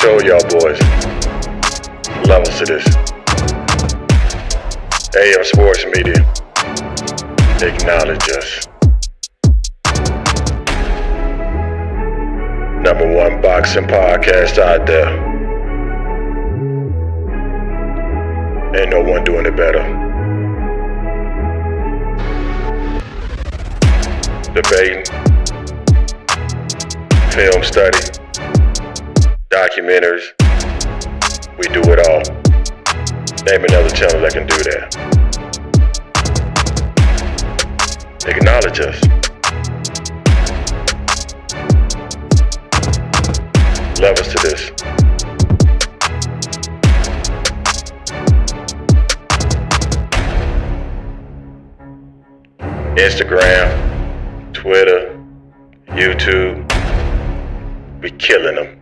Told y'all boys, levels to this. AM Sports Media, acknowledge us. #1 boxing podcast out there. Ain't no one doing it better. Debating, film study, documentaries, we do it all. Name another channel that can do that. Acknowledge us. Levels to this. Instagram, Twitter, YouTube, we killing them.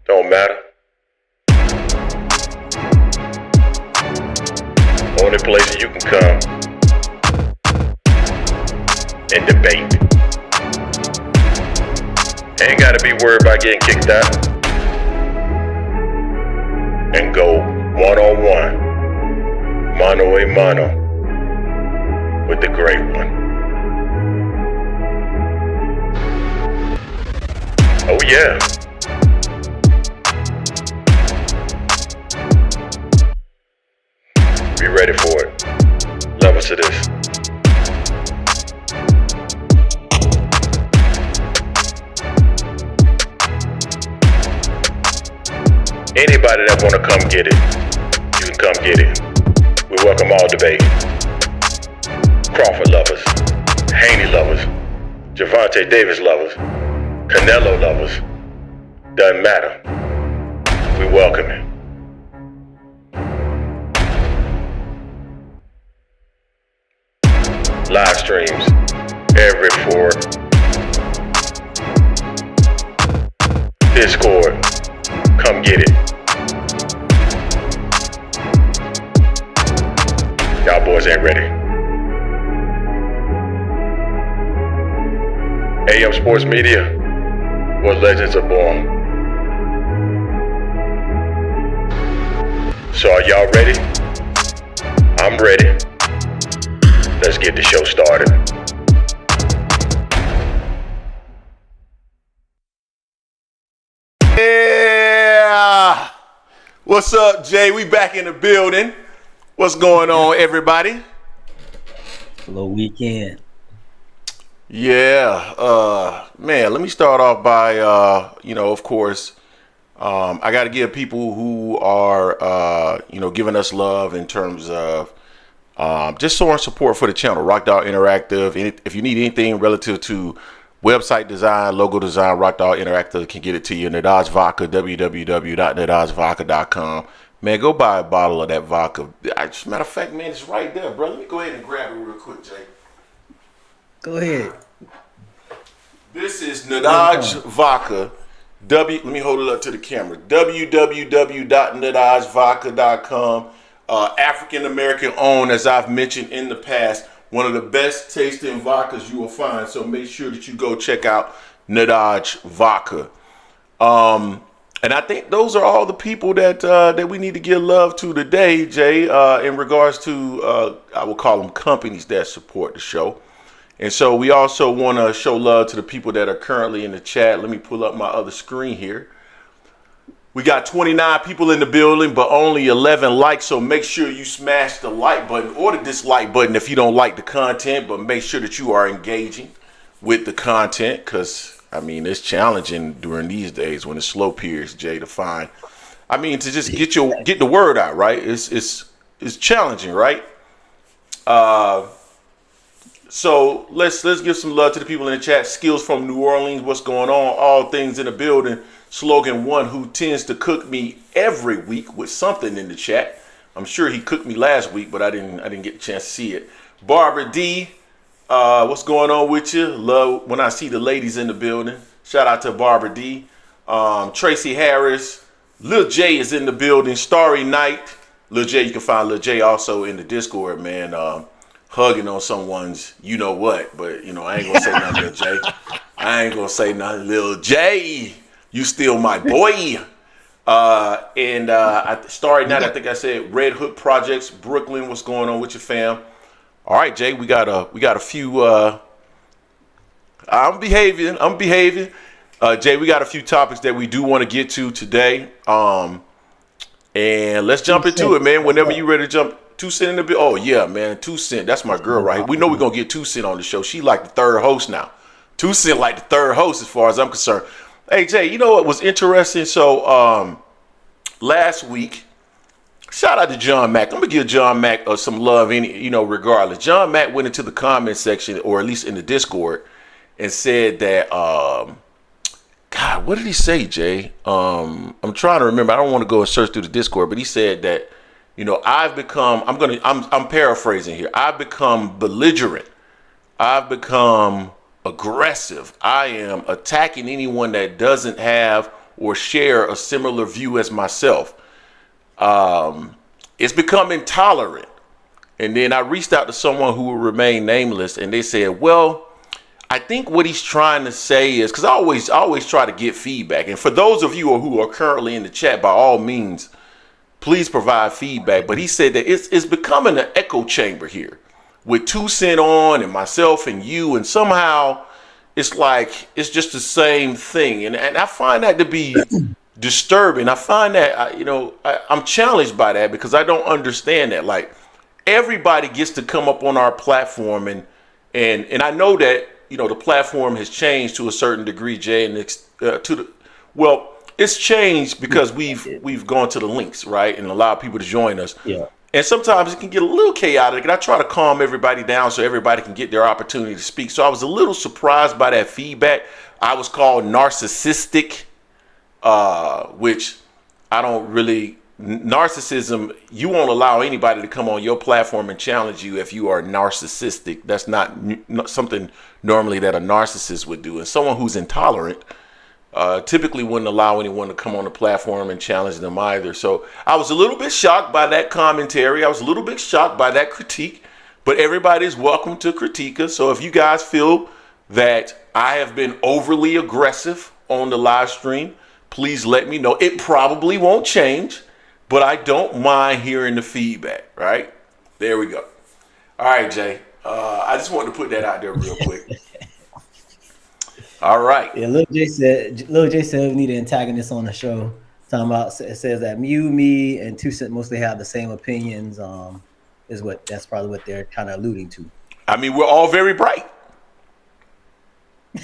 Don't matter. Only place you can come and debate. Ain't gotta be worried about getting kicked out. And go one-on-one, mano a mano, with the great one. Oh yeah. Be ready for it. Levels to this. Anybody that wanna come get it, you can come get it. We welcome all debate. Crawford lovers, Haney lovers, Gervonta Davis lovers, Canelo lovers. Doesn't matter. We welcome it. Live streams every fork. Discord, come get it. Y'all boys ain't ready. AM Sports Media, where legends are born. So are y'all ready? I'm ready. Let's get the show started. Yeah! What's up, Jay? We back in the building. What's going on, everybody? Hello, weekend. Yeah, man, let me start off by, of course, I got to give people who are, giving us love in terms of just showing support for the channel, Rock Dog Interactive. If you need anything relative to website design, logo design, Rock Dog Interactive can get it to you. Nadaj Vodka, www.nadajvodka.com. Man, go buy a bottle of that vodka. As a matter of fact, man, it's right there, bro. Let me go ahead and grab it real quick, Jay. Go ahead. This is Nadaj Vodka. Let me hold it up to the camera. www.nadajvodka.com. African American owned, as I've mentioned in the past, one of the best tasting vodkas you will find. So make sure that you go check out Nadaj Vodka. And I think those are all the people that we need to give love to today, Jay, in regards to, I will call them companies that support the show. And so we also want to show love to the people that are currently in the chat. Let me pull up my other screen here. We got 29 people in the building, but only 11 likes. So make sure you smash the like button or the dislike button if you don't like the content, but make sure that you are engaging with the content, because I mean, it's challenging during these days when it's slow periods, Jay, to find. I mean, to just get the word out, right? It's challenging, right? So let's give some love to the people in the chat. Skills from New Orleans, what's going on? All things in the building. Slogan one, who tends to cook me every week with something in the chat. I'm sure he cooked me last week, but I didn't get a chance to see it. Barbara D, what's going on with you? Love when I see the ladies in the building. Shout out to Barbara D. Tracy Harris. Lil J is in the building. Starry Night. Lil J, you can find Lil J also in the Discord, man. Hugging on someone's you know what, but I ain't gonna say nothing, Lil J. I ain't gonna say nothing, Lil J. You still my boy. I started that. I think I said Red Hook Projects, Brooklyn. What's going on with your fam? All right, Jay. We got a few. I'm behaving. Jay, we got a few topics that we do want to get to today. And let's jump into it, man. Whenever you ready to jump. 2 Cent in the bit. Oh yeah, man. 2 Cent. That's my girl, right? We know we're gonna get 2 Cent on the show. She like the third host now. 2 Cent like the third host as far as I'm concerned. Hey Jay, you know what was interesting? So last week, shout out to John Mack. I'm gonna give John Mack some love, regardless. John Mack went into the comment section, or at least in the Discord, and said that God, what did he say, Jay? I'm trying to remember. I don't want to go and search through the Discord, but he said that, I'm paraphrasing here. I've become belligerent. I've become aggressive. I am attacking anyone that doesn't have or share a similar view as myself. It's become intolerant. And then I reached out to someone who will remain nameless, and they said, well, I think what he's trying to say is, because I always try to get feedback. And for those of you who are currently in the chat, by all means, please provide feedback. But he said that it's becoming an echo chamber here with 2 Cent on and myself and you. And somehow it's like it's just the same thing. And I find that to be disturbing. I find that, I'm challenged by that because I don't understand that. Like, everybody gets to come up on our platform. And I know that, the platform has changed to a certain degree, Jay, and it's changed because we've gone to the links, right, and allowed people to join us. Yeah. And sometimes it can get a little chaotic, and I try to calm everybody down so everybody can get their opportunity to speak. So I was a little surprised by that feedback. I was called narcissistic, which I don't really. Narcissism, you won't allow anybody to come on your platform and challenge you if you are narcissistic. That's not something normally that a narcissist would do. And someone who's intolerant typically wouldn't allow anyone to come on the platform and challenge them either. So I was a little bit shocked by that commentary. I was a little bit shocked by that critique, but everybody's welcome to critique us. So if you guys feel that I have been overly aggressive on the live stream, please let me know. It probably won't change, but I don't mind hearing the feedback, right? There we go. All right, Jay. I just wanted to put that out there real quick. All right. Yeah, Lil J said we need an antagonist on the show. Talking about, it says that me, and 2 Cent mostly have the same opinions. That's probably what they're kind of alluding to. I mean, we're all very bright.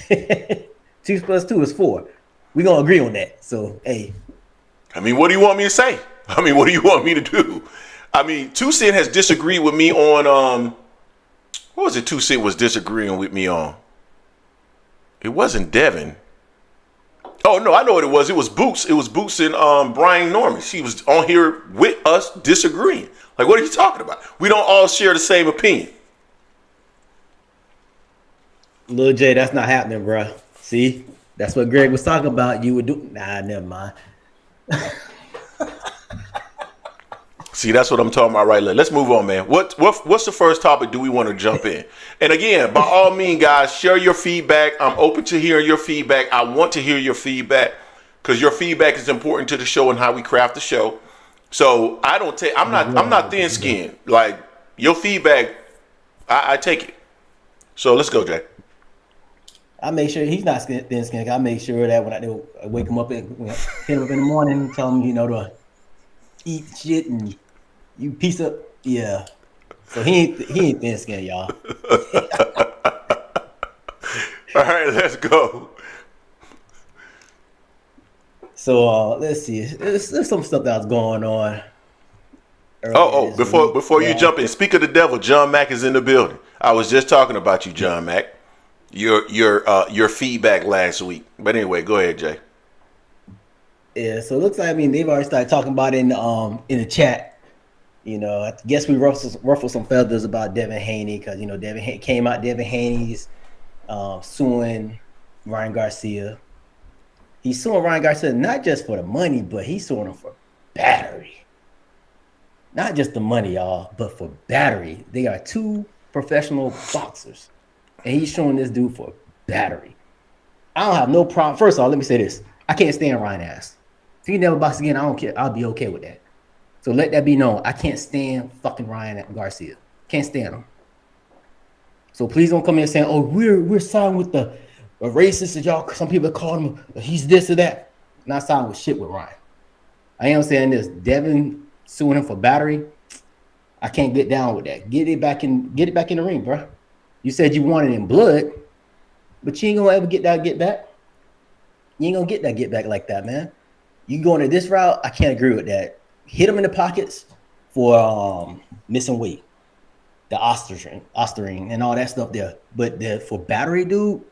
2 plus 2 is 4. We're gonna agree on that. So hey. I mean, what do you want me to say? I mean, what do you want me to do? I mean, 2 Cent has disagreed with me on what was it 2 Cent was disagreeing with me on? It wasn't Devin. Oh no, I know what it was. It was Boots. It was Boots and Brian Norman. She was on here with us disagreeing. Like, what are you talking about? We don't all share the same opinion. Lil J, that's not happening, bro. See? That's what Greg was talking about. You would do. Nah, never mind. See, that's what I'm talking about right now. Let's move on, man. What's the first topic do we want to jump in? And again, by all means, guys, share your feedback. I'm open to hearing your feedback. I want to hear your feedback because your feedback is important to the show and how we craft the show. So I'm not thin-skinned. Like, your feedback, I take it. So let's go, Jay. I make sure he's not thin-skinned. I make sure that when I wake him up, hit him up in the morning, tell him, to eat shit and you piece of, yeah. So he ain't thin-skinned, y'all. All right, let's go. So let's see. There's some stuff that was going on. Before you jump in, speak of the devil, John Mack is in the building. I was just talking about you, John Mack. Your feedback last week. But anyway, go ahead, Jay. Yeah, so it looks like they've already started talking about it in the chat. I guess we ruffled some feathers about Devin Haney because Devin Haney's suing Ryan Garcia. He's suing Ryan Garcia not just for the money, but he's suing him for battery. Not just the money, y'all, but for battery. They are 2 professional boxers, and he's suing this dude for battery. I don't have no problem. First of all, let me say this: I can't stand Ryan ass. If he never box again, I don't care. I'll be okay with that. So let that be known. I can't stand fucking Ryan Garcia. Can't stand him. So please don't come here saying, "Oh, we're signed with the racist." And y'all, some people call him he's this or that. Not signed with shit with Ryan. I am saying this: Devin suing him for battery. I can't get down with that. Get it back in the ring, bro. You said you wanted it in blood, but you ain't gonna ever get that get back. You ain't gonna get that get back like that, man. You going to this route? I can't agree with that. Hit him in the pockets for missing weight, the ostering, and all that stuff there. But for battery, dude,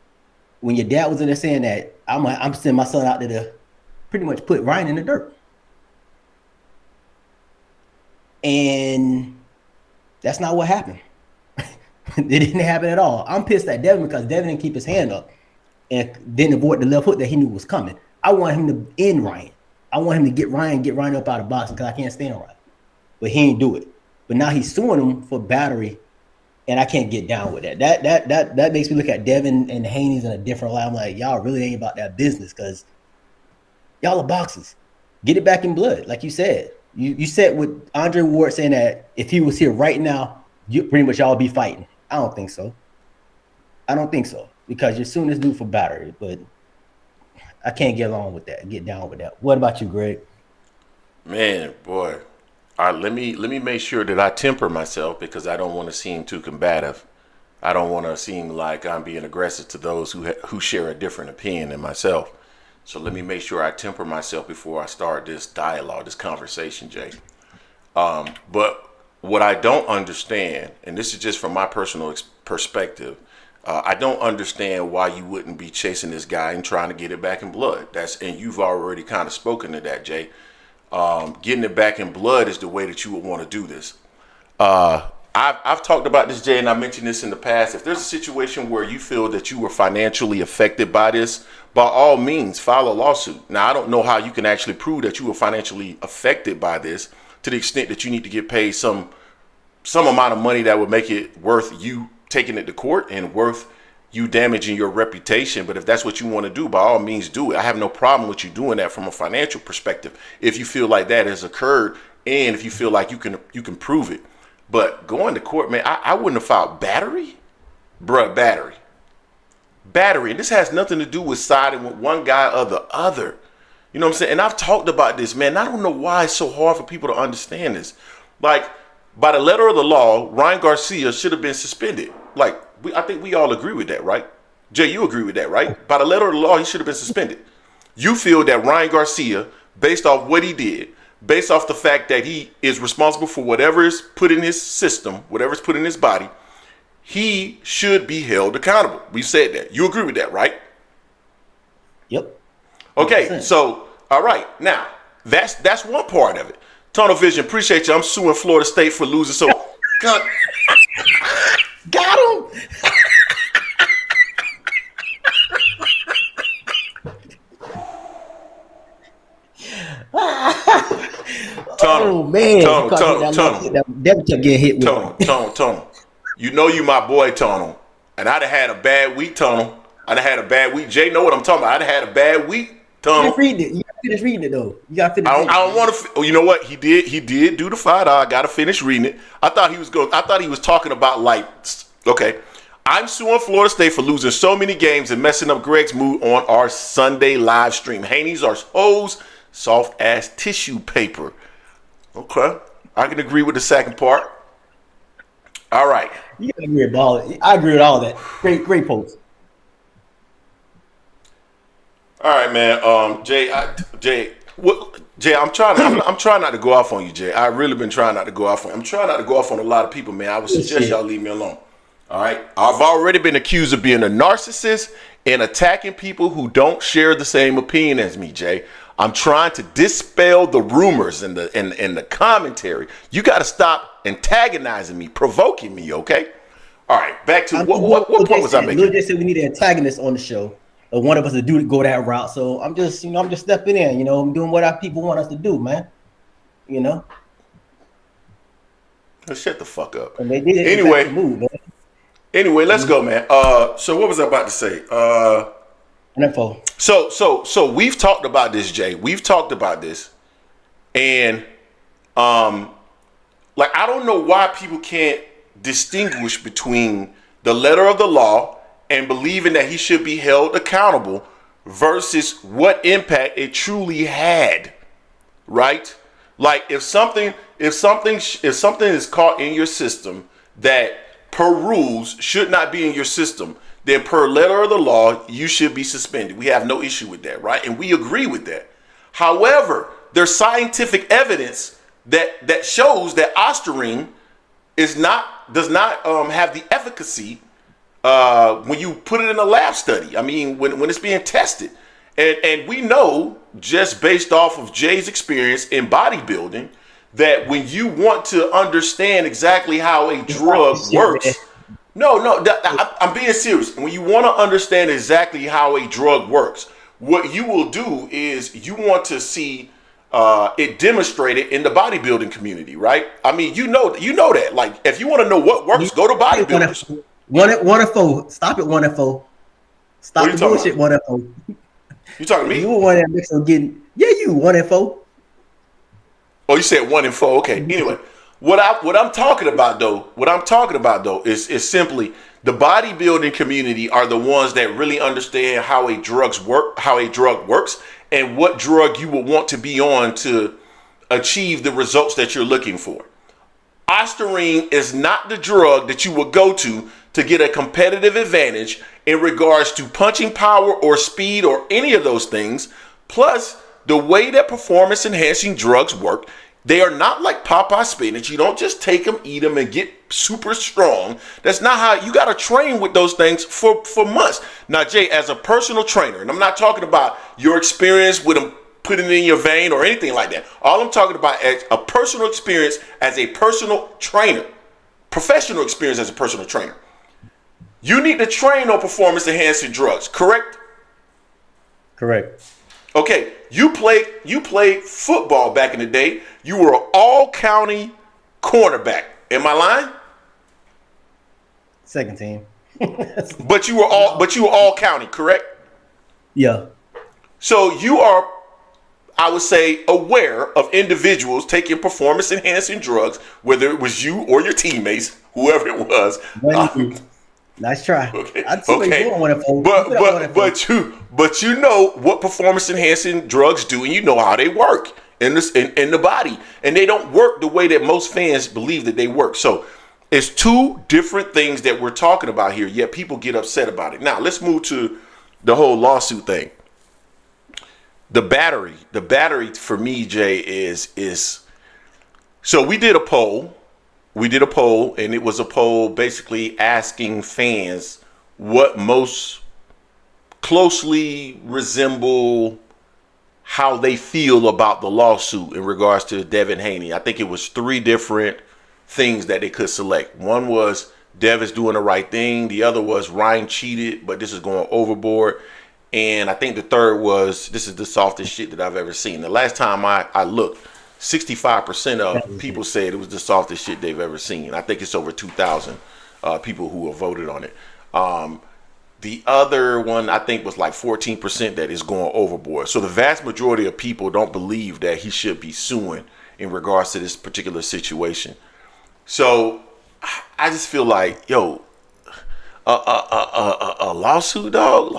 when your dad was in there saying that, I'm sending my son out there to pretty much put Ryan in the dirt. And that's not what happened. It didn't happen at all. I'm pissed at Devin because Devin didn't keep his hand up and didn't avoid the left hook that he knew was coming. I want him to end Ryan. I want him to get Ryan up out of boxing because I can't stand Ryan. But he didn't do it. But now he's suing him for battery, and I can't get down with that. That makes me look at Devin and the Haney's in a different light. I'm like, y'all really ain't about that business because y'all are boxers. Get it back in blood, like you said. You said with Andre Ward saying that if he was here right now, you pretty much all be fighting. I don't think so. Because you're suing this dude for battery, but I can't get along with that. Get down with that. What about you, Greg? Man, boy. All right, let me make sure that I temper myself because I don't want to seem too combative. I don't want to seem like I'm being aggressive to those who share a different opinion than myself. So let me make sure I temper myself before I start this dialogue, this conversation, Jay. But what I don't understand, and this is just from my personal perspective, I don't understand why you wouldn't be chasing this guy and trying to get it back in blood. And you've already kind of spoken to that, Jay. Getting it back in blood is the way that you would want to do this. I've talked about this, Jay, and I mentioned this in the past. If there's a situation where you feel that you were financially affected by this, by all means, file a lawsuit. Now, I don't know how you can actually prove that you were financially affected by this to the extent that you need to get paid some amount of money that would make it worth you taking it to court and worth you damaging your reputation. But if that's what you want to do, by all means, do it. I have no problem with you doing that from a financial perspective if you feel like that has occurred and if you feel like you can prove it. But going to court, man, I wouldn't have filed battery. Bruh, battery. And this has nothing to do with siding with one guy or the other. You know what I'm saying? And I've talked about this, man. I don't know why it's so hard for people to understand this. Like, by the letter of the law, Ryan Garcia should have been suspended. Like, I think we all agree with that, right? Jay, you agree with that, right? By the letter of the law, he should have been suspended. You feel that Ryan Garcia, based off what he did, based off the fact that he is responsible for whatever is put in his system, whatever is put in his body, he should be held accountable. We said that. You agree with that, right? Yep. Okay, 100%. so, all right. Now, that's one part of it. Tunnel Vision, appreciate you. I'm suing Florida State for losing. So, God. Got him. Tunnel. Oh man, Tunnel. That kept getting hit with. Tunnel. You know you my boy, Tunnel. And I'd have had a bad week, Tunnel. I'd have had a bad week. Jay know what I'm talking about. I'd have had a bad week, Tunnel. You gotta finish reading it though. You gotta finish. I don't want to. You know what? He did do the fight. I gotta finish reading it. I thought he was talking about like. Okay. I'm suing Florida State for losing so many games and messing up Greg's mood on our Sunday live stream. Haney's are hoes, soft ass tissue paper. Okay. I can agree with the second part. All right. You gotta agree with all that. I agree with all that. Great post. All right, man. Jay, I'm trying not to go off on you, Jay. I really been trying not to go off on you. I'm trying not to go off on a lot of people, man. I would suggest y'all leave me alone. All right. I've already been accused of being a narcissist and attacking people who don't share the same opinion as me, Jay. I'm trying to dispel the rumors and the commentary. You got to stop antagonizing me, provoking me, okay? All right, back to what point was I making? Lil just said we need an antagonist on the show. One of us to go that route. So I'm just stepping in. I'm doing what our people want us to do, man. Shut the fuck up. And they did it. Anyway, let's go, man. So what was I about to say? Info. So we've talked about this, Jay. We've talked about this, and like I don't know why people can't distinguish between the letter of the law and believing that he should be held accountable versus what impact it truly had, right? Like if something is caught in your system that per rules should not be in your system, then per letter of the law, you should be suspended. We have no issue with that, right? And we agree with that. However, there's scientific evidence that shows that Ostarine does not have the efficacy when you put it in a lab study. I mean, when it's being tested. And we know, just based off of Jay's experience in bodybuilding, that when you want to understand exactly how a drug works, I'm being serious. When you want to understand exactly how a drug works, what you will do is you want to see it demonstrated in the bodybuilding community, right? I mean, you know that. Like, if you want to know what works, go to bodybuilders. 1-4. Stop it. 1-4. Stop the bullshit. 1-4. You talking to me? You were one that mix of getting. Yeah, you 1-4. Oh, you said 1-4. Okay. Anyway, what I'm talking about though is simply the bodybuilding community are the ones that really understand how a drug works, and what drug you will want to be on to achieve the results that you're looking for. Ostarine is not the drug that you will go to get a competitive advantage in regards to punching power or speed or any of those things. Plus, the way that performance enhancing drugs work, they are not like Popeye spinach. You don't just take them, eat them, and get super strong. That's not how you got to train with those things for months. Now, Jay, as a personal trainer, and I'm not talking about your experience with them putting it in your vein or anything like that. All I'm talking about is a personal experience as a personal trainer, professional experience as a personal trainer. You need to train on performance enhancing drugs, correct? Correct. Okay, you played football back in the day. You were an all-county cornerback. Am I lying? Second team. But you were all county, correct? Yeah. So you are, I would say, aware of individuals taking performance enhancing drugs, whether it was you or your teammates, whoever it was. Nice try. Okay. I'd say Okay. But you know what performance enhancing drugs do, and you know how they work in the body, and they don't work the way that most fans believe that they work. So it's two different things that we're talking about here, yet people get upset about it. Now let's move to the whole lawsuit thing. The battery for me, Jay, is so we did a poll. And it was a poll basically asking fans what most closely resemble how they feel about the lawsuit in regards to Devin Haney. I think it was 3 different things that they could select. One was Devin's doing the right thing. The other was Ryan cheated, but this is going overboard. And I think the third was, this is the softest shit that I've ever seen. The last time I looked, 65% of people said it was the softest shit they've ever seen. I think it's over 2,000 people who have voted on it. The other one, I think, was like 14% that is going overboard. So the vast majority of people don't believe that he should be suing in regards to this particular situation. So I just feel like, yo, a lawsuit, dog,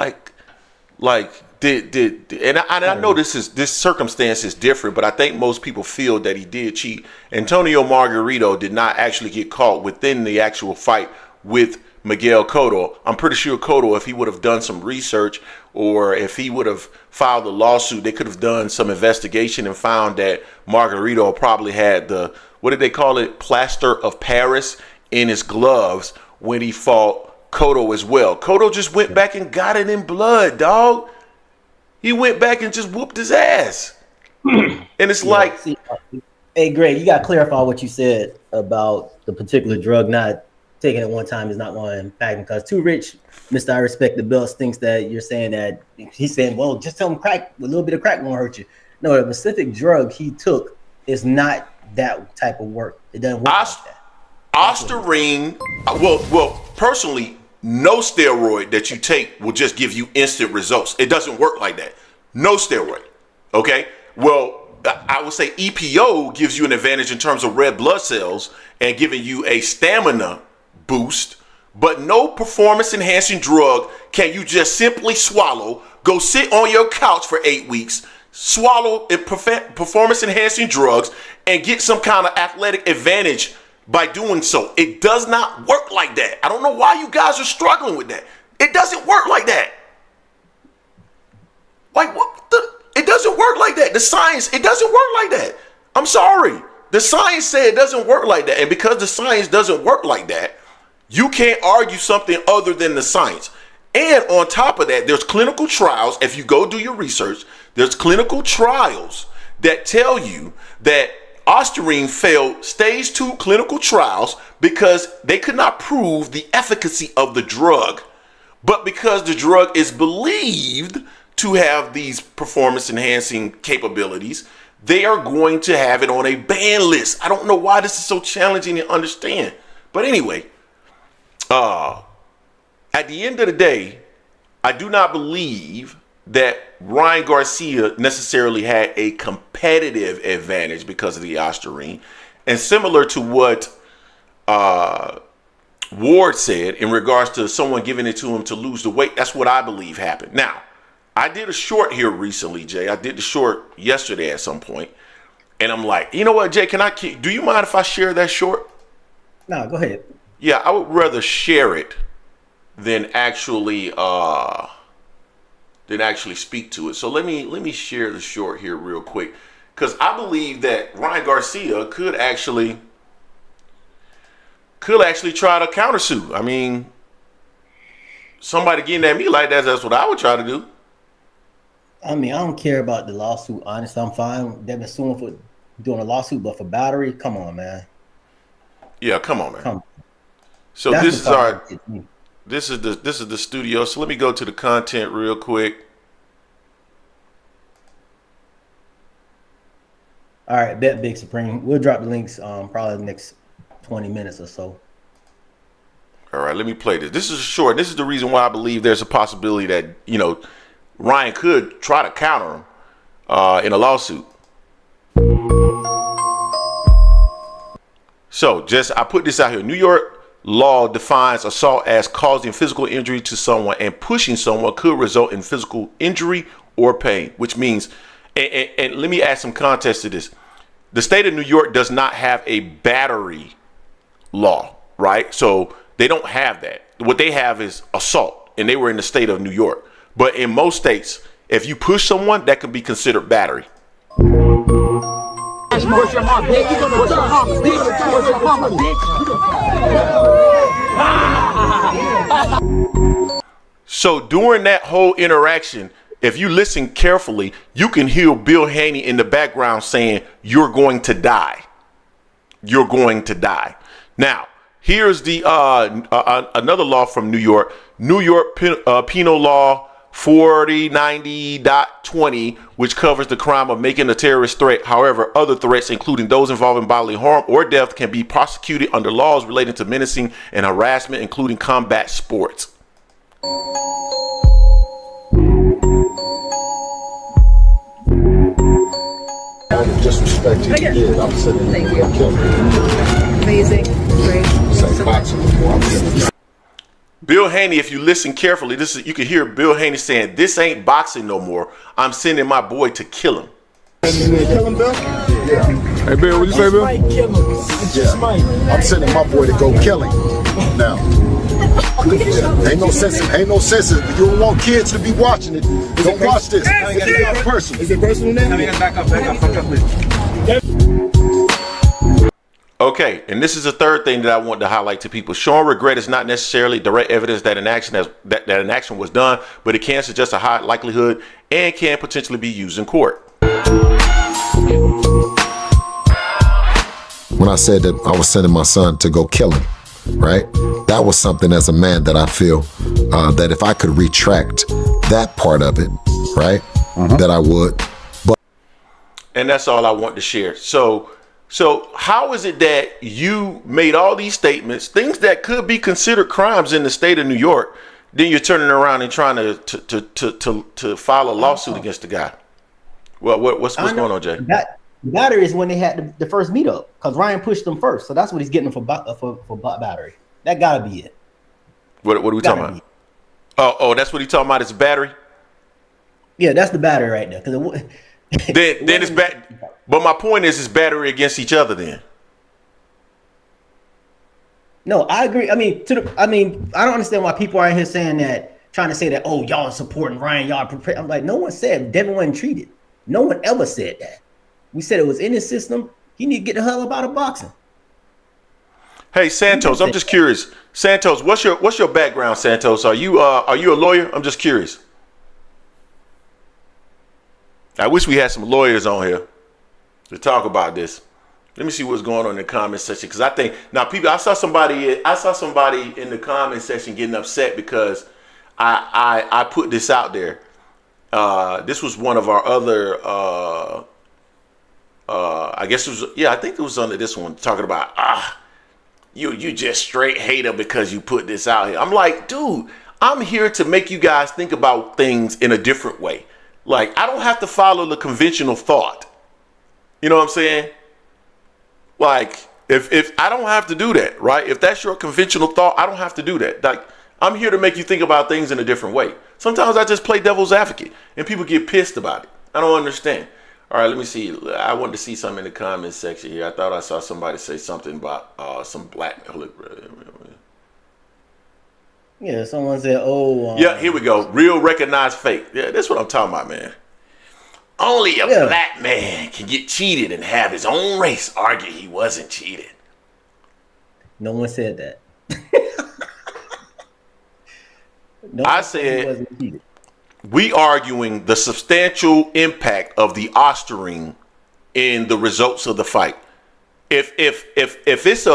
and I know this circumstance is different, but I think most people feel that he did cheat. Antonio Margarito did not actually get caught within the actual fight with Miguel Cotto. I'm pretty sure Cotto, if he would have done some research or if he would have filed a lawsuit, they could have done some investigation and found that Margarito probably had the, what did they call it, plaster of Paris in his gloves when he fought Cotto as well. Cotto just went back and got it in blood, dog. He went back and just whooped his ass. And it's hey, Greg, you got to clarify what you said about the particular drug not taking it one time is not going to impact him, because Too Rich, Mr. I Respect the Bells, thinks that you're saying that he's saying, well, just tell him crack, a little bit of crack won't hurt you. No, the specific drug he took is not that type of work. It doesn't work like that. Ostarine, well, personally, no steroid that you take will just give you instant results. It doesn't work like that. No steroid. Okay. Well, I would say EPO gives you an advantage in terms of red blood cells and giving you a stamina boost, but no performance enhancing drug can you just simply swallow, go sit on your couch for 8 weeks, swallow performance enhancing drugs and get some kind of athletic advantage by doing so. It does not work like that. I don't know why you guys are struggling with that. It doesn't work like that. Like what the? It doesn't work like that. The science, it doesn't work like that. I'm sorry. The science said it doesn't work like that. And because the science doesn't work like that, you can't argue something other than the science. And on top of that, there's clinical trials. If you go do your research, there's clinical trials that tell you that Ostarine failed stage 2 clinical trials because they could not prove the efficacy of the drug. But because the drug is believed to have these performance enhancing capabilities, they are going to have it on a ban list. I don't know why this is so challenging to understand. But anyway, at the end of the day, I do not believe that Ryan Garcia necessarily had a competitive advantage because of the Ostarine. And similar to what Ward said in regards to someone giving it to him to lose the weight, that's what I believe happened. Now, I did a short here recently, Jay. I did the short yesterday at some point. And I'm like, you know what, Jay, do you mind if I share that short? No, go ahead. Yeah, I would rather share it than actually speak to it. So let me share the short here real quick. Because I believe that Ryan Garcia could actually try to countersue. I mean, somebody getting at me like that, that's what I would try to do. I mean, I don't care about the lawsuit. Honestly, I'm fine. They've been suing for doing a lawsuit, but for battery, come on, man. Yeah, come on, man. Come on. So That's this is the studio. So let me go to the content real quick. All right, bet Big Supreme. We'll drop the links probably the next 20 minutes or so. All right, let me play this. This is short. This is the reason why I believe there's a possibility that, Ryan could try to counter him in a lawsuit. So I put this out here. New York law defines assault as causing physical injury to someone, and pushing someone could result in physical injury or pain, which means, and let me add some context to this. The state of New York does not have a battery law, right? So they don't have that. What they have is assault, and they were in the state of New York. But in most states, if you push someone, that could be considered battery. So during that whole interaction, if you listen carefully, you can hear Bill Haney in the background saying, "You're going to die. You're going to die." Now, here's the another law from New York. New York Penal Law 4090.20, which covers the crime of making a terrorist threat. However, other threats, including those involving bodily harm or death, can be prosecuted under laws relating to menacing and harassment, including combat sports. All the disrespect you did, I'm sitting there. Thank you. Amazing. Great. Say boxing before I'm finished. Bill Haney, if you listen carefully, you can hear Bill Haney saying, "This ain't boxing no more. I'm sending my boy to kill him." Kill him, Bill? Yeah. Hey, Bill, what you say, Bill? Yeah. I'm sending my boy to go kill him. Now. Yeah. Ain't no sense. You don't want kids to be watching it. Don't watch this. It's personal. Is it personal now? Back up, please. Okay, and this is the third thing that I want to highlight to people. Showing regret is not necessarily direct evidence that an action was done, but it can suggest a high likelihood and can potentially be used in court. When I said that I was sending my son to go kill him, right? That was something as a man that I feel that if I could retract that part of it, right, that I would. And that's all I want to share. So So how is it that you made all these statements, things that could be considered crimes in the state of New York, then you're turning around and trying to file a lawsuit against the guy? Well, what's going on, Jay? That battery is when they had the first meetup because Ryan pushed them first, so that's what he's getting for battery. That gotta be it. What are we talking about? Oh, that's what he's talking about. It's battery. Yeah, that's the battery right there. Then it's bad. But my point is, it's battery against each other. Then. No, I agree. I mean, I don't understand why people are in here saying that, trying to say that, oh, y'all are supporting Ryan, y'all prepared. I'm like, no one said Devin wasn't treated. No one ever said that. We said it was in his system. He need to get the hell up out of boxing. Hey, Santos, I'm just curious. Santos, what's your background, Santos? Are you a lawyer? I'm just curious. I wish we had some lawyers on here to talk about this. Let me see what's going on in the comment section, because I think now people. I saw somebody in the comment section getting upset because I put this out there. This was one of our other. I guess it was. Yeah, I think it was under this one talking about you just straight hater because you put this out here. I'm like, dude, I'm here to make you guys think about things in a different way. Like, I don't have to follow the conventional thought. You know what I'm saying? Like, if I don't have to do that, right? If that's your conventional thought, I don't have to do that. Like, I'm here to make you think about things in a different way. Sometimes I just play devil's advocate and people get pissed about it. I don't understand. All right, let me see. I wanted to see something in the comments section here. I thought I saw somebody say something about some black. Yeah, someone said, yeah, here we go. Real, recognized, fake. Yeah, that's what I'm talking about, man. Only a black man can get cheated and have his own race argue he wasn't cheated. No one said that. I said we arguing the substantial impact of the ostering in the results of the fight. If it's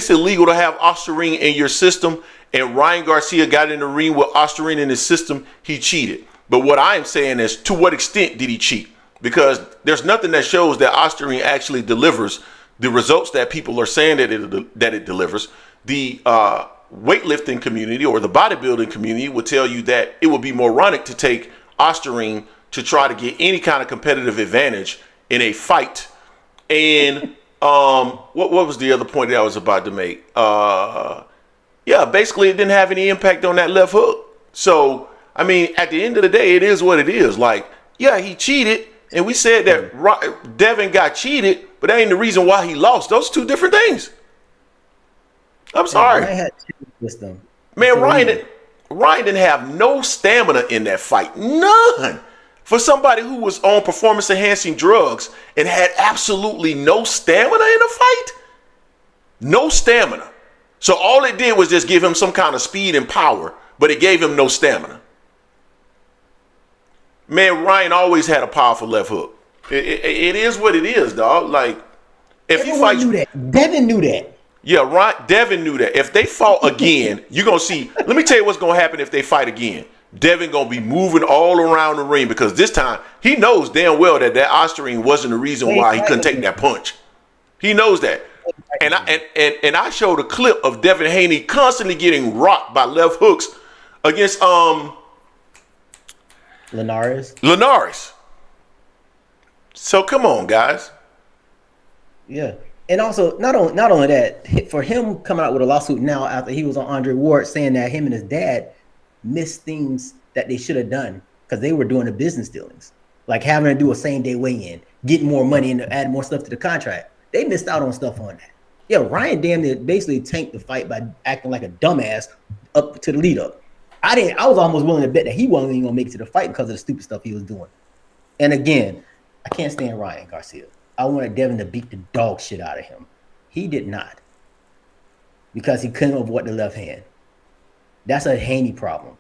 illegal to have ostering in your system, and Ryan Garcia got in the ring with ostering in his system, he cheated. But what I am saying is, to what extent did he cheat? Because there's nothing that shows that ostering actually delivers the results that people are saying that it delivers. The weightlifting community or the bodybuilding community would tell you that it would be moronic to take ostering to try to get any kind of competitive advantage in a fight. And what was the other point that I was about to make? Yeah, basically it didn't have any impact on that left hook. So, I mean, at the end of the day, it is what it is. Like, yeah, he cheated, and we said that Devin got cheated, but that ain't the reason why he lost. Those are two different things. I'm sorry. Man, Ryan didn't have no stamina in that fight. None. For somebody who was on performance-enhancing drugs and had absolutely no stamina in a fight, no stamina. So all it did was just give him some kind of speed and power, but it gave him no stamina. Man, Ryan always had a powerful left hook. It is what it is, dog. Like, if you fight, knew that. Devin knew that. Yeah, Devin knew that. If they fought again, you're gonna see. Let me tell you what's gonna happen if they fight again. Devin gonna be moving all around the ring because this time he knows damn well that ostering wasn't the reason why he couldn't take that punch. He knows that. And I showed a clip of Devin Haney constantly getting rocked by left hooks against Linares. So come on, guys. Yeah. And also, not only that, for him coming out with a lawsuit now after he was on Andre Ward saying that him and his dad missed things that they should have done because they were doing the business dealings, like having to do a same-day weigh-in, getting more money and add more stuff to the contract. They missed out on stuff on that. Yeah, Ryan damn near basically tanked the fight by acting like a dumbass up to the lead-up. I was almost willing to bet that he wasn't even going to make it to the fight because of the stupid stuff he was doing. And again, I can't stand Ryan Garcia. I wanted Devin to beat the dog shit out of him. He did not. Because he couldn't avoid the left hand. That's a Haney problem.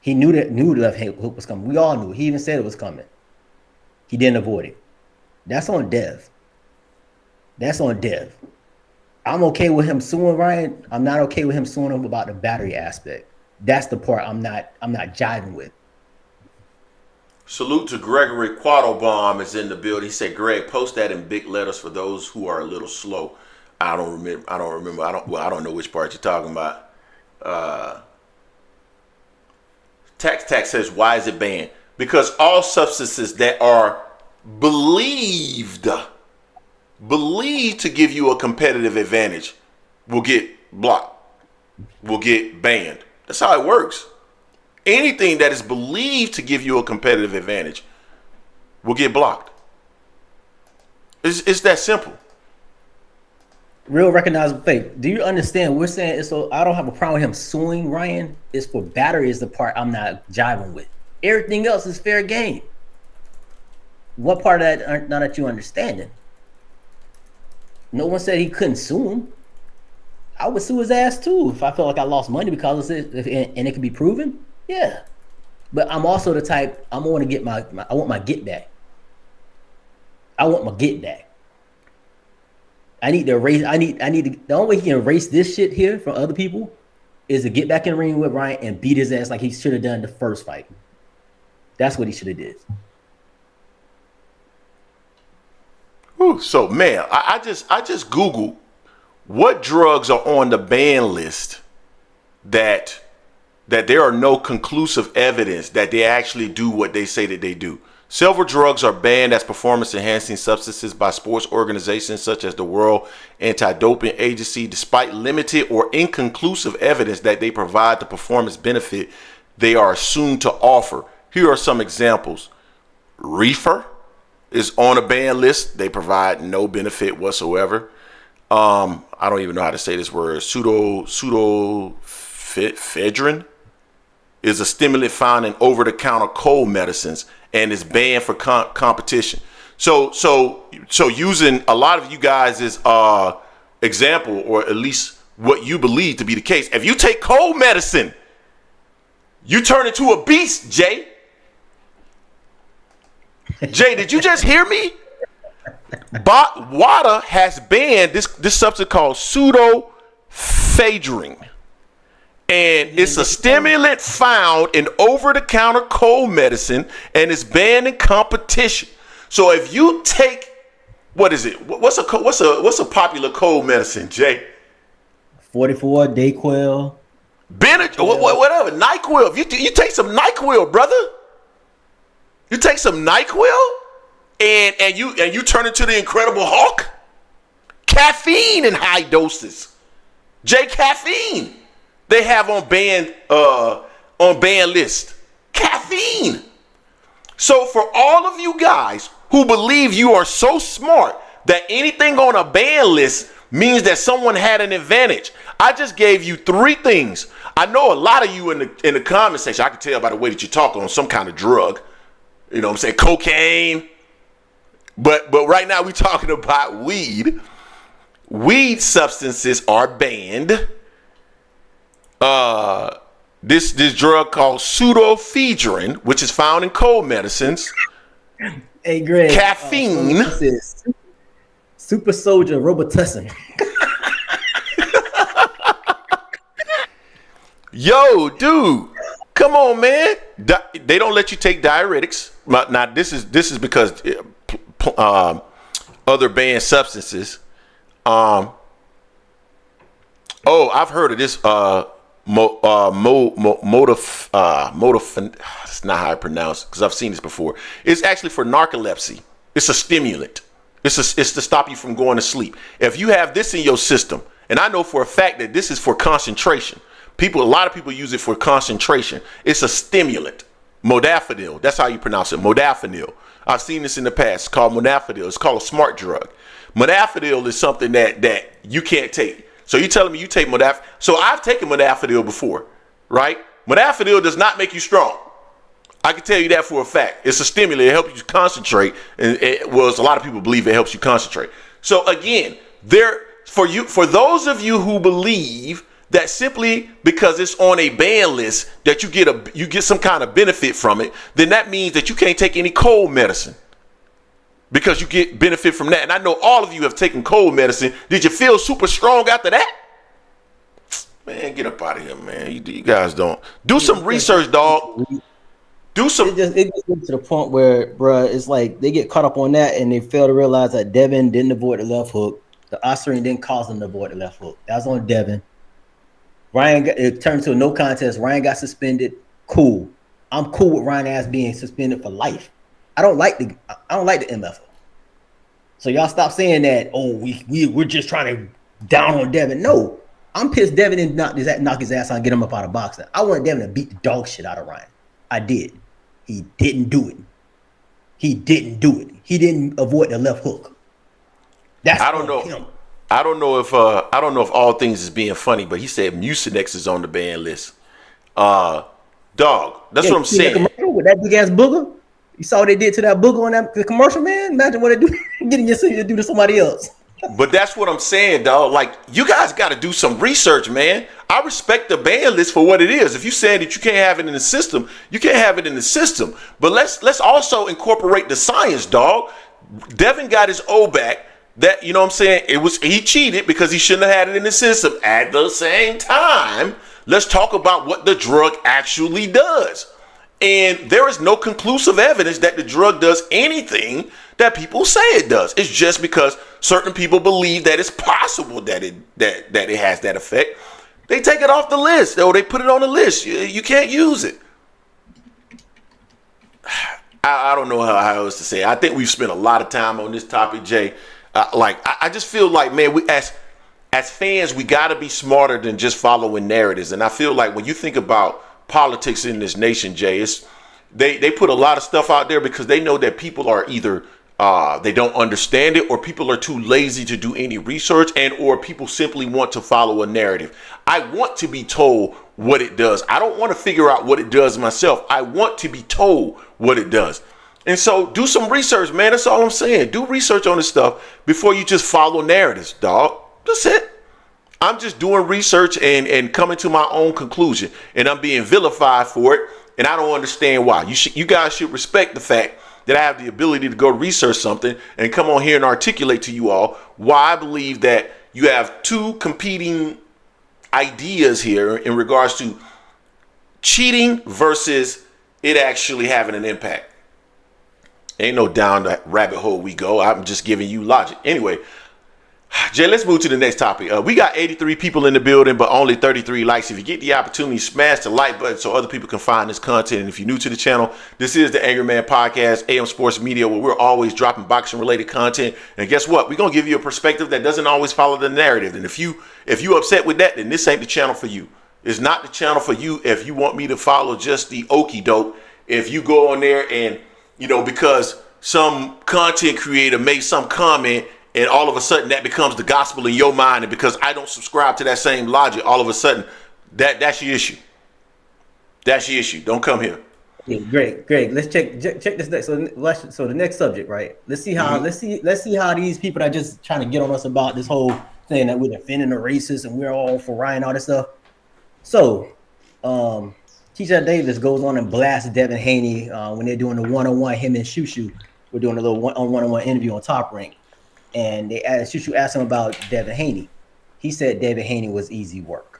He knew the left hand hook was coming. We all knew. He even said it was coming. He didn't avoid it. That's on Dev. I'm okay with him suing Ryan. I'm not okay with him suing him about the battery aspect. That's the part I'm not jiving with. Salute to Gregory Quattlebaum is in the building. He said, Greg, post that in big letters for those who are a little slow. I don't remember. I don't know which part you're talking about. Tax says, why is it banned? Because all substances that are believed to give you a competitive advantage will get blocked, will get banned. That's how it works. Anything that is believed to give you a competitive advantage will get blocked. It's that simple. Real recognizable fake. Do you understand? We're saying it's so I don't have a problem with him suing Ryan. It's for battery is the part I'm not jiving with. Everything else is fair game. What part of that not that you understanding? No one said he couldn't sue him. I would sue his ass too if I felt like I lost money because of it, and it could be proven. Yeah, but I'm also the type I want to get my I want my get back. I want my get back. I need to erase. I need to. The only way he can erase this shit here from other people is to get back in the ring with Ryan and beat his ass like he should have done the first fight. That's what he should have did. Whew, so man, I just Googled what drugs are on the ban list that there are no conclusive evidence that they actually do what they say that they do. Several drugs are banned as performance-enhancing substances by sports organizations such as the World Anti-Doping Agency, despite limited or inconclusive evidence that they provide the performance benefit they are assumed to offer. Here are some examples. Reefer is on a ban list. They provide no benefit whatsoever. I don't even know how to say this word. Pseudoephedrine is a stimulant found in over-the-counter cold medicines and is banned for competition. So using a lot of you guys' example, or at least what you believe to be the case, if you take cold medicine, you turn into a beast, Jay. Jay, did you just hear me? WADA has banned this substance called pseudoephedrine. And it's a stimulant found in over-the-counter cold medicine and it's banned in competition. So if you take, what is it? What's a popular cold medicine, Jay? 44 Dayquil. Whatever. NyQuil. If you take some NyQuil, brother. You take some NyQuil and you turn into the Incredible Hulk. Caffeine in high doses. Jay, caffeine. They have on ban list. Caffeine. So for all of you guys who believe you are so smart that anything on a ban list means that someone had an advantage, I just gave you 3 things. I know a lot of you in the comment section, I can tell by the way that you talk, on some kind of drug. You know what I'm saying? Cocaine. But right now we're talking about weed. Weed substances are banned. This drug called pseudoephedrine, which is found in cold medicines. Hey, Greg. Caffeine. Super Soldier Robitussin. Yo, dude, come on, man. They don't let you take diuretics. Now, this is because other banned substances. I've heard of this. It's not how I pronounce it because I've seen this before. It's actually for narcolepsy. It's a stimulant. It's to stop you from going to sleep. If you have this in your system, and I know for a fact that this is for concentration. A lot of people use it for concentration. It's a stimulant. Modafinil. That's how you pronounce it. Modafinil. I've seen this in the past. It's called modafinil. It's called a smart drug. Modafinil is something that you can't take. So you're telling me you take modafinil. So I've taken modafinil before, right? Modafinil does not make you strong. I can tell you that for a fact. It's a stimulant. It helps you concentrate. And a lot of people believe it helps you concentrate. So again, for those of you who believe that simply because it's on a ban list that you get some kind of benefit from it, then that means that you can't take any cold medicine because you get benefit from that. And I know all of you have taken cold medicine. Did you feel super strong after that? Man, get up out of here, man. You guys don't. Do some research, dog. Do some. It just gets to the point where, bruh, it's like they get caught up on that and they fail to realize that Devin didn't avoid the left hook. The Oscar didn't cause him to avoid the left hook. That was on Devin. It turned to a no contest. Ryan got suspended. Cool. I'm cool with Ryan ass being suspended for life. I don't like the MFL. So y'all stop saying that. Oh, we're just trying to down on Devin. No, I'm pissed. Devin didn't knock his ass out and get him up out of boxing. I wanted Devin to beat the dog shit out of Ryan. I did. He didn't do it. He didn't avoid the left hook. I don't know. Him. I don't know if all things is being funny, but he said Mucinex is on the ban list. Dog, that's what I'm saying. With that big ass booger, you saw what they did to that booger on the commercial, man. Imagine what they do, getting yourself to do to somebody else. But that's what I'm saying, dog. Like, you guys got to do some research, man. I respect the ban list for what it is. If you're saying that you can't have it in the system, you can't have it in the system. But let's also incorporate the science, dog. Devin got his O back. That, you know what I'm saying? He cheated because he shouldn't have had it in the system. At the same time, let's talk about what the drug actually does. And there is no conclusive evidence that the drug does anything that people say it does. It's just because certain people believe that it's possible that it has that effect. They take it off the list, or they put it on the list. You can't use it. I don't know how else to say it. I think we've spent a lot of time on this topic, Jay. I just feel like, man, we as fans, we got to be smarter than just following narratives. And I feel like when you think about politics in this nation, Jay, they put a lot of stuff out there because they know that people are either they don't understand it, or people are too lazy to do any research, or people simply want to follow a narrative. I want to be told what it does. I don't want to figure out what it does myself. I want to be told what it does. And so do some research, man. That's all I'm saying. Do research on this stuff before you just follow narratives, dog. That's it. I'm just doing research and coming to my own conclusion, and I'm being vilified for it, and I don't understand why. You guys should respect the fact that I have the ability to go research something and come on here and articulate to you all why I believe that you have two competing ideas here in regards to cheating versus it actually having an impact. Ain't no down the rabbit hole we go. I'm just giving you logic. Anyway, Jay, let's move to the next topic. We got 83 people in the building, but only 33 likes. If you get the opportunity, smash the like button so other people can find this content. And if you're new to the channel, this is the Angry Man Podcast, AM Sports Media, where we're always dropping boxing-related content. And guess what? We're going to give you a perspective that doesn't always follow the narrative. And if you upset with that, then this ain't the channel for you. It's not the channel for you if you want me to follow just the okie doke. If you go on there and, because some content creator made some comment, and all of a sudden that becomes the gospel in your mind, and because I don't subscribe to that same logic, all of a sudden that's your issue. That's your issue. Don't come here. Yeah, great. Let's check this next. So the next subject, right? Let's see how let's see how these people are just trying to get on us about this whole thing that we're defending the racists and we're all for Ryan, all this stuff. So, Keyshawn Davis goes on and blasts Devin Haney when they're doing the one-on-one. Him and Shushu were doing a little one-on-one interview on Top Rank. And Shushu asked him about Devin Haney. He said Devin Haney was easy work.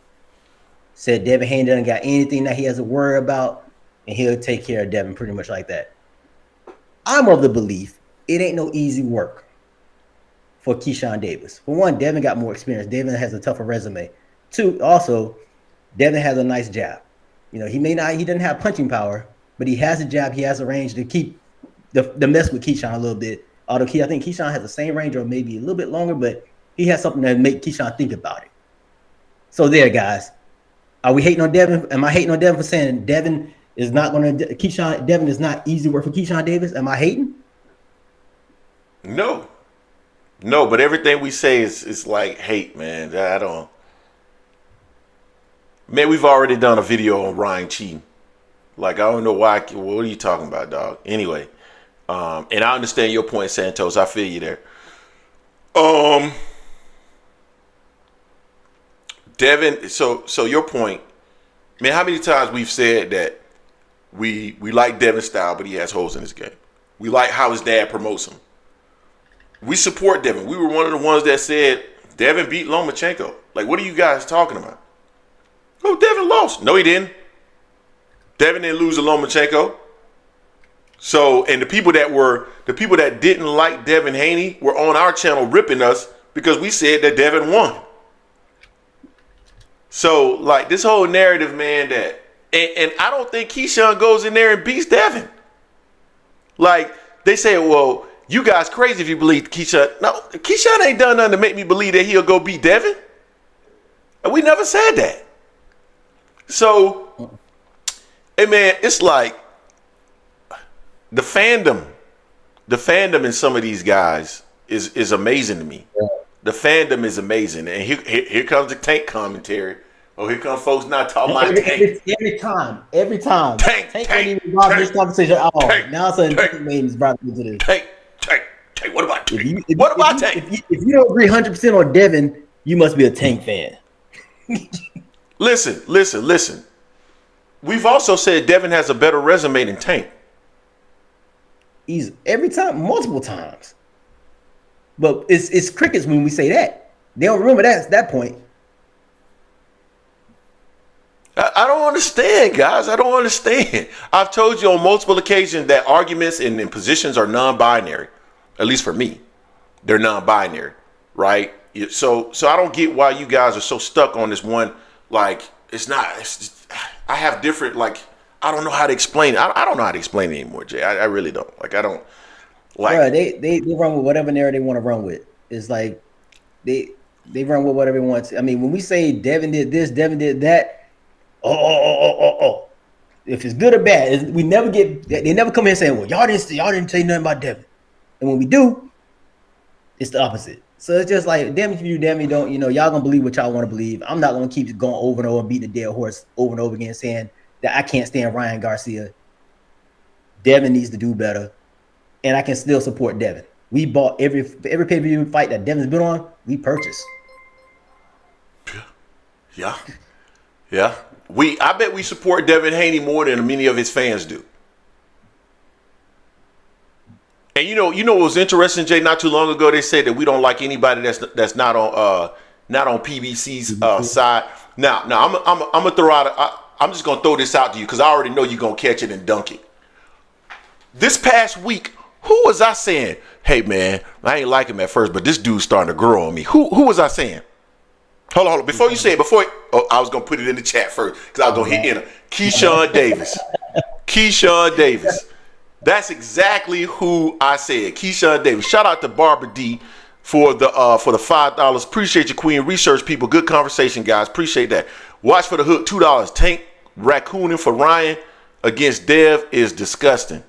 Said Devin Haney doesn't got anything that he has to worry about, and he'll take care of Devin pretty much like that. I'm of the belief it ain't no easy work for Keyshawn Davis. For one, Devin got more experience. Devin has a tougher resume. Two, also, Devin has a nice jab. He doesn't have punching power, but he has a jab. He has a range to keep the mess with Keyshawn a little bit. Although I think Keyshawn has the same range or maybe a little bit longer, but he has something that make Keyshawn think about it. So there, guys. Are we hating on Devin? Am I hating on Devin for saying Devin is not easy work for Keyshawn Davis? Am I hating? No, but everything we say is like hate, man. Man, we've already done a video on Ryan cheating. Like, I don't know why. What are you talking about, dog? Anyway. And I understand your point, Santos. I feel you there. Devin, so your point, man, how many times we've said that we like Devin's style, but he has holes in his game. We like how his dad promotes him. We support Devin. We were one of the ones that said Devin beat Lomachenko. Like, what are you guys talking about? Oh, Devin lost. No, he didn't. Devin didn't lose to Lomachenko. So, and the people that didn't like Devin Haney were on our channel ripping us because we said that Devin won. So, like, this whole narrative, man, that, and I don't think Keyshawn goes in there and beats Devin. Like, they say, well, you guys crazy if you believe Keyshawn. No, Keyshawn ain't done nothing to make me believe that he'll go beat Devin. And we never said that. So, hey, man, it's like the fandom in some of these guys is amazing to me. Yeah. The fandom is amazing. And here comes the Tank commentary. Oh, here come folks not talking about Tank. Every time. Tank ain't even brought this conversation at all. Now suddenly Tank is brought into this. Tank. What about Tank? What about Tank? If you don't agree 100% on Devin, you must be a Tank fan. Listen. We've also said Devin has a better resume than Tank. He's every time, multiple times. But it's crickets when we say that. They don't remember that point. I don't understand, guys. I don't understand. I've told you on multiple occasions that arguments and positions are non-binary. At least for me, they're non-binary, right? So I don't get why you guys are so stuck on this one. Like, it's not. I have different, like, I don't know how to explain it. I don't know how to explain it anymore, Jay. I really don't. Like, I don't. Like, bro, they run with whatever narrative they want to run with. It's like they run with whatever they want to. I mean, when we say Devin did this, Devin did that. Oh. If it's good or bad, we never get. They never come in and say, "Well, y'all didn't say nothing about Devin," and when we do, it's the opposite. So it's just like, damn if you, damn you don't. You know, y'all gonna believe what y'all want to believe. I'm not gonna keep going over and over and beat the dead horse over and over again, saying that I can't stand Ryan Garcia. Devin needs to do better, and I can still support Devin. We bought every pay-per-view fight that Devin's been on. We purchased. Yeah. I bet we support Devin Haney more than many of his fans do. And you know what was interesting, Jay? Not too long ago, they said that we don't like anybody that's not on PBC's side. Now I'm gonna throw out. I'm just gonna throw this out to you because I already know you're gonna catch it and dunk it. This past week, who was I saying? Hey man, I ain't like him at first, but this dude's starting to grow on me. Who was I saying? Hold on. Before you say it, I was gonna put it in the chat first because I was gonna hit enter. Keyshawn Davis. That's exactly who I said. Keyshawn Davis. Shout out to Barbara D for the $5. Appreciate you, Queen. Research people. Good conversation, guys. Appreciate that. Watch for the hook. $2. Tank raccooning for Ryan against Dev is disgusting.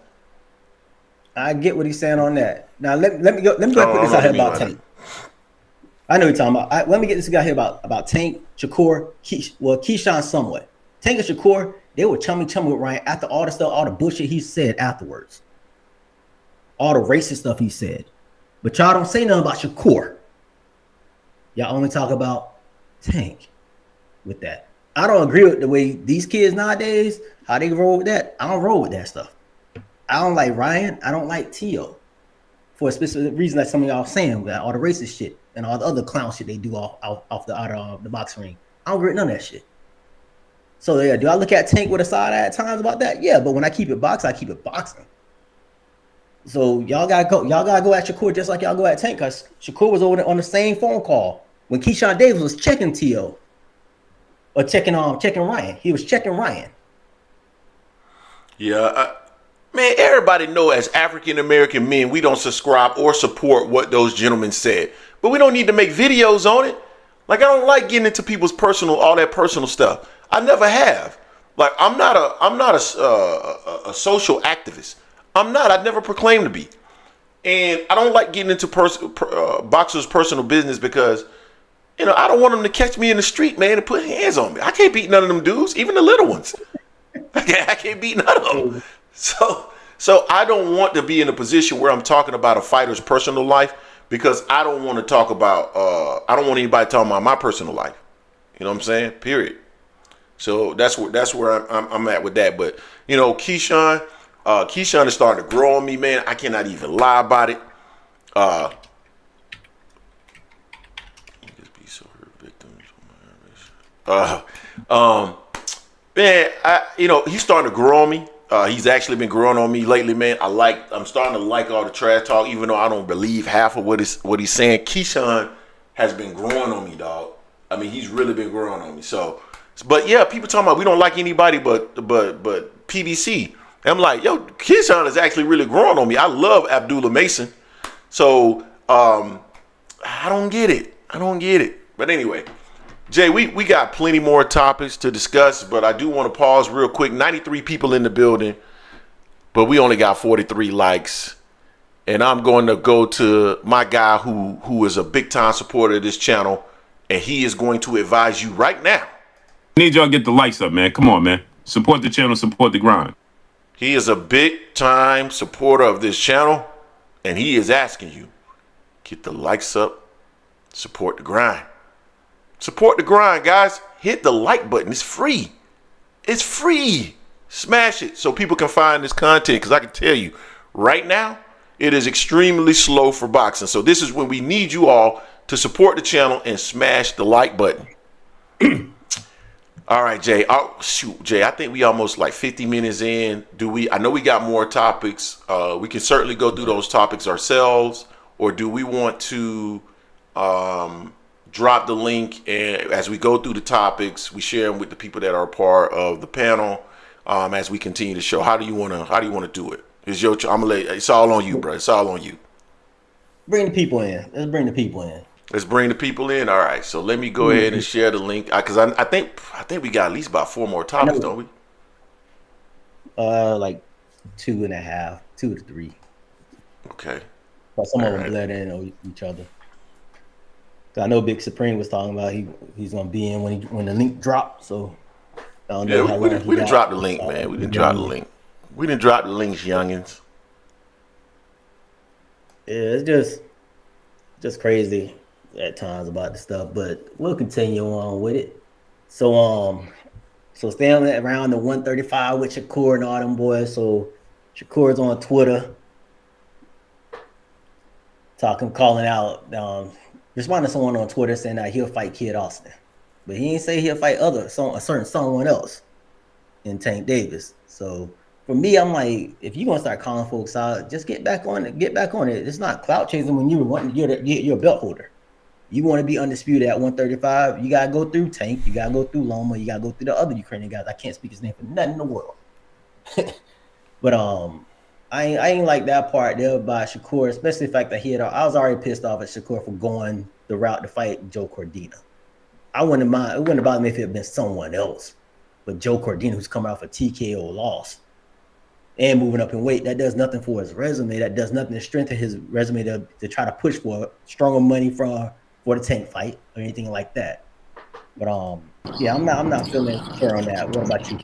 I get what he's saying on that. Now let me go put this out here about Tank. I know what you're talking about. Let me get this guy here about Tank, Shakur, Keyshawn somewhat. Tank and Shakur, they were chummy with Ryan after all the stuff, all the bullshit he said afterwards. All the racist stuff he said. But y'all don't say nothing about Shakur. Y'all only talk about Tank with that. I don't agree with the way these kids nowadays, how they roll with that. I don't roll with that stuff. I don't like Ryan. I don't like Tio. For a specific reason that some of y'all saying with all the racist shit and all the other clown shit they do off the box ring. I don't agree with none of that shit. So yeah, do I look at Tank with a side eye at times about that? Yeah, but when I keep it boxing, I keep it boxing. So y'all gotta go at Shakur just like y'all go at Tank, because Shakur was over there on the same phone call when Keyshawn Davis was checking Tio or checking Ryan. He was checking Ryan. Yeah. Man, everybody know as African American men, we don't subscribe or support what those gentlemen said. But we don't need to make videos on it. Like, I don't like getting into people's all that personal stuff. I never have. Like, I'm not a social activist. I've never proclaimed to be. And I don't like getting into boxers' personal business because, I don't want them to catch me in the street, man, and put hands on me. I can't beat none of them dudes, even the little ones. I can't beat none of them. So I don't want to be in a position where I'm talking about a fighter's personal life because I don't want to talk about, I don't want anybody talking about my personal life. You know what I'm saying? Period. So that's where I'm at with that. But, Keyshawn is starting to grow on me, man. I cannot even lie about it. Man, he's starting to grow on me. He's actually been growing on me lately, man. I'm starting to like all the trash talk, even though I don't believe half of what he's saying. Keyshawn has been growing on me, dog. I mean, he's really been growing on me. So, but yeah, people talking about we don't like anybody but PBC. I'm like, yo, Keyshawn is actually really growing on me. I love Abdullah Mason. So, I don't get it. But anyway, Jay, we got plenty more topics to discuss, but I do want to pause real quick. 93 people in the building, but we only got 43 likes. And I'm going to go to my guy who is a big time supporter of this channel, and he is going to advise you right now. Need y'all get the likes up, man. Come on, man. Support the channel, support the grind. He is a big time supporter of this channel, and he is asking you, get the likes up, support the grind. Support the grind, guys. Hit the like button. It's free. It's free. Smash it so people can find this content, because I can tell you right now, it is extremely slow for boxing. So this is when we need you all to support the channel and smash the like button. All right, Jay. Oh, shoot, Jay. I think we almost like 50 minutes in. I know we got more topics. We can certainly go through those topics ourselves, or do we want to drop the link, and as we go through the topics, we share them with the people that are part of the panel as we continue to show. How do you want to do it? It's your. I'm gonna it's all on you, bro. It's all on you. Bring the people in. Let's bring the people in. Let's bring the people in. All right. So let me go ahead and share the link, because I think we got at least about 4 more topics, don't we? Like 2.5, 2 to 3. Okay. But some of them blend in on each other. I know Big Supreme was talking about he's gonna be in when the link drops. So I don't know. Yeah, we didn't drop the link, man. We didn't drop the link. We didn't drop the links, youngins. Yeah, it's just crazy at times about the stuff, but we'll continue on with it. So staying around the 135 with Shakur and all them boys. So Shakur's on Twitter calling out, responding to someone on Twitter saying that he'll fight Kid Austin, but he ain't say he'll fight someone else in Tank Davis. So for me, I'm like, if you're gonna start calling folks out, just get back on it. It's not clout chasing when you're a belt holder. You want to be undisputed at 135, you gotta go through Tank, you gotta go through Loma, you gotta go through the other Ukrainian guys. I can't speak his name for nothing in the world. But I ain't like that part there by Shakur, especially the fact that I was already pissed off at Shakur for going the route to fight Joe Cordina. It wouldn't bother me if it had been someone else, but Joe Cordina, who's coming off a TKO loss and moving up in weight, that does nothing for his resume. That does nothing to strengthen his resume to try to push for stronger money for the Tank fight or anything like that. But yeah, I'm not feeling sure on that. What about you?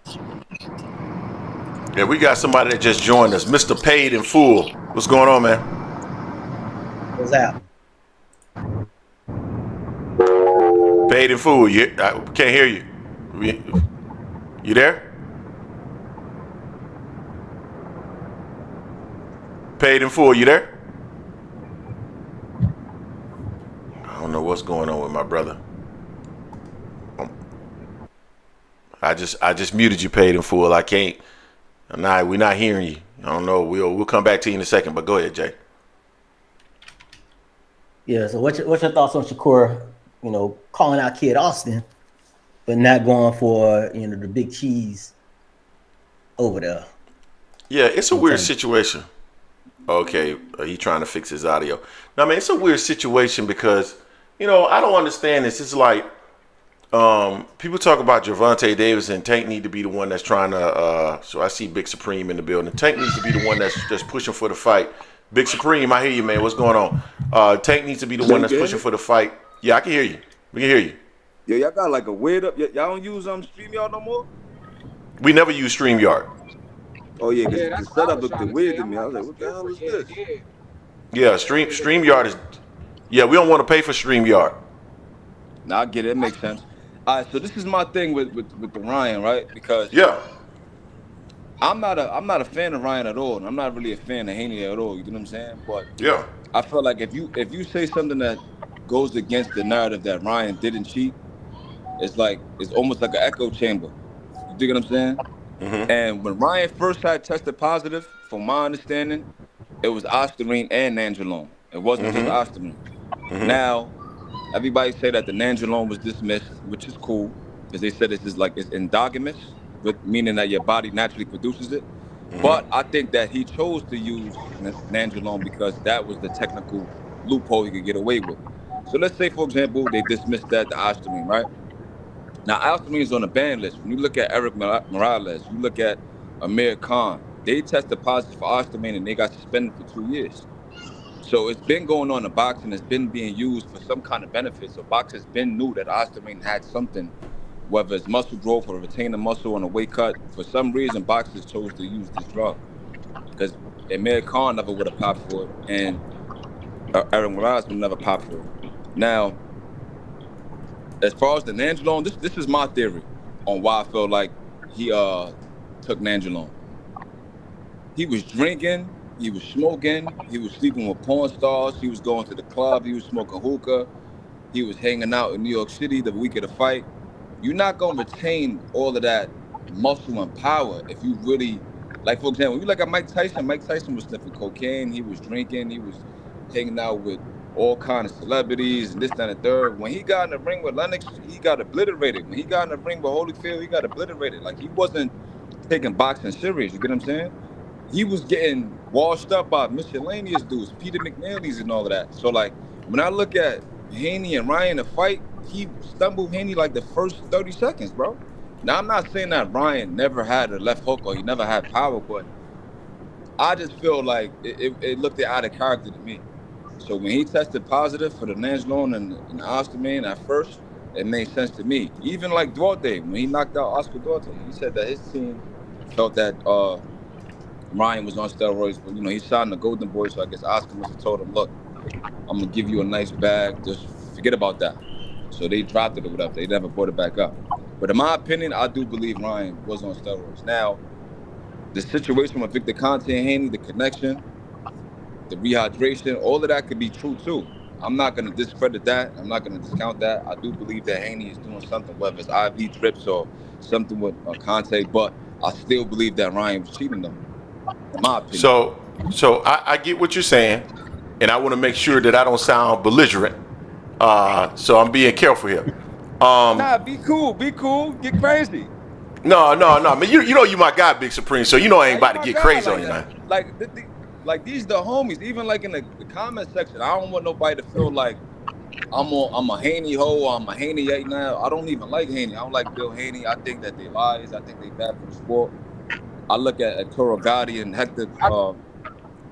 Yeah, we got somebody that just joined us, Mr. Paid in Full. What's going on, man? What's that? Paid in Full. I can't hear you. You there? Paid in Full. You there? I don't know what's going on with my brother. I just muted you, Paid in Full. I can't. We're not hearing you. I don't know. We'll come back to you in a second, but go ahead, Jay. Yeah, so what's your thoughts on Shakur, calling out Kid Austin, but not going for, the big cheese over there? Yeah, it's a weird situation. Okay, he trying to fix his audio. Now, man, it's a weird situation because, I don't understand this. It's like, people talk about Gervonta Davis and Tank need to be the one that's trying to. So I see Big Supreme in the building. Tank needs to be the one that's pushing for the fight. Big Supreme, I hear you, man. What's going on? Tank needs to be the one that's pushing for the fight. Yeah, I can hear you. We can hear you. Yeah, y'all got like a weird up. Y'all don't use StreamYard no more? We never use StreamYard. Oh yeah, because the setup looked weird to me. I was like, what the hell is this? Yeah, StreamYard is. Yeah, we don't want to pay for StreamYard. Nah, I get it. It makes sense. All right, so this is my thing with the Ryan, right? Because yeah, I'm not a fan of Ryan at all, and I'm not really a fan of Haney at all. You know what I'm saying? But yeah, I feel like if you say something that goes against the narrative that Ryan didn't cheat, it's almost like an echo chamber. You dig what I'm saying? And when Ryan first had tested positive, from my understanding, it was Osterine and Nandrolone. It wasn't just Osterine. Now, everybody say that the Nandrolone was dismissed, which is cool, because they said it's endogenous, meaning that your body naturally produces it. But I think that he chose to use Nandrolone because that was the technical loophole he could get away with. So let's say, for example, they dismissed the Osterine, right? Now, Osterine is on the ban list. When you look at Eric Morales, you look at Amir Khan, they tested positive for Osterine and they got suspended for 2 years. So it's been going on in boxing. It's been being used for some kind of benefit. So boxers been knew that Osterine had something, whether it's muscle growth or retaining muscle on a weight cut. For some reason, boxers chose to use this drug because Amir Khan never would have popped for it, and Eric Morales would never pop for it. Now, as far as the Nandrolone, this is my theory on why I feel like he took Nandrolone. He was drinking, he was smoking, he was sleeping with porn stars, he was going to the club, he was smoking hookah, he was hanging out in New York City the week of the fight. You're not gonna retain all of that muscle and power if you really, like, for example, you look at Mike Tyson was sniffing cocaine, he was drinking, he was hanging out with all kinds of celebrities and this, that, and the third. When he got in the ring with Lennox, he got obliterated. When he got in the ring with Holyfield, he got obliterated. Like, he wasn't taking boxing serious, you get what I'm saying? He was getting washed up by miscellaneous dudes, Peter McNally's and all of that. So, like, when I look at Haney and Ryan in a fight, he stumbled Haney like the first 30 seconds, bro. Now, I'm not saying that Ryan never had a left hook or he never had power, but I just feel like it looked out of character to me. So when he tested positive for the Nandrolone and the Osterine at first, it made sense to me. Even like Duarte, when he knocked out Oscar Duarte, he said that his team felt that Ryan was on steroids, but, you know, he signed the Golden Boy, so I guess Oscar must have told him, look, I'm going to give you a nice bag, just forget about that. So they dropped it or whatever. They never brought it back up. But in my opinion, I do believe Ryan was on steroids. Now, the situation with Victor Conte and Haney, the connection, the rehydration, all of that could be true too. I'm not going to discredit that. I'm not going to discount that. I do believe that Haney is doing something, whether it's IV drips or something with Conte, but I still believe that Ryan was cheating them, in my opinion. So I get what you're saying, and I want to make sure that I don't sound belligerent. So I'm being careful here. Nah, be cool, get crazy. No. I mean, you know you my guy, Big Supreme, so you know I ain't about to get crazy on you now. Like these the homies, even like in the comment section, I don't want nobody to feel like I'm a Haney hoe or I'm a Haney right now. I don't even like Haney. I don't like Bill Haney. I think that they lies. I think they bad for the sport. I look at Toro Gotti and Hector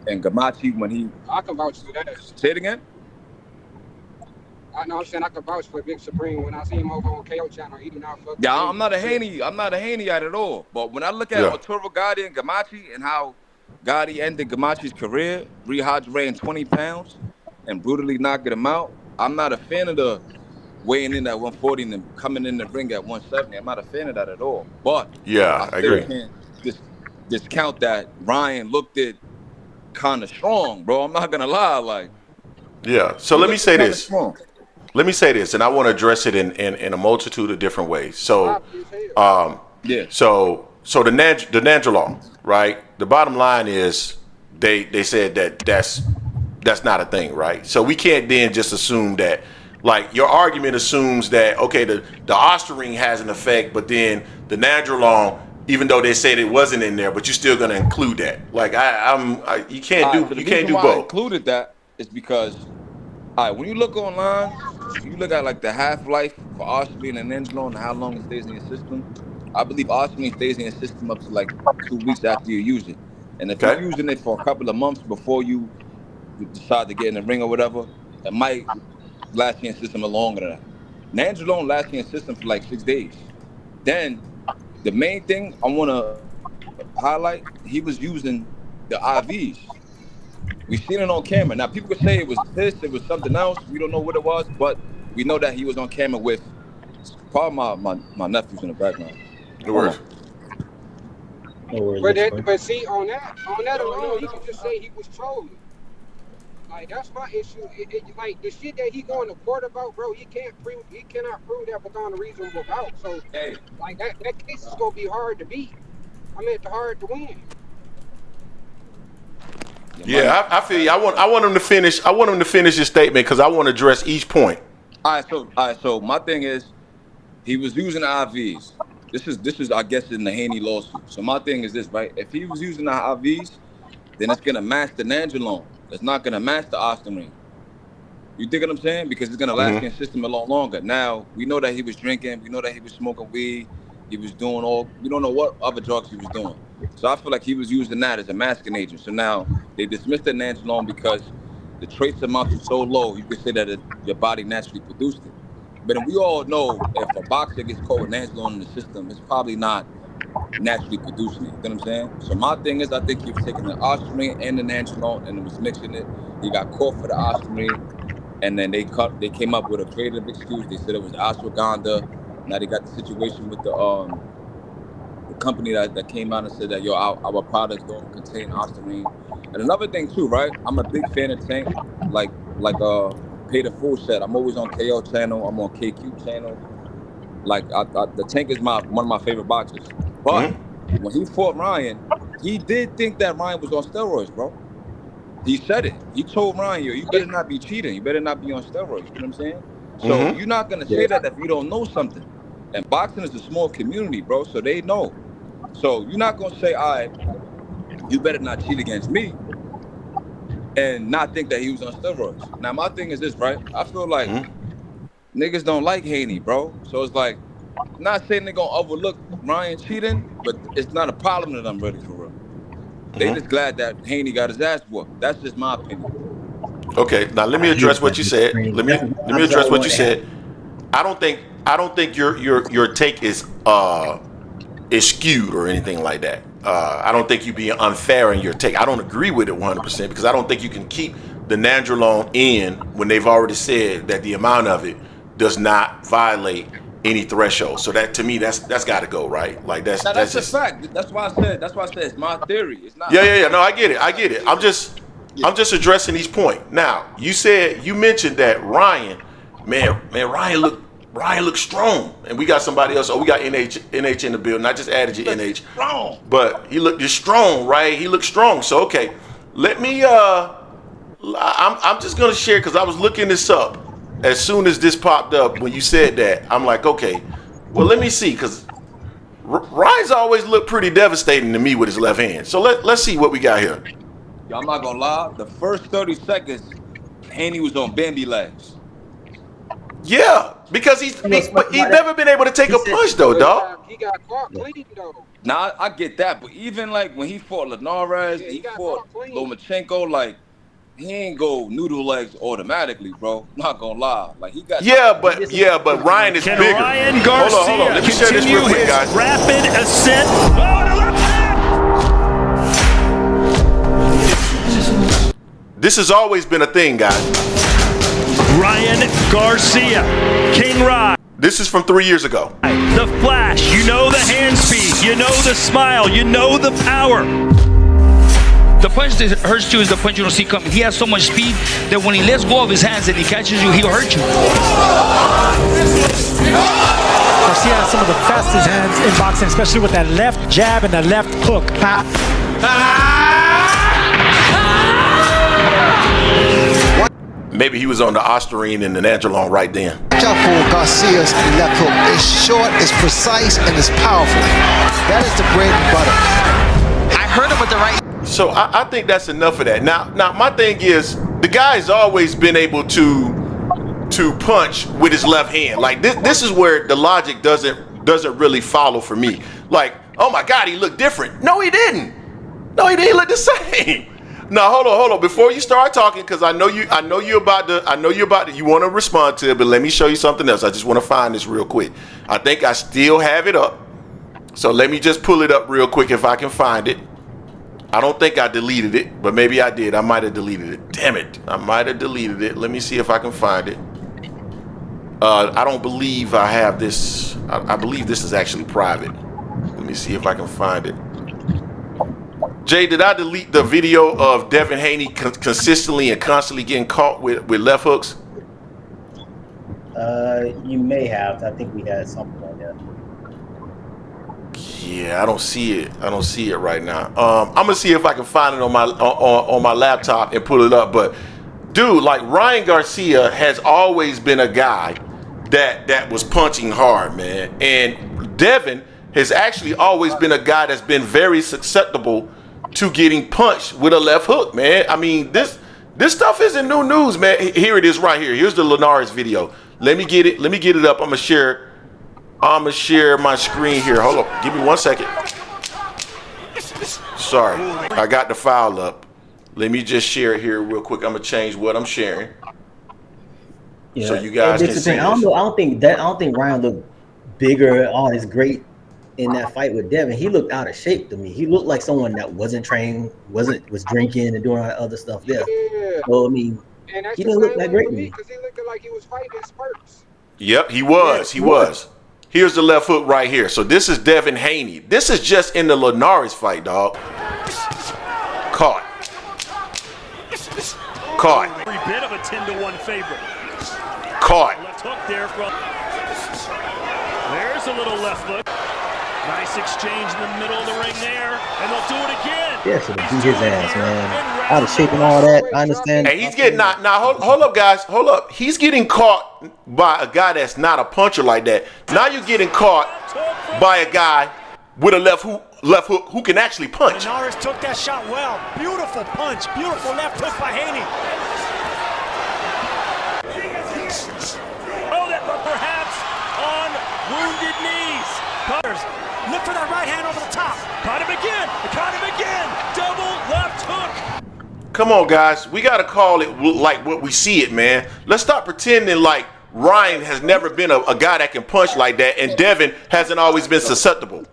and Gamache when he. I can vouch for that. Say it again. I know I'm saying I can vouch for Big Supreme when I see him over on KO channel. He do not fuck. Yeah, I'm not a Haney at all. But when I look at Toro Gotti and Gamache and how Gotti ended Gamache's career, rehydrating 20 pounds and brutally knocking him out, I'm not a fan of the weighing in at 140 and then coming in the ring at 170. I'm not a fan of that at all. But yeah, I agree. Can't discount that Ryan looked it kind of strong, bro. I'm not gonna lie, like. Yeah. So let me say this. Let me say this, and I want to address it in a multitude of different ways. So, So the Nandrolone, right? The bottom line is they said that's not a thing, right? So we can't then just assume that, like, your argument assumes that, okay, the Osterine has an effect, but then the Nandrolone, even though they said it wasn't in there, but you're still going to include that. Like, you can't do both. I included that is because, all right, when you look online, you look at like the half-life for Osterine and Nandrolone and how long it stays in your system. I believe Osterine stays in your system up to like 2 weeks after you use it. And if you're using it for a couple of months before you decide to get in the ring or whatever, it might last in your system longer than that. Nandrolone lasts in your system for like 6 days. Then the main thing I want to highlight, he was using the IVs. We've seen it on camera. Now, people could say it was piss, it was something else. We don't know what it was, but we know that he was on camera with probably my nephews in the background. No worries. But see, on that alone, you can just say he was trolling. Like, that's my issue. Like, the shit that he going to court about, bro, he cannot prove that without a reasonable doubt. So, like, that case is going to be hard to beat. I mean, it's hard to win. Yeah, I feel you. I want him to finish. I want him to finish his statement because I want to address each point. All right. So my thing is, he was using the IVs. This is I guess in the Haney lawsuit. So my thing is this, right? If he was using the IVs, then it's gonna match the nandrolone. It's not gonna match the ostarine. You dig what I'm saying? Because it's gonna last in the system a lot longer. Now we know that he was drinking. We know that he was smoking weed. He was doing we don't know what other drugs he was doing. So I feel like he was using that as a masking agent. So now they dismissed the nandrolone because the trace amount is so low, you could say that your body naturally produced it. But we all know if a boxer gets caught with nandrolone in the system, it's probably not naturally producing it. You know what I'm saying? So my thing is, I think he was taking the ostarine and the nandrolone and was mixing it. He got caught for the ostarine, and then they came up with a creative excuse. They said it was ashwagandha. Now they got the situation with the company that came out and said that our products don't contain ostarine. And another thing too, right? I'm a big fan of Tank, like Pay the Fool said. I'm always on KO channel. I'm on KQ channel. Like the Tank is one of my favorite boxers. But when he fought Ryan, he did think that Ryan was on steroids, bro. He said it. He told Ryan, yo, you better not be cheating. You better not be on steroids. You know what I'm saying? So you're not gonna say that if you don't know something. And boxing is a small community, bro. So they know. So you're not gonna say, all right, you better not cheat against me, and not think that he was on steroids. Now my thing is this, right? I feel like niggas don't like Haney, bro. So it's like, I'm not saying they're gonna overlook Ryan cheating, but it's not a problem to them really for real. They just glad that Haney got his ass whooped. That's just my opinion. Okay, now let me address what you said. Let me address what you said. I don't think your take is skewed or anything like that. I don't think you're being unfair in your take. I don't agree with it 100% because I don't think you can keep the nandrolone in when they've already said that the amount of it does not violate any threshold. So that to me, that's got to go, right? Like that's just just a fact. That's why I said it's my theory. It's not. Yeah. No, I get it. I'm just addressing each point. Now you mentioned that Ryan looked strong, and we got somebody else. Oh, we got NH in the building. I just added you NH. Strong, but he looked just strong, right? He looked strong. So okay, let me. I'm just gonna share because I was looking this up as soon as this popped up. When you said that, I'm like, okay, well, let me see because Ryan's always looked pretty devastating to me with his left hand. So let's see what we got here. Yo, I'm not gonna lie. The first 30 seconds, Haney was on Bambi legs. Yeah, because he's never been able to take a punch though, dog. He got caught clean though. Nah, I get that, but even like when he fought Linares, he fought Lomachenko, like he ain't go noodle legs automatically, bro. Not gonna lie, like he got. But Ryan is bigger. Ryan Garcia hold on. Let me share this real quick, guys. Rapid ascent. This has always been a thing, guys. Ryan Garcia, King Rye. This is from 3 years ago. The flash, you know the hand speed, you know the smile, you know the power. The punch that hurts you is the punch you don't see coming. He has so much speed that when he lets go of his hands and he catches you, he'll hurt you. Garcia has some of the fastest hands in boxing, especially with that left jab and that left hook. Maybe he was on the ostarine and the nandrolone right then. Watch out for Garcia's left hook. It's short, it's precise, and it's powerful. That is the bread and butter. I heard him with the right. So I think that's enough of that. Now my thing is the guy's always been able to punch with his left hand. Like this is where the logic doesn't really follow for me. Like, oh my God, he looked different. No, he didn't. No, he didn't look the same. No, hold on. Before you start talking, because I know you about to. You want to respond to it, but let me show you something else. I just want to find this real quick. I think I still have it up. So let me just pull it up real quick if I can find it. I don't think I deleted it, but maybe I did. I might have deleted it. Damn it. I might have deleted it. Let me see if I can find it. I don't believe I have this. I believe this is actually private. Let me see if I can find it. Jay, did I delete the video of Devin Haney consistently and constantly getting caught with left hooks? You may have. I think we had something on there. Yeah, I don't see it. I don't see it right now. I'm gonna see if I can find it on my laptop and pull it up. But dude, like Ryan Garcia has always been a guy that was punching hard, man. And Devin has actually always been a guy that's been very susceptible to getting punched with a left hook, man. I mean, this stuff isn't new news, man. Here it is right here. Here's the Linares video. Let me get it. Let me get it up. I'm gonna share my screen here. Hold up. Give me 1 second. Sorry. I got the file up. Let me just share it here real quick. I'm gonna change what I'm sharing. Yeah. So you guys can see. I don't know. I don't think Ryan looked bigger or as great in that fight with Devin. He looked out of shape to me. He looked like someone that wasn't trained, was drinking and doing all that other stuff there. Yeah. So I mean, And that's he didn't look that great to me. Because he looked like he was fighting in spurts. Yep, he was. He was. Here's the left hook right here. So this is Devin Haney. This is just in the Linares fight, dog. Caught. Caught. Every bit of a 10-1 favorite. Caught. Left hook there from. There's a little left hook. Nice exchange in the middle of the ring there, and they'll do it again. Yeah, should have beat his ass, man. Out of shape and all that. I understand. Hey, he's getting now. Hold up, guys. Hold up. He's getting caught by a guy that's not a puncher like that. Now you're getting caught by a guy with a left hook who can actually punch. Linares took that shot well. Beautiful punch. Beautiful left hook by Haney. Oh, that perhaps on wounded knees. Cutters. Look for that right hand over the top. Caught him again. Caught him again. Double left hook. Come on, guys. We got to call it like what we see it, man. Let's stop pretending like Ryan has never been a guy that can punch like that, and Devin hasn't always been susceptible.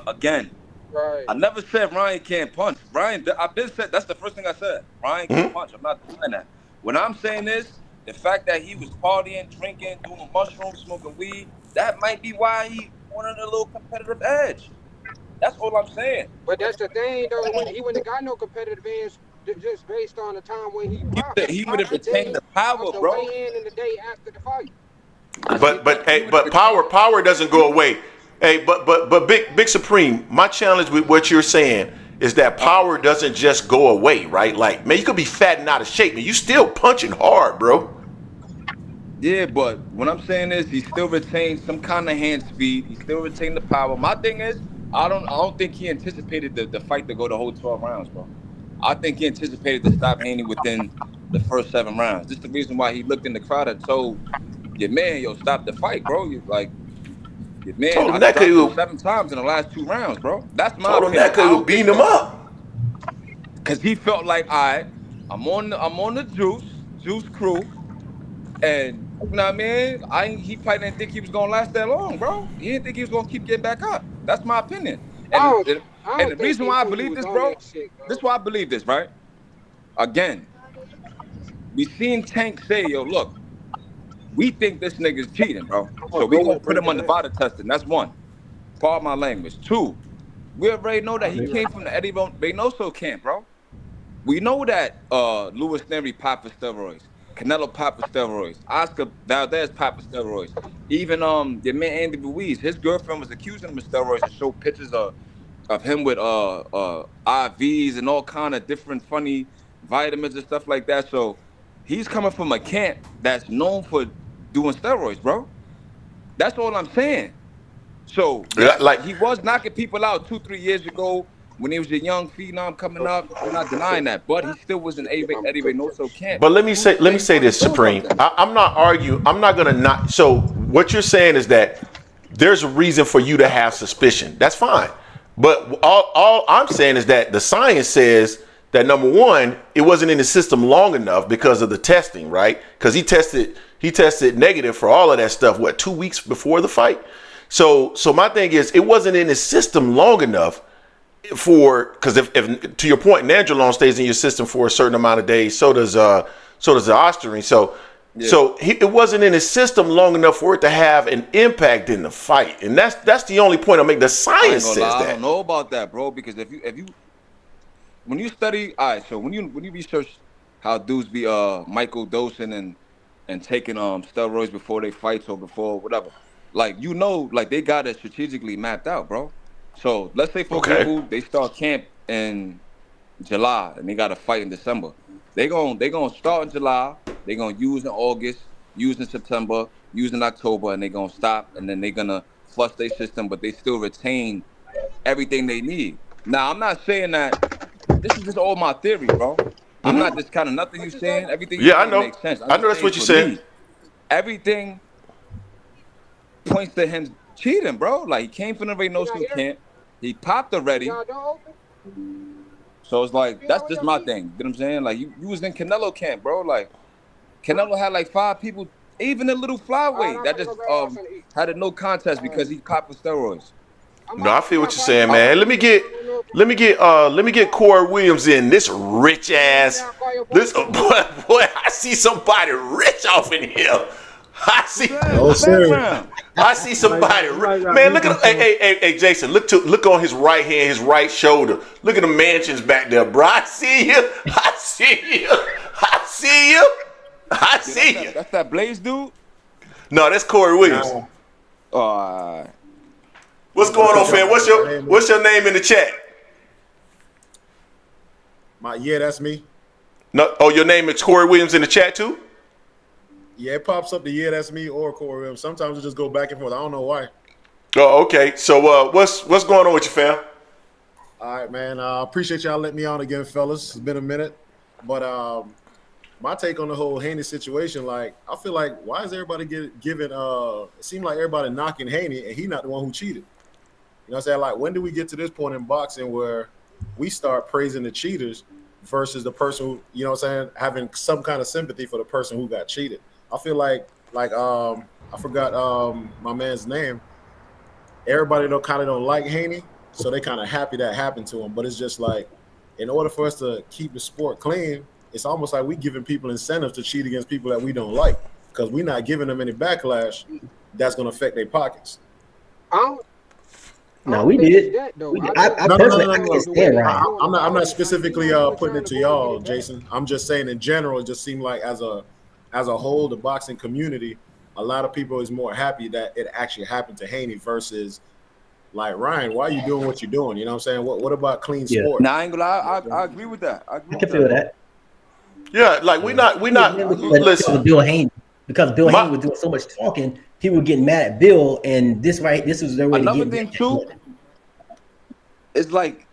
Again, Right. I never said Ryan can't punch. I've been said, that's the first thing I said. Ryan can't punch. I'm not saying that. What I'm saying is, the fact that he was partying, drinking, doing mushrooms, smoking weed, that might be why he wanted a little competitive edge. That's all I'm saying. But that's the thing, though. He wouldn't have got no competitive edge just based on the time when He would have retained the power, bro. The weigh in and the day after the fight. But power doesn't go away. Hey, but Big Supreme, my challenge with what you're saying is that power doesn't just go away, right? Like, man, you could be fat and out of shape, man. You still punching hard, bro. Yeah, but what I'm saying is he still retained some kind of hand speed. He still retained the power. My thing is, I don't think he anticipated the fight to go the whole 12 rounds, bro. I think he anticipated to stop Haney within the first 7 rounds. This is the reason why he looked in the crowd and told your man, yo, stop the fight, bro. You like, your man, I stopped him 7 times in the last 2 rounds, bro. That's my opinion. That could have beaten him up. Cause he felt like, all right, I'm on the juice crew, and you know what I mean? He probably didn't think he was gonna last that long, bro. He didn't think he was gonna keep getting back up. That's my opinion. And the reason why I believe this, bro, this is why I believe this, right? Again, we seen Tank say, yo, look, we think this nigga's cheating, bro. So we gonna put him on the VADA testing. That's 1. Pardon my language. 2, we already know that he came from the Eddie Reynoso camp, bro. We know that Louis Nery popped for steroids. Canelo popped for steroids. Oscar Valdez popped for steroids. Even your man Andy Ruiz, his girlfriend was accusing him of steroids and showed pictures of him with IVs and all kind of different funny vitamins and stuff like that. So he's coming from a camp that's known for doing steroids, bro. That's all I'm saying. So like he was knocking people out 2-3 years ago when he was a young phenom coming up. I'm not denying that, but he still was in Eddie Reynoso camp. But let me say this, Supreme. I'm not arguing. I'm not gonna not. So what you're saying is that there's a reason for you to have suspicion. That's fine. But all I'm saying is that the science says that, number one, it wasn't in the system long enough because of the testing, right? Because he tested negative for all of that stuff. What, 2 weeks before the fight? So my thing is, it wasn't in the system long enough because if to your point, Nandrolone stays in your system for a certain amount of days. So does the Ostarine. So it wasn't in his system long enough for it to have an impact in the fight, and that's the only point I'm making. The science says that. I don't know about that, bro, because if you when you study, all right, so when you research how dudes be microdosing and taking steroids before they fight or before whatever, like like they got it strategically mapped out, bro. So let's say for example they start camp in July and they got to fight in December. They gonna start in July. They gonna use in August, use in September, use in October, and they gonna stop. And then they gonna flush their system, but they still retain everything they need. Now I'm not saying that. This is just all my theory, bro. I'm not just kind of nothing you saying. Everything you saying makes sense. I know that's what you said. Everything points to him cheating, bro. Like he came from the Reynoso camp. He popped already. So it's like that's just my thing. You know what I'm saying? Like you was in Canelo camp, bro. Like Canelo had like 5 people, even a little flyweight that just had a no contest because he popped with steroids. No, I feel what you're saying, man. Hey, let me get Corey Williams in. This rich ass. This boy, I see somebody rich off in here. I see somebody. Man, look at hey, Jason. Look on his right hand, his right shoulder. Look at the mansions back there, bro. I see you. That's that Blaze dude. No, that's Corey Williams. What's going on, fam? What's your name in the chat? That's me. No, your name is Corey Williams in the chat too? Yeah, it pops up the that's me or Corey Williams. Sometimes it just go back and forth. I don't know why. Oh, okay. So what's going on with you, fam? All right, man. Appreciate y'all letting me on again, fellas. It's been a minute. But my take on the whole Haney situation, like, I feel like why is everybody giving it seemed like everybody knocking Haney and he not the one who cheated. You know what I'm saying? Like, when do we get to this point in boxing where we start praising the cheaters versus the person who, you know what I'm saying, having some kind of sympathy for the person who got cheated? I feel like I forgot my man's name. Everybody don't like Haney, so they kind of happy that happened to him. But it's just like, in order for us to keep the sport clean, it's almost like we giving people incentives to cheat against people that we don't like because we're not giving them any backlash that's going to affect their pockets. No, we did. I personally can't stand Ryan. I'm not specifically putting it to y'all, Jason. I'm just saying in general, it just seemed like as a whole, the boxing community, a lot of people is more happy that it actually happened to Haney versus like, Ryan, why are you doing what you're doing? You know what I'm saying? What about clean sport? Nah, I ain't gonna lie. I agree with that. I can feel that. Yeah, like we not listen. Bill Haney, because Bill Haney was doing so much talking, people were getting mad at Bill, and this was their way to get another thing too. It's like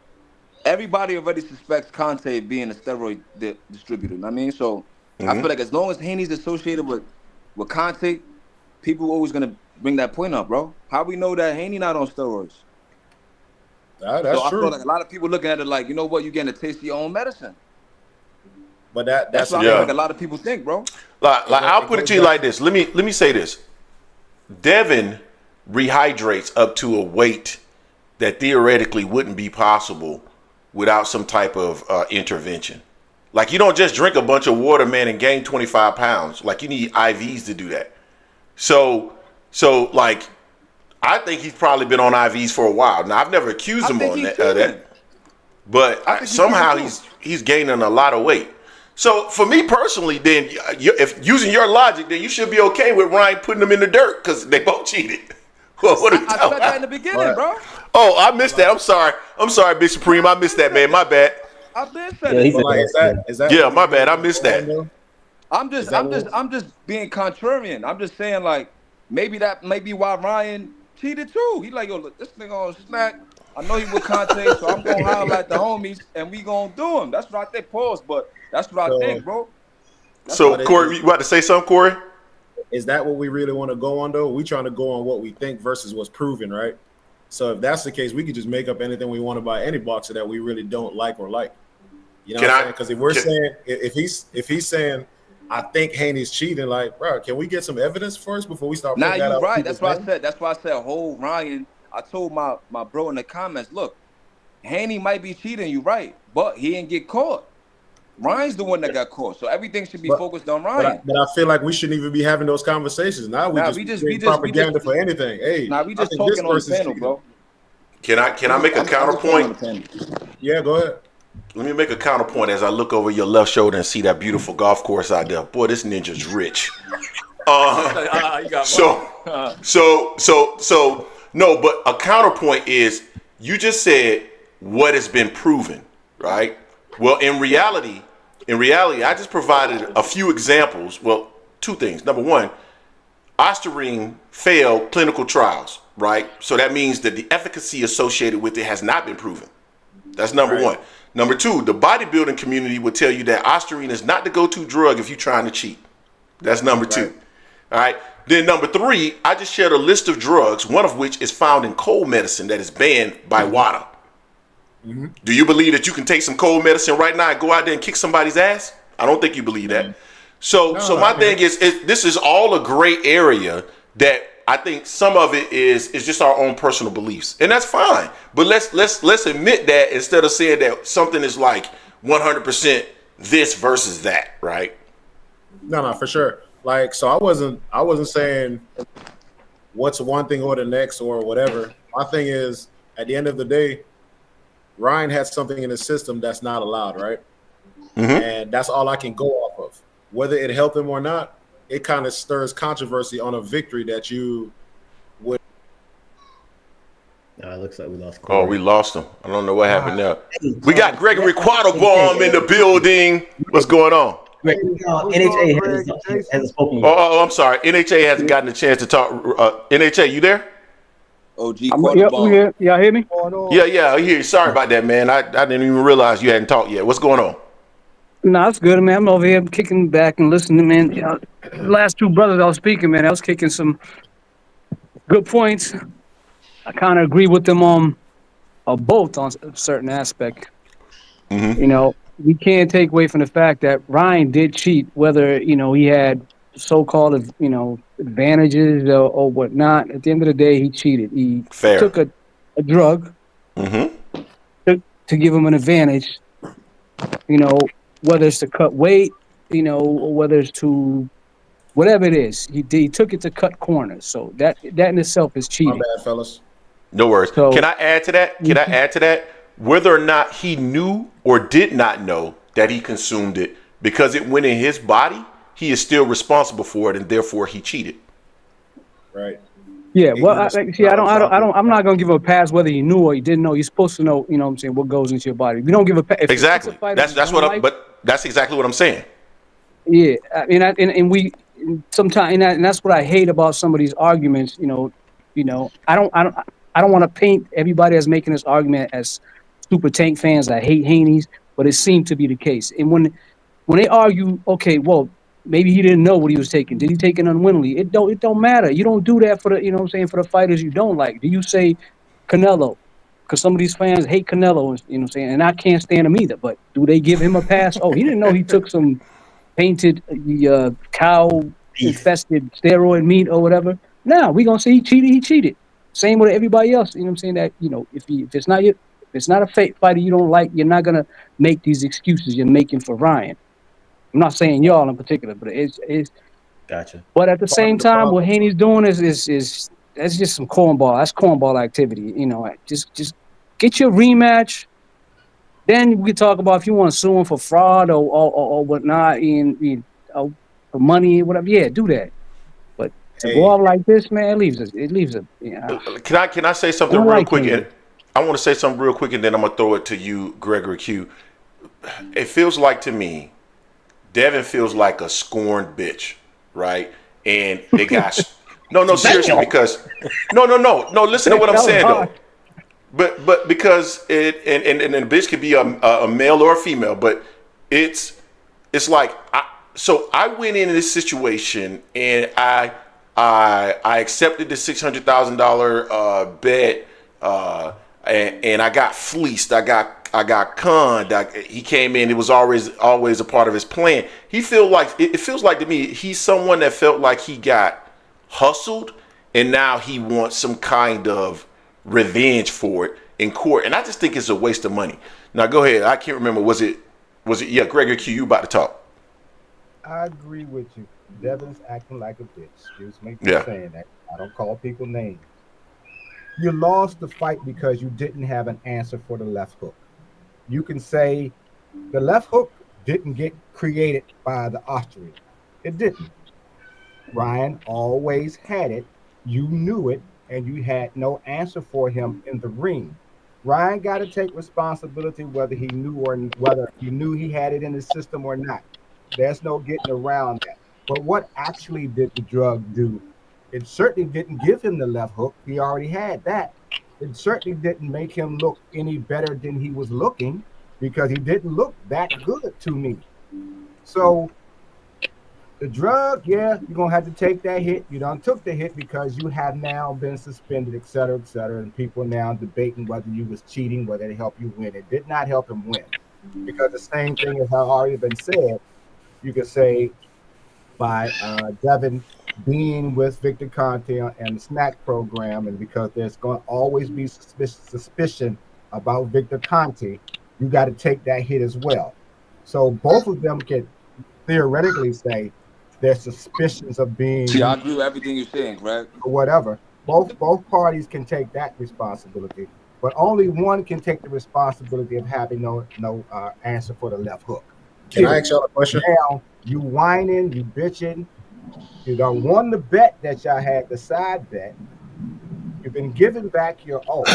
everybody already suspects Conte being a steroid distributor. You know what I mean? So I feel like as long as Haney's associated with Conte, people are always gonna bring that point up, bro. How we know that Haney not on steroids? That's so I true. feel like a lot of people looking at it like, you know what, you getting a taste of your own medicine. But that's what I feel like a lot of people think, bro. Like I'll put it to you like this. Let me say this. Devin rehydrates up to a weight that theoretically wouldn't be possible without some type of intervention. Like, you don't just drink a bunch of water, man, and gain 25 pounds. Like, you need IVs to do that. So like, I think he's probably been on IVs for a while. Now, I've never accused him on that. But somehow he's gaining a lot of weight. So for me personally, then, if using your logic, then you should be okay with Ryan putting them in the dirt because they both cheated. Well, I said that in the beginning, bro. Oh, I missed that. I'm sorry, Big Supreme. I missed that, man. My bad. I've been said it. Yeah, my bad. I missed that. I'm just being contrarian. I'm just saying, like, maybe that may be why Ryan cheated too. He like, yo, look, this nigga on smack. I know he with Conte, so I'm gonna holler at the homies and we gonna do him. That's what I think. Pause, but that's what I think, bro. So, Corey, you about to say something, Corey? Is that what we really want to go on, though? We trying to go on what we think versus what's proven, right? So if that's the case, we could just make up anything we want about any boxer that we really don't like or like. You know what I'm saying? Because if we're saying, if he's saying, I think Haney's cheating, like, bro, can we get some evidence first before we start? Nah, you're right. That's why I said. That's why I said, whole Ryan. I told my bro in the comments, look, Haney might be cheating. You right, but he didn't get caught. Ryan's the one that got caught, so everything should be focused on Ryan. But I feel like we shouldn't even be having those conversations. Now we just propaganda for anything. Hey, we just talking on the panel, bro. Can I make a counterpoint? Yeah, go ahead. Let me make a counterpoint as I look over your left shoulder and see that beautiful golf course out there. Boy, this ninja's rich. So no, but a counterpoint is you just said what has been proven, right? Well, in reality, I just provided a few examples. Well, two things. Number one, Ostarine failed clinical trials, right? So that means that the efficacy associated with it has not been proven. That's number one. Number two, the bodybuilding community would tell you that Ostarine is not the go-to drug if you're trying to cheat. That's number two. All right. Then number three, I just shared a list of drugs, one of which is found in cold medicine that is banned by WADA. Do you believe that you can take some cold medicine right now and go out there and kick somebody's ass? I don't think you believe that. So my thing is this is all a gray area that I think some of it is just our own personal beliefs, and that's fine. But let's admit that instead of saying that something is like 100% this versus that, right? No, for sure. Like, so I wasn't saying what's one thing or the next or whatever. My thing is, at the end of the day, Ryan had something in his system that's not allowed, right? And that's all I can go off of. Whether it helped him or not, it kind of stirs controversy on a victory that you would. It looks like we lost Corey. Oh, we lost him. I don't know what happened there. We got Gregory Quattlebaum in the building. What's going on? NHA hasn't spoken yet. Oh, I'm sorry. NHA hasn't gotten a chance to talk. NHA, you there? OG Quattlebaum. Y'all hear me? Yeah, I hear you. Sorry about that, man. I didn't even realize you hadn't talked yet. What's going on? No, it's good, man. I'm over here kicking back and listening, man. The last two brothers I was speaking, man, I was kicking some good points. I kind of agree with them on both on a certain aspect. You know, we can't take away from the fact that Ryan did cheat, whether, you know, he had so-called, you know, advantages or whatnot. At the end of the day, he cheated. He took a drug to give him an advantage, you know, whether it's to cut weight, you know, or whether it's to whatever it is. He took it to cut corners. So that in itself is cheating. My bad, fellas. No worries. So, can I add to that? Whether or not he knew or did not know that he consumed it, because it went in his body, he is still responsible for it, and therefore he cheated. Right. Yeah. Well, I'm not gonna give a pass whether he knew or he didn't know. You're supposed to know. You know what I'm saying? What goes into your body. We don't give a pass. Exactly. That's exactly what I'm saying. Yeah. And we sometimes and that's what I hate about some of these arguments. You know. I don't want to paint everybody as making this argument as super Tank fans that hate Haney's, but it seemed to be the case. And when they argue, okay, well, maybe he didn't know what he was taking. Did he take it unwittingly? It don't matter. You don't do that for the, you know what I'm saying, for the fighters you don't like. Do you say Canelo? Because some of these fans hate Canelo, you know what I'm saying, and I can't stand him either. But do they give him a pass? Oh, he didn't know he took some painted cow infested steroid meat or whatever. No, we gonna say he cheated. Same with everybody else. You know what I'm saying? That, you know, if it's not a fake fighter you don't like, you're not gonna make these excuses you're making for Ryan. I'm not saying y'all in particular, but it's gotcha. But at the same time, what Haney's doing is that's just some cornball. That's cornball activity. You know, just get your rematch. Then we can talk about if you want to sue him for fraud or whatnot, and for money, whatever. Yeah, do that. But to go off like this, man, it leaves a. Can I say something real quick? I want to say something real quick, and then I'm gonna throw it to you, Gregory Q. It feels like to me, Devin feels like a scorned bitch, right? And they got no, seriously, because no. Listen to what I'm saying though. But because it and the bitch could be a male or a female, but it's like I went into this situation and I accepted the $600,000 bet, and I got fleeced. I got conned. He came in. It was always a part of his plan. It feels like to me he's someone that felt like he got hustled, and now he wants some kind of revenge for it in court. And I just think it's a waste of money. Now go ahead. I can't remember. Was it? Yeah, Gregory Q. You about to talk? I agree with you. Devin's acting like a bitch. Excuse me for saying that. I don't call people names. You lost the fight because you didn't have an answer for the left hook. You can say the left hook didn't get created by the Austrian. It didn't. Ryan always had it You knew it, and you had no answer for him in the ring. Ryan got to take responsibility whether he knew he had it in his system or not. There's no getting around that. But what actually did the drug do? It certainly didn't give him the left hook. He already had that. It certainly didn't make him look any better than he was looking, because he didn't look that good to me. So the drug, yeah, you're going to have to take that hit. You done took the hit because you have now been suspended, et cetera, and people now debating whether you was cheating, whether it helped you win. It did not help him win, because the same thing has already been said. You could say by Devin being with Victor Conte and the snack program, and because there's going to always be suspicion about Victor Conte, you got to take that hit as well. So both of them can theoretically say there's suspicions of being. See, I agree with everything you're saying, Greg. Or whatever. Both parties can take that responsibility, but only one can take the responsibility of having no answer for the left hook. Can I ask y'all a question? Now you whining, you bitching. You don't won the bet that y'all had, the side bet. You've been giving back your oath,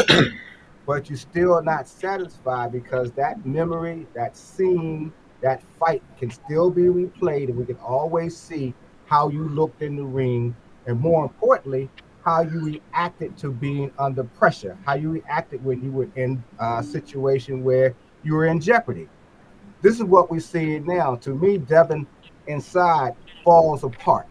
but you're still not satisfied, because that memory, that scene, that fight can still be replayed, and we can always see how you looked in the ring, and more importantly, how you reacted to being under pressure, how you reacted when you were in a situation where you were in jeopardy. This is what we see now. To me, Devin inside falls apart.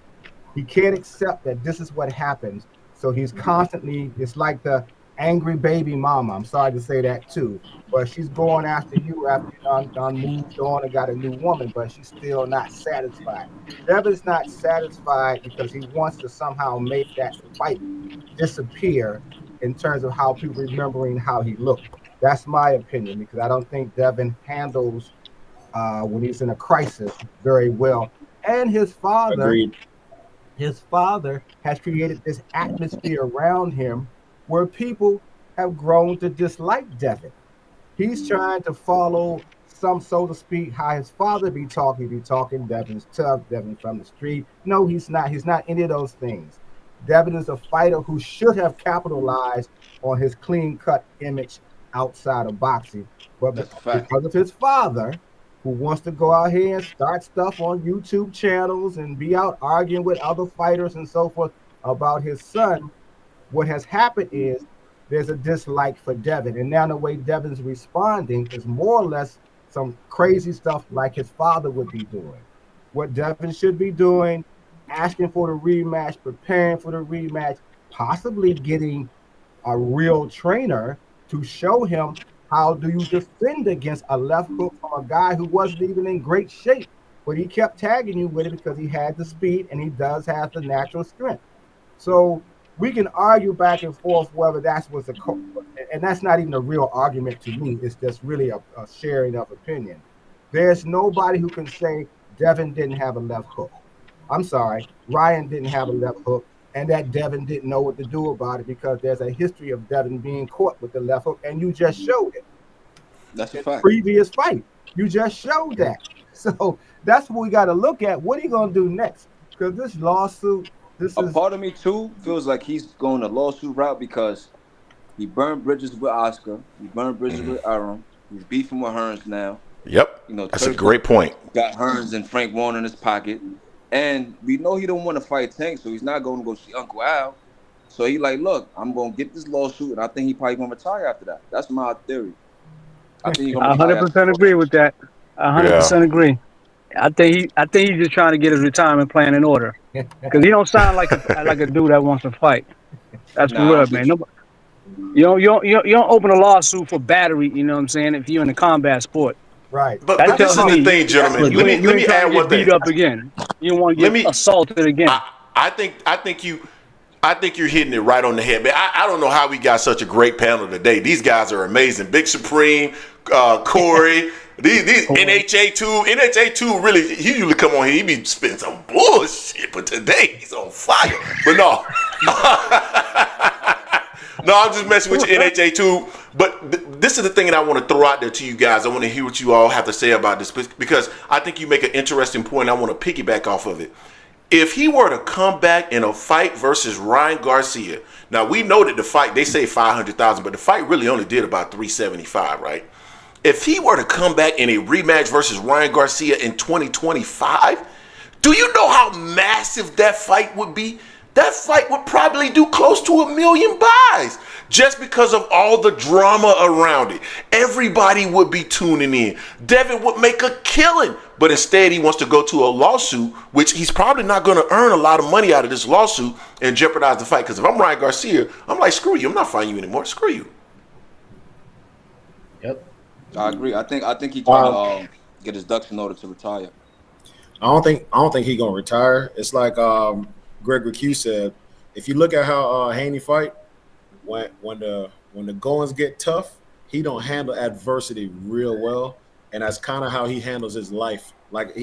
He can't accept that this is what happens. So he's constantly, it's like the angry baby mama. I'm sorry to say that too, but she's going after you after you done moved on and got a new woman, but she's still not satisfied. Devin's not satisfied because he wants to somehow make that fight disappear in terms of how people remembering how he looked. That's my opinion, because I don't think Devin handles when he's in a crisis very well. And his father, Agreed. His father has created this atmosphere around him where people have grown to dislike Devin. He's trying to follow some, so to speak, how his father be talking. Devin's tough, Devin from the street. No, he's not. He's not any of those things. Devin is a fighter who should have capitalized on his clean-cut image outside of boxing. But because of his father, who wants to go out here and start stuff on YouTube channels and be out arguing with other fighters and so forth about his son, what has happened is there's a dislike for Devin. And now the way Devin's responding is more or less some crazy stuff like his father would be doing. What Devin should be doing, asking for the rematch, preparing for the rematch, possibly getting a real trainer to show him how do you defend against a left hook from a guy who wasn't even in great shape, but he kept tagging you with it because he had the speed and he does have the natural strength. So we can argue back and forth whether that was and that's not even a real argument to me. It's just really a sharing of opinion. There's nobody who can say Devin didn't have a left hook. I'm sorry, Ryan didn't have a left hook, and that Devin didn't know what to do about it, because there's a history of Devin being caught with the left hook, and you just showed it. That's a fact. Previous fight, you just showed that. So that's what we got to look at. What are you going to do next? Because this lawsuit, part of me too feels like he's going the lawsuit route, because he burned bridges with Oscar, he burned bridges with Aaron, he's beefing with Hearns now. Yep, you know, that's a great point. Got Hearns and Frank Warren in his pocket, and we know he don't want to fight Tank, so he's not going to go see Uncle Al. So he like, look, I'm going to get this lawsuit, and I think he probably going to retire after that. That's my theory. I think he's going to 100% agree with that. 100% agree. I think he's just trying to get his retirement plan in order, because he don't sound like a dude that wants to fight. That's for real, man. Nobody, you don't open a lawsuit for battery. You know what I'm saying? If you're in a combat sport, right? But this is the thing, gentlemen. Let me add one thing. Beat up again. You don't want to get assaulted again. I think you're hitting it right on the head, man. I don't know how we got such a great panel today. These guys are amazing. Big Supreme, Corey. These NHA2 really, he usually come on here, he be spitting some bullshit, but today he's on fire. But no. No, I'm just messing with you, NHA2. But this is the thing that I want to throw out there to you guys. I want to hear what you all have to say about this, because I think you make an interesting point. I want to piggyback off of it. If he were to come back in a fight versus Ryan Garcia, now we know that the fight, they say 500,000, but the fight really only did about 375, right? If he were to come back in a rematch versus Ryan Garcia in 2025, do you know how massive that fight would be? That fight would probably do close to 1 million buys just because of all the drama around it. Everybody would be tuning in. Devin would make a killing, but instead he wants to go to a lawsuit, which he's probably not going to earn a lot of money out of this lawsuit and jeopardize the fight. Because if I'm Ryan Garcia, I'm like, screw you. I'm not fighting you anymore. Screw you. Yep. I agree. I think he trying to get his ducks in order to retire. I don't think he's gonna retire. It's like Gregory Q said. If you look at how Haney fight, when the goings get tough, he don't handle adversity real well, and that's kind of how he handles his life. Like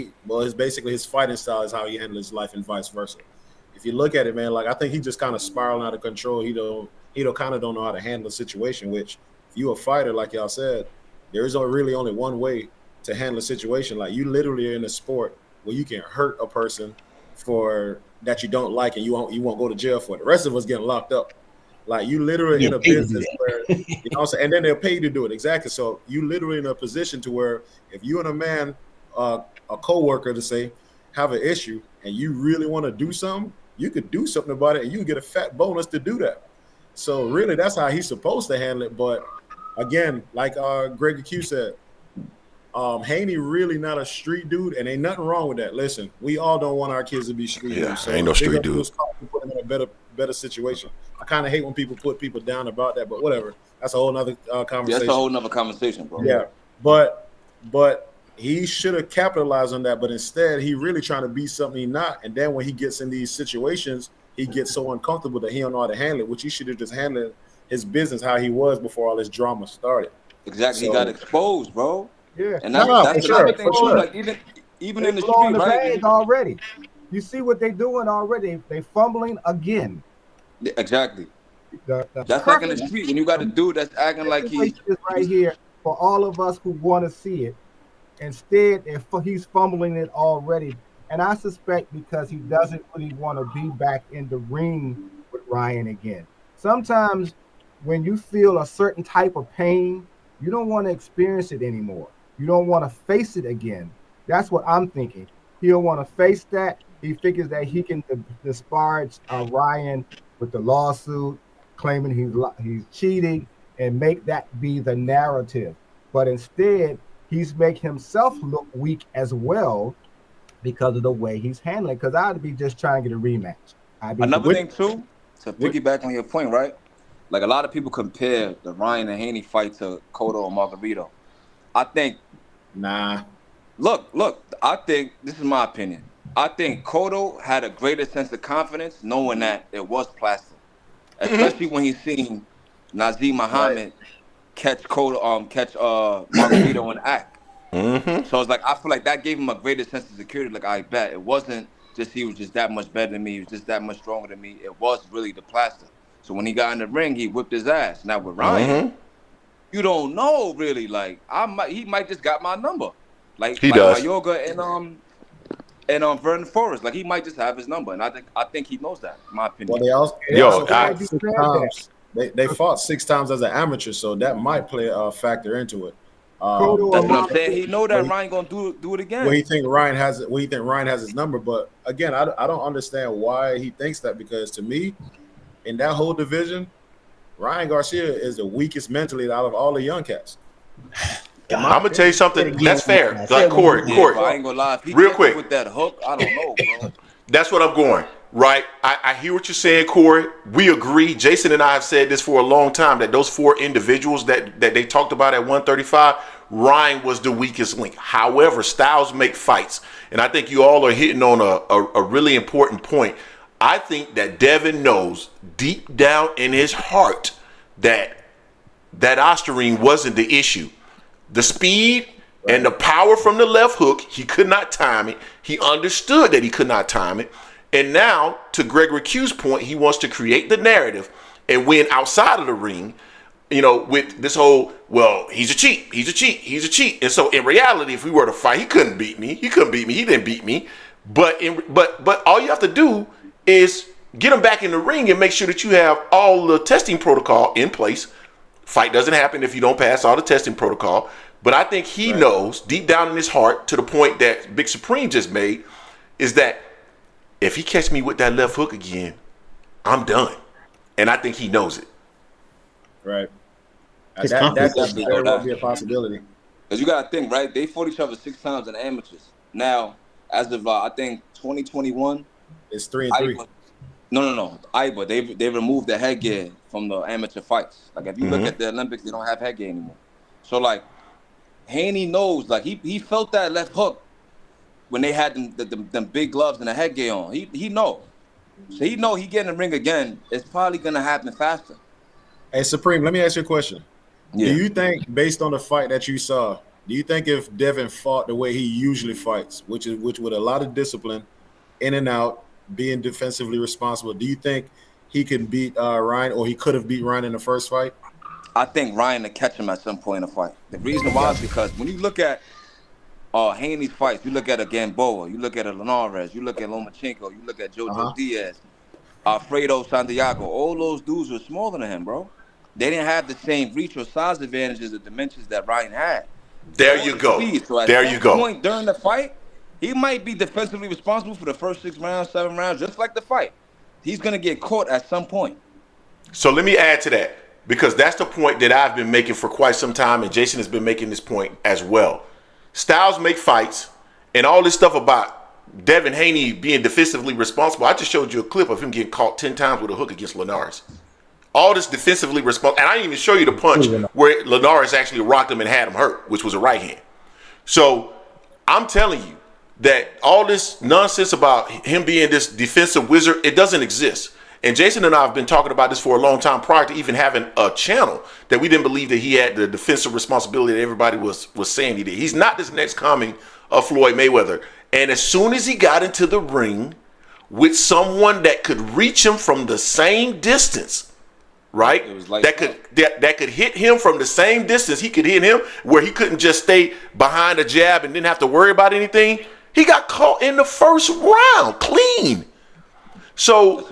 basically his fighting style is how he handles his life, and vice versa. If you look at it, man, like I think he just kind of spiraling out of control. He kind of don't know how to handle the situation. Which, if you a fighter, like y'all said, there is really only one way to handle a situation. Like you literally are in a sport where you can hurt a person for that you don't like, and you won't go to jail for it. The rest of us getting locked up. Like you literally in a business where, you know what I'm saying, and then they'll pay you to do it. Exactly. So you literally in a position to where if you and a man, a coworker to say, have an issue and you really want to do something, you could do something about it and you can get a fat bonus to do that. So really that's how he's supposed to handle it. But again, like Greg Q said, Haney really not a street dude, and ain't nothing wrong with that. Listen, we all don't want our kids to be street dudes. So ain't no street dude. Put them in a better situation. I kind of hate when people put people down about that, but whatever. That's a whole nother conversation. Yeah, that's a whole nother conversation, bro. Yeah, but he should have capitalized on that, but instead he really trying to be something he's not. And then when he gets in these situations, he gets so uncomfortable that he don't know how to handle it, which he should have just handled his business how he was before all this drama started. Exactly, so, he got exposed, bro. Yeah, and that's another thing too. Like even in the street, right? Already, you see what they doing already. They fumbling again. Yeah, exactly. That's like in the street when you got a dude that's acting like he's right here for all of us who want to see it. Instead, he's fumbling it already, and I suspect because he doesn't really want to be back in the ring with Ryan again. Sometimes when you feel a certain type of pain, you don't want to experience it anymore. You don't want to face it again. That's what I'm thinking. He'll want to face that. He figures that he can disparage Ryan with the lawsuit, claiming he's cheating, and make that be the narrative. But instead, he's making himself look weak as well because of the way he's handling. Because I'd be just trying to get a rematch. Another thing too, to piggyback on your point, right? Like a lot of people compare the Ryan and Haney fight to Cotto and Margarito. I think, Look, I think, this is my opinion. I think Cotto had a greater sense of confidence knowing that it was plastic. Especially when he's seen Nazim Muhammad catch Margarito and act. So it's like, I feel like that gave him a greater sense of security. Like, I bet it wasn't just he was just that much better than me. He was just that much stronger than me. It was really the plastic. So when he got in the ring, he whipped his ass. Now with Ryan, you don't know really. Like he might just got my number. Like he does. Mayorga and Vernon Forrest. Like he might just have his number, and I think he knows that. In my opinion. Well, they fought 6 times as an amateur, so that might play a factor into it. That's what I'm saying. He know that Ryan gonna do it again. Well, he think Ryan has his number, but again, I don't understand why he thinks that, because to me, in that whole division, Ryan Garcia is the weakest mentally out of all the young cats. I'm gonna tell you something. That's fair. Like Corey. I ain't gonna lie. If he real quick with that hook, I don't know, bro. That's what I'm going. Right. I hear what you're saying, Corey. We agree. Jason and I have said this for a long time, that those 4 individuals that they talked about at 135, Ryan was the weakest link. However, styles make fights. And I think you all are hitting on a really important point. I think that Devin knows deep down in his heart that Osterine wasn't the issue. The speed and the power from the left hook, he could not time it. He understood that he could not time it. And now, to Gregory Q's point, he wants to create the narrative and win outside of the ring, you know, with this whole, well, he's a cheat. And so in reality, if we were to fight, he couldn't beat me. He didn't beat me. But all you have to do is get him back in the ring and make sure that you have all the testing protocol in place. Fight doesn't happen if you don't pass all the testing protocol. But I think he knows deep down in his heart, to the point that Big Supreme just made, is that if he catch me with that left hook again, I'm done. And I think he knows it. Right. That very well be a possibility. Because you got to think, right? They fought each other 6 times in amateurs. Now, as of I think 2021, it's 3-3. No. But they removed the headgear from the amateur fights. Like if you look at the Olympics, they don't have headgear anymore. So like Haney knows, like he felt that left hook when they had them big gloves and the headgear on. He knows. So he know he get in the ring again. It's probably gonna happen faster. Hey Supreme, let me ask you a question. Yeah. Do you think, based on the fight that you saw, do you think if Devin fought the way he usually fights, which with a lot of discipline, in and out, being defensively responsible, do you think he could beat Ryan, or he could have beat Ryan in the first fight? I think Ryan will catch him at some point in the fight. The reason why is because when you look at Haney's fights, you look at a Gamboa, you look at a Linares, you look at Lomachenko, you look at Jojo Diaz, Alfredo Santiago. All those dudes were smaller than him, bro. They didn't have the same reach or size advantages or dimensions that Ryan had. There you go. So at there you go. Point during the fight, he might be defensively responsible for the first 6 rounds, 7 rounds, just like the fight. He's going to get caught at some point. So let me add to that, because that's the point that I've been making for quite some time, and Jason has been making this point as well. Styles make fights, and all this stuff about Devin Haney being defensively responsible. I just showed you a clip of him getting caught 10 times with a hook against Linares. All this defensively responsible. And I didn't even show you the punch where Linares actually rocked him and had him hurt, which was a right hand. So I'm telling you that all this nonsense about him being this defensive wizard, it doesn't exist. And Jason and I have been talking about this for a long time prior to even having a channel, that we didn't believe that he had the defensive responsibility that everybody was saying he did. He's not this next coming of Floyd Mayweather. And as soon as he got into the ring with someone that could reach him from the same distance, right? That could hit him from the same distance he could hit him, where he couldn't just stay behind a jab and didn't have to worry about anything. He got caught in the first round, clean. So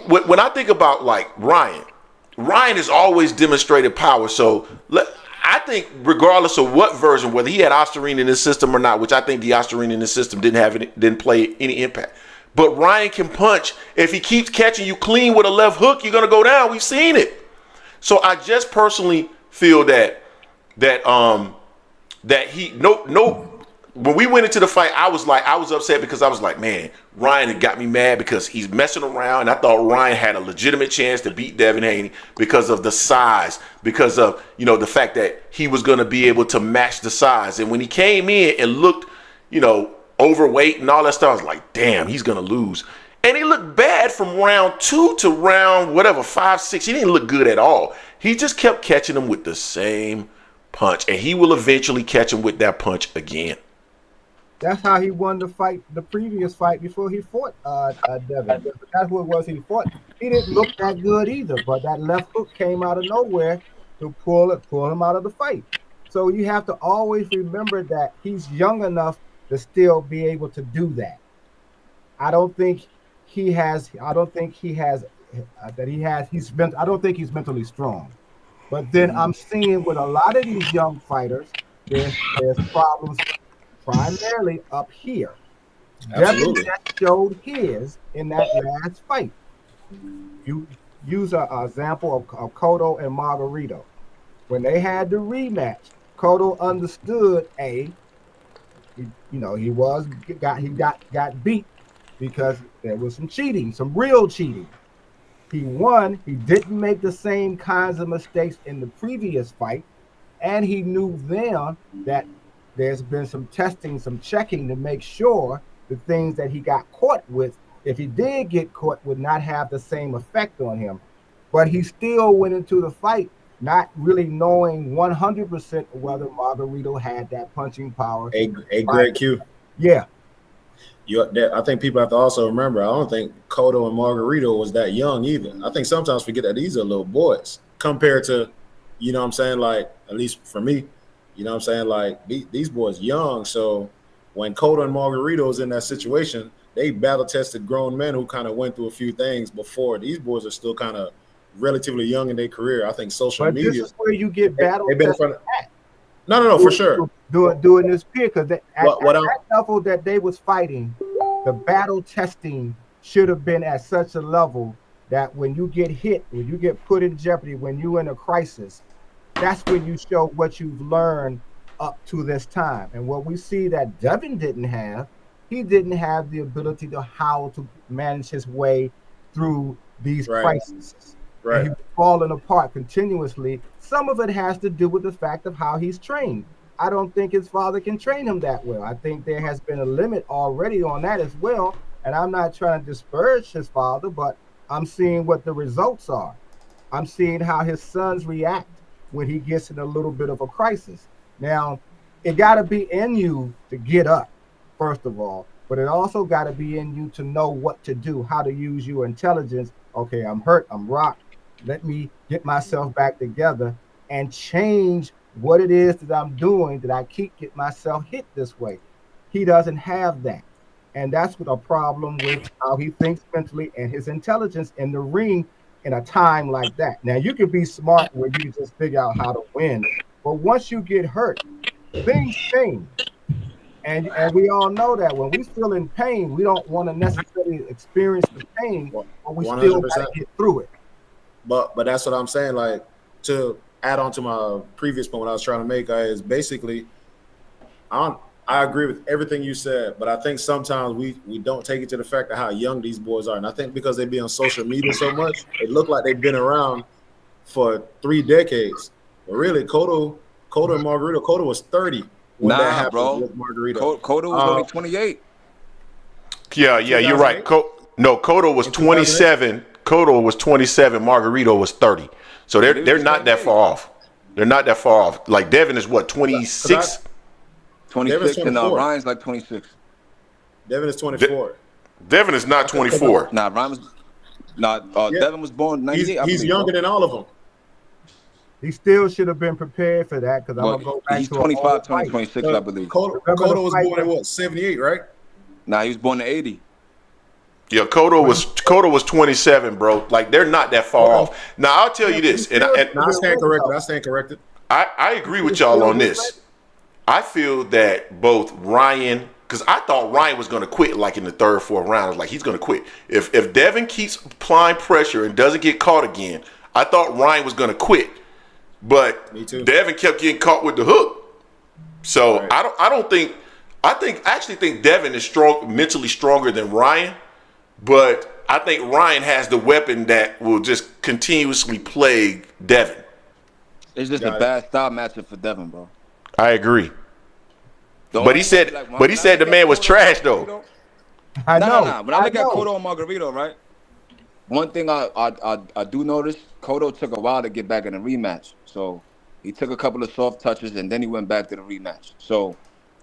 when I think about like Ryan has always demonstrated power. So I think regardless of what version, whether he had Ostarine in his system or not, which I think the Ostarine in his system didn't play any impact. But Ryan can punch. If he keeps catching you clean with a left hook, you're gonna go down. We've seen it. So I just personally feel that he when we went into the fight, I was upset because I was like, man, Ryan had got me mad because he's messing around. And I thought Ryan had a legitimate chance to beat Devin Haney because of the size, because of the fact that he was gonna be able to match the size. And when he came in and looked, overweight and all that stuff, I was like, damn, he's gonna lose. And he looked bad from round 2 to round 5, 6. He didn't look good at all. He just kept catching him with the same punch, and he will eventually catch him with that punch again. That's how he won the previous fight before he fought Devin. That's what it was he fought. He didn't look that good either, but that left hook came out of nowhere to pull him out of the fight. So you have to always remember that he's young enough to still be able to do that. I don't think he's mentally strong. But then I'm seeing with a lot of these young fighters, there's problems primarily up here. Devin showed his in that last fight. You use an example of Cotto and Margarito. When they had the rematch, Cotto understood he got beat because there was some cheating, some real cheating. He won. He didn't make the same kinds of mistakes in the previous fight, and he knew then that there's been some testing, some checking to make sure the things that he got caught with, if he did get caught, would not have the same effect on him. But he still went into the fight not really knowing 100% whether Margarito had that punching power. Greg Q. Yeah. I think people have to also remember, I don't think Cotto and Margarito was that young either. I think sometimes forget that these are little boys compared to, like, at least for me, like these boys young. So when Cotto and Margarito was in that situation, they battle tested grown men who kind of went through a few things before. These boys are still kind of relatively young in their career. I think social media. This is where you get battle tested at. No, for sure. Doing this peer, because at that level that they was fighting, the battle testing should have been at such a level that when you get hit, when you get put in jeopardy, when you're in a crisis, that's when you show what you've learned up to this time. And what we see that Devin didn't have, he didn't have the ability to how to manage his way through these crises. Right. He was falling apart continuously. Some of it has to do with the fact of how he's trained. I don't think his father can train him that well. I think there has been a limit already on that as well. And I'm not trying to disparage his father, but I'm seeing what the results are. I'm seeing how his sons react when he gets in a little bit of a crisis. Now, it got to be in you to get up, first of all, but it also got to be in you to know what to do, how to use your intelligence. Okay, I'm hurt, I'm rocked. Let me get myself back together and change what it is that I'm doing that I keep getting myself hit this way. He doesn't have that. And that's what a problem with how he thinks mentally and his intelligence in the ring in a time like that. Now, you can be smart where you just figure out how to win. But once you get hurt, things change. And we all know that when we feel in pain, we don't want to necessarily experience the pain, but we 100%. Still got to get through it. But that's what I'm saying. Like, to add on to my previous point, what I was trying to make is basically, I agree with everything you said, but I think sometimes we don't take it to the fact of how young these boys are. And I think because they be on social media so much, it look like they've been around for 3 decades. But really, Cotto and Margarito, Cotto was 30 when that happened with Margarito. Cotto was only 28. Yeah, you're right. Cotto was 27. Cotto was 27. Margarito was 30. So they're not that far off. They're not that far off. Like Devin is what, 26? 26 and Ryan's like 26. Devin is 24. Devin is not 24. Nah, Ryan was Devin was born 98. He's younger than all of them. He still should have been prepared for that because I'm gonna go back he's to 25, 26, I believe. Cotto was born in what, 78, right? Nah, he was born in 80. Yeah, Cotto was 27, bro. Like they're not that far off. Now I'll tell you this, and I stand corrected. I stand corrected. I agree with y'all on this. I feel that both Ryan, because I thought Ryan was going to quit like in the 3rd, 4th round. I was like, he's going to quit. If Devin keeps applying pressure and doesn't get caught again, I thought Ryan was going to quit. But Devin kept getting caught with the hook. So right. I actually think Devin is mentally stronger than Ryan. But I think Ryan has the weapon that will just continuously plague Devin. It's just a bad style matchup for Devin, bro. I agree. But he said the man was trash though. I know. No. When I look at Cotto and Margarito, right? One thing I do notice, Cotto took a while to get back in a rematch. So he took a couple of soft touches and then he went back to the rematch. So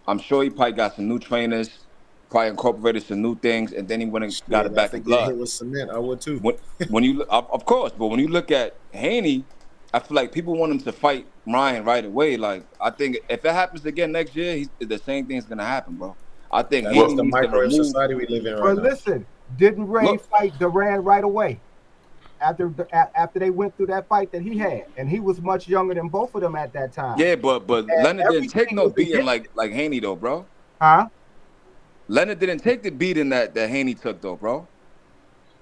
I'm sure he probably got some new trainers, probably incorporated some new things, and then he went and got it back in blood. Hit with cement, I would too. When you, of course, but when you look at Haney, I feel like people want him to fight Ryan right away. Like, I think if it happens again next year, the same thing's gonna happen, bro. I think that's the microwave society we live in right now. But listen, didn't Ray fight Duran right away after they went through that fight that he had, and he was much younger than both of them at that time. Yeah, but Leonard didn't take no beating like Haney though, bro. Huh? Leonard didn't take the beating that Haney took though, bro.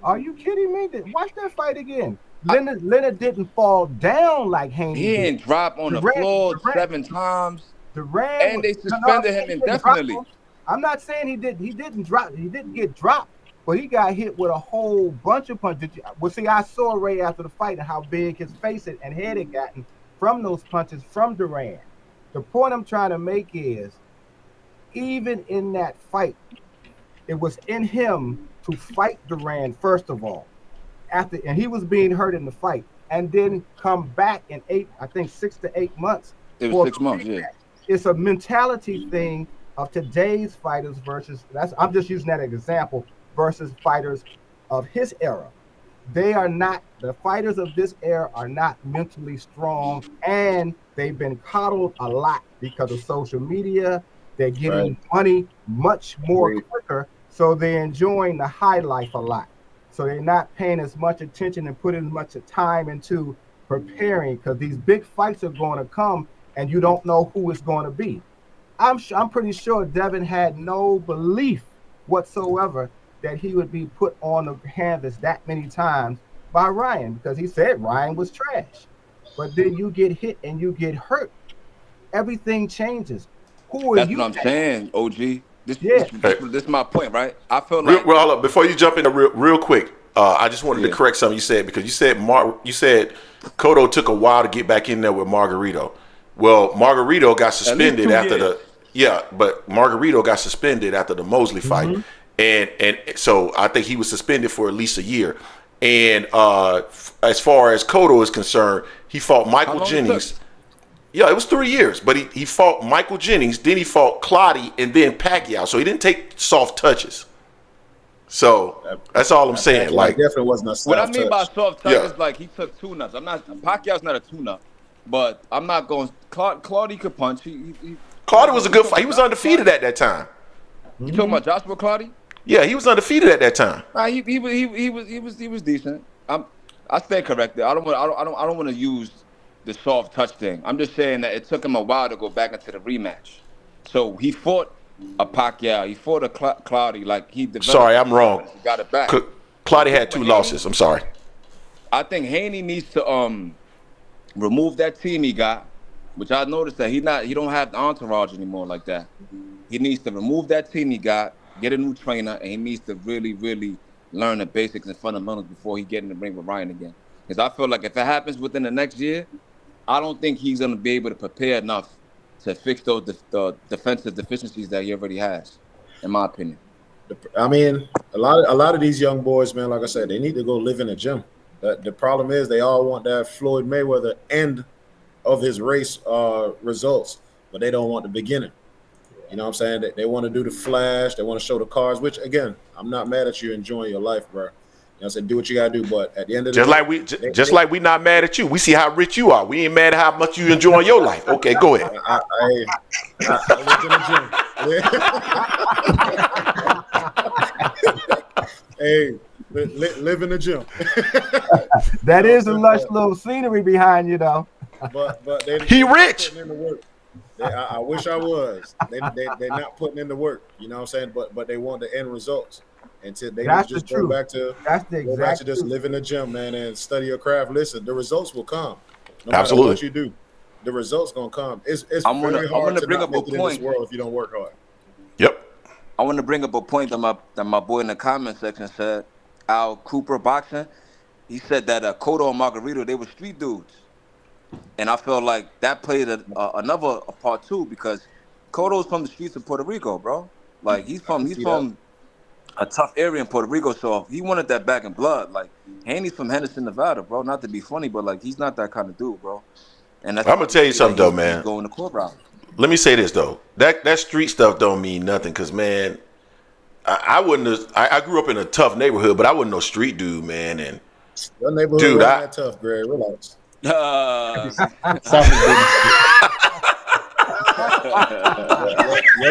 Are you kidding me? Watch that fight again. Leonard didn't fall down like Haney. He didn't drop on the floor 7 times. And they suspended him indefinitely. I'm not saying he didn't drop. He didn't get dropped, but he got hit with a whole bunch of punches. Well, see, I saw Ray after the fight and how big his face and head had gotten from those punches from Duran. The point I'm trying to make is, even in that fight, it was in him to fight Duran first of all. And he was being hurt in the fight, and then come back in 6 to 8 months. It was 6 months, yeah. It's a mentality thing of today's fighters versus I'm just using that as an example versus fighters of his era. The fighters of this era are not mentally strong, and they've been coddled a lot because of social media They're getting money much more quicker, so they're enjoying the high life a lot. So they're not paying as much attention and putting as much time into preparing, because these big fights are going to come, and you don't know who it's going to be. I'm pretty sure Devin had no belief whatsoever that he would be put on the canvas that many times by Ryan, because he said Ryan was trash. But then you get hit and you get hurt. Everything changes. Who are That's you? what I'm saying, OG. This is my point, right? I feel Well, like hold up. Before you jump in real quick, I just wanted to correct something you said, because you said Cotto took a while to get back in there with Margarito. Well, Margarito got suspended after but Margarito got suspended after the Mosley fight, and so I think he was suspended for at least a year. And as far as Cotto is concerned, he fought Michael Jennings. Yeah, it was 3 years, but he fought Michael Jennings, then he fought Clottey, and then Pacquiao. So he didn't take soft touches. So that's all I'm saying. Like, definitely wasn't a soft what I mean by touch. soft touch is like he took tune-ups. Pacquiao's not a tune-up, but I'm not going. Clottey could punch. Clottey was a good fight. He was undefeated at that time. You talking about Joshua Clottey? Yeah, he was undefeated at that time. He was decent. I stand corrected. I don't want to use the soft touch thing. I'm just saying that it took him a while to go back into the rematch. So he fought a Pacquiao. He fought a Clottey. Like he developed. Sorry, I'm wrong. He got it back. Clottey had 2 losses. I'm sorry. I think Haney needs to remove that team he got, which I noticed that he don't have the entourage anymore like that. He needs to remove that team he got, get a new trainer, and he needs to really, really learn the basics and fundamentals before he get in the ring with Ryan again. Because I feel like if it happens within the next year, I don't think he's going to be able to prepare enough to fix those the defensive deficiencies that he already has, in my opinion. I mean, a lot of these young boys, man, like I said, they need to go live in a gym. The problem is they all want that Floyd Mayweather end of his race results, but they don't want the beginning. You know what I'm saying? They want to do the flash. They want to show the cars, which, again, I'm not mad at you enjoying your life, bro. You know what I'm saying? Do what you got to do, but at the end of the day... like we not mad at you. We see how rich you are. We ain't mad at how much you enjoy your life. Okay, go ahead. I Hey, live in the gym. That is a lush little scenery behind you, though. But he rich. In the work. I wish I was. They're not putting in the work. You know what I'm saying? But they want the end results. And they just go back to just live in the gym, man, and study your craft. Listen, the results will come. No matter what you do, the results gonna come. It's very hard to not make it in this world if you don't work hard. Yep. I want to bring up a point that my boy in the comment section said. Al Cooper Boxing. He said that Cotto and Margarito, they were street dudes. And I feel like that played another part too, because Cotto's from the streets of Puerto Rico, bro. Like he's from a tough area in Puerto Rico, so he wanted that back in blood. Like Haney's from Henderson, Nevada, bro. Not to be funny, but like he's not that kind of dude, bro. And that's I'm gonna tell you something though, man. Going the court route. Let me say this though. That street stuff don't mean nothing, cause man, I wouldn't have. I grew up in a tough neighborhood, but I wasn't no street dude, man. And your neighborhood wasn't that tough, Greg. Relax. Your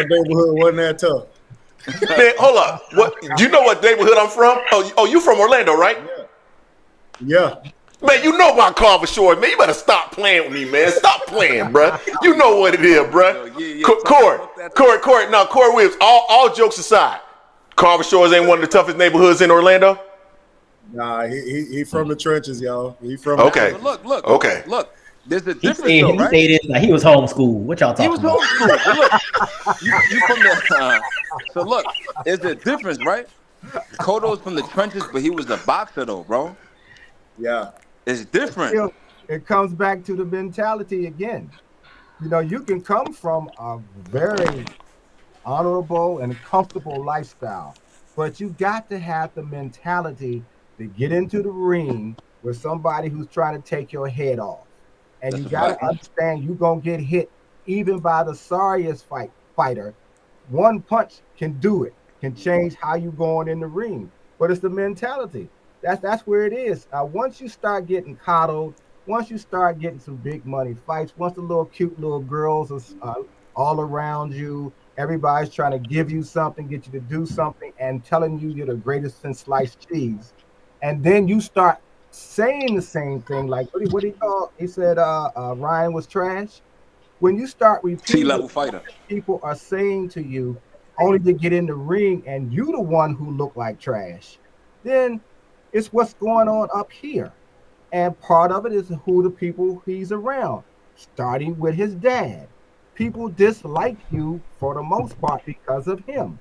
neighborhood wasn't that tough. Man, hold up. What? Do you know what neighborhood I'm from? Oh, you from Orlando, right? Yeah. Man, you know about Carver Shores, man. You better stop playing with me, man. Stop playing, bro. You know what it is, bro. Corey Williams. All jokes aside, Carver Shores ain't one of the toughest neighborhoods in Orlando. Nah, he from the trenches, y'all. He from Look. There's a difference, he stayed in, like he was homeschooled. What y'all talking about? He was homeschooled. Look, you from the so look, there's a difference, right? Cotto's from the trenches, but he was a boxer though, bro. Yeah. It's different. It comes back to the mentality again. You know, you can come from a very honorable and comfortable lifestyle, but you got to have the mentality to get into the ring with somebody who's trying to take your head off. And you got to understand you're going to get hit even by the sorriest fighter. One punch can do it, can change how you going in the ring. But it's the mentality. That's where it is. Once you start getting coddled, once you start getting some big money fights, once the little cute little girls are all around you, Everybody's trying to give you something, get you to do something, and telling you you're the greatest since sliced cheese. And then you start saying the same thing, like what he called? He said Ryan was trash. When you start repeating T-level what fighter. people are saying to you, only to get in the ring and you the one who look like trash, then it's what's going on up here. And part of it is who the people he's around, starting with his dad. People dislike you for the most part because of him.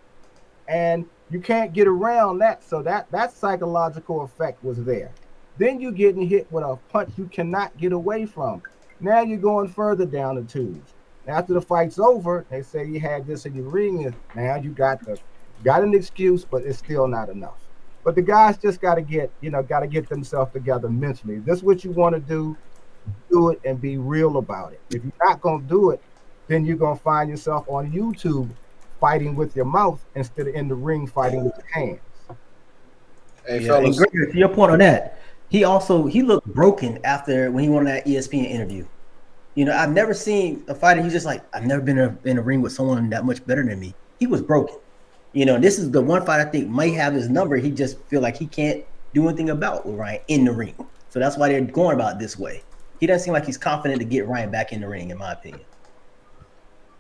And you can't get around that. So that psychological effect was there. Then you're getting hit with a punch you cannot get away from. Now you're going further down the tubes. After the fight's over, they say you had this in your ring, and now you got an excuse, but it's still not enough. But the guys just got to get themselves together mentally. This is what you want to do it and be real about it. If you're not going to do it, then you're going to find yourself on YouTube fighting with your mouth instead of in the ring fighting with your hands. Hey, Yeah, fellas. and Gregory, to your point on that, he looked broken after when he won that ESPN interview. You know, I've never seen a fighter. He's just like, I've never been in a ring with someone that much better than me. He was broken. You know, this is the one fight I think might have his number. He just feel like he can't do anything about with Ryan in the ring. So that's why they're going about it this way. He doesn't seem like he's confident to get Ryan back in the ring, in my opinion.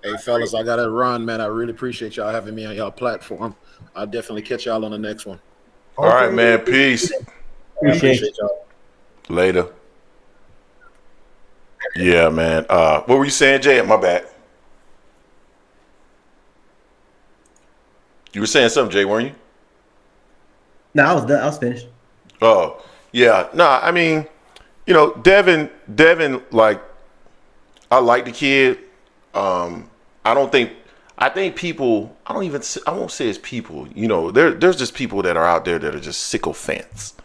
Hey, fellas, I got to run, man. I really appreciate y'all having me on y'all platform. I'll definitely catch y'all on the next one. All right, man. Peace. Appreciate y'all. Later. Yeah, man. What were you saying, Jay? My bad. You were saying something, Jay, weren't you? No, I was done. I was finished. Oh, yeah. No, I mean, you know, Devin, like, I like the kid. I think people, I won't say it's people, you know, there's just people that are out there that are just sycophants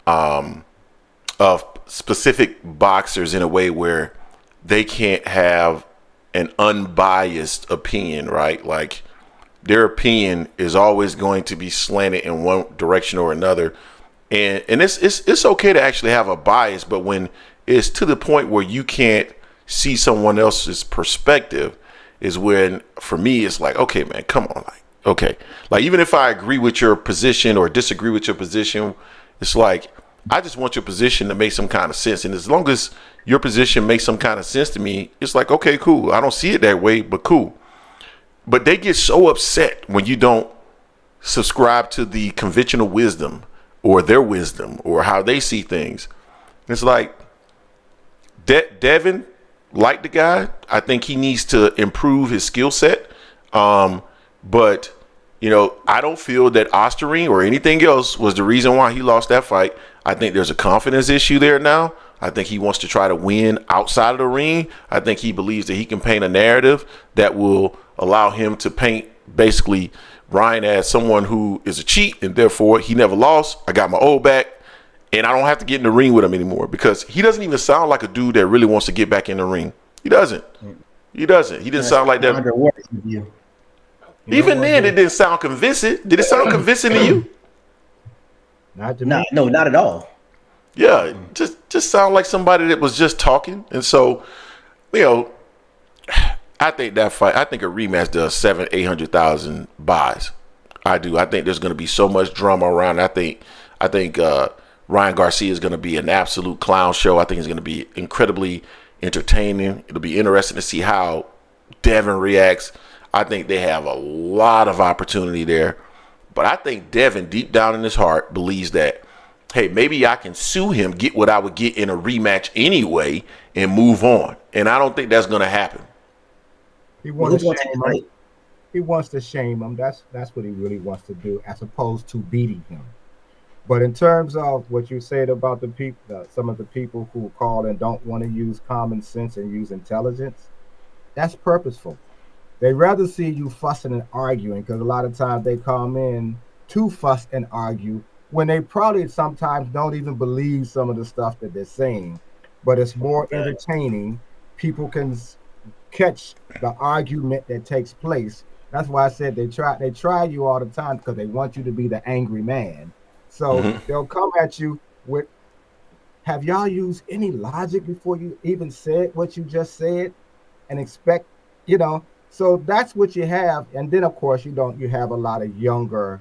of specific boxers in a way where they can't have an unbiased opinion, right? Like, their opinion is always going to be slanted in one direction or another. And it's okay to actually have a bias, but when it's to the point where you can't see someone else's perspective is when, for me, it's like, okay, man, come on. Like, okay. Like, even if I agree with your position or disagree with your position, it's like, I just want your position to make some kind of sense. And as long as your position makes some kind of sense to me, it's like, okay, cool. I don't see it that way, but cool. But they get so upset when you don't subscribe to the conventional wisdom or their wisdom or how they see things. It's like, Devin, like the guy, I think he needs to improve his skill set. But, you know, I don't feel that Osterring or anything else was the reason why he lost that fight. I think there's a confidence issue there now. I think he wants to try to win outside of the ring. I think he believes that he can paint a narrative that will allow him to paint basically Ryan as someone who is a cheat, and therefore he never lost. I got my old back, and I don't have to get in the ring with him anymore, because he doesn't even sound like a dude that really wants to get back in the ring. He doesn't. He didn't sound like that. Even then, it didn't sound convincing. Did it sound convincing to you? Not to me. No, not at all. Yeah, just sound like somebody that was just talking. And so, you know, I think that fight, I think a rematch does 700,000-800,000 buys. I do. I think there's going to be so much drama around. I think Ryan Garcia is going to be an absolute clown show. I think it's going to be incredibly entertaining. It'll be interesting to see how Devin reacts. I think they have a lot of opportunity there. But I think Devin, deep down in his heart, believes that, hey, maybe I can sue him, get what I would get in a rematch anyway, and move on. And I don't think that's going to happen. He wants to shame him. He wants to shame him. That's what he really wants to do, as opposed to beating him. But in terms of what you said about the people, some of the people who call and don't want to use common sense and use intelligence, that's purposeful. They rather see you fussing and arguing, because a lot of times they come in to fuss and argue when they probably sometimes don't even believe some of the stuff that they're saying. But it's more entertaining. People can catch the argument that takes place. That's why I said they try you all the time, because they want you to be the angry man. So they'll come at you with, have y'all used any logic before you even said what you just said, and expect, you know, So that's what you have. And then, of course, you have a lot of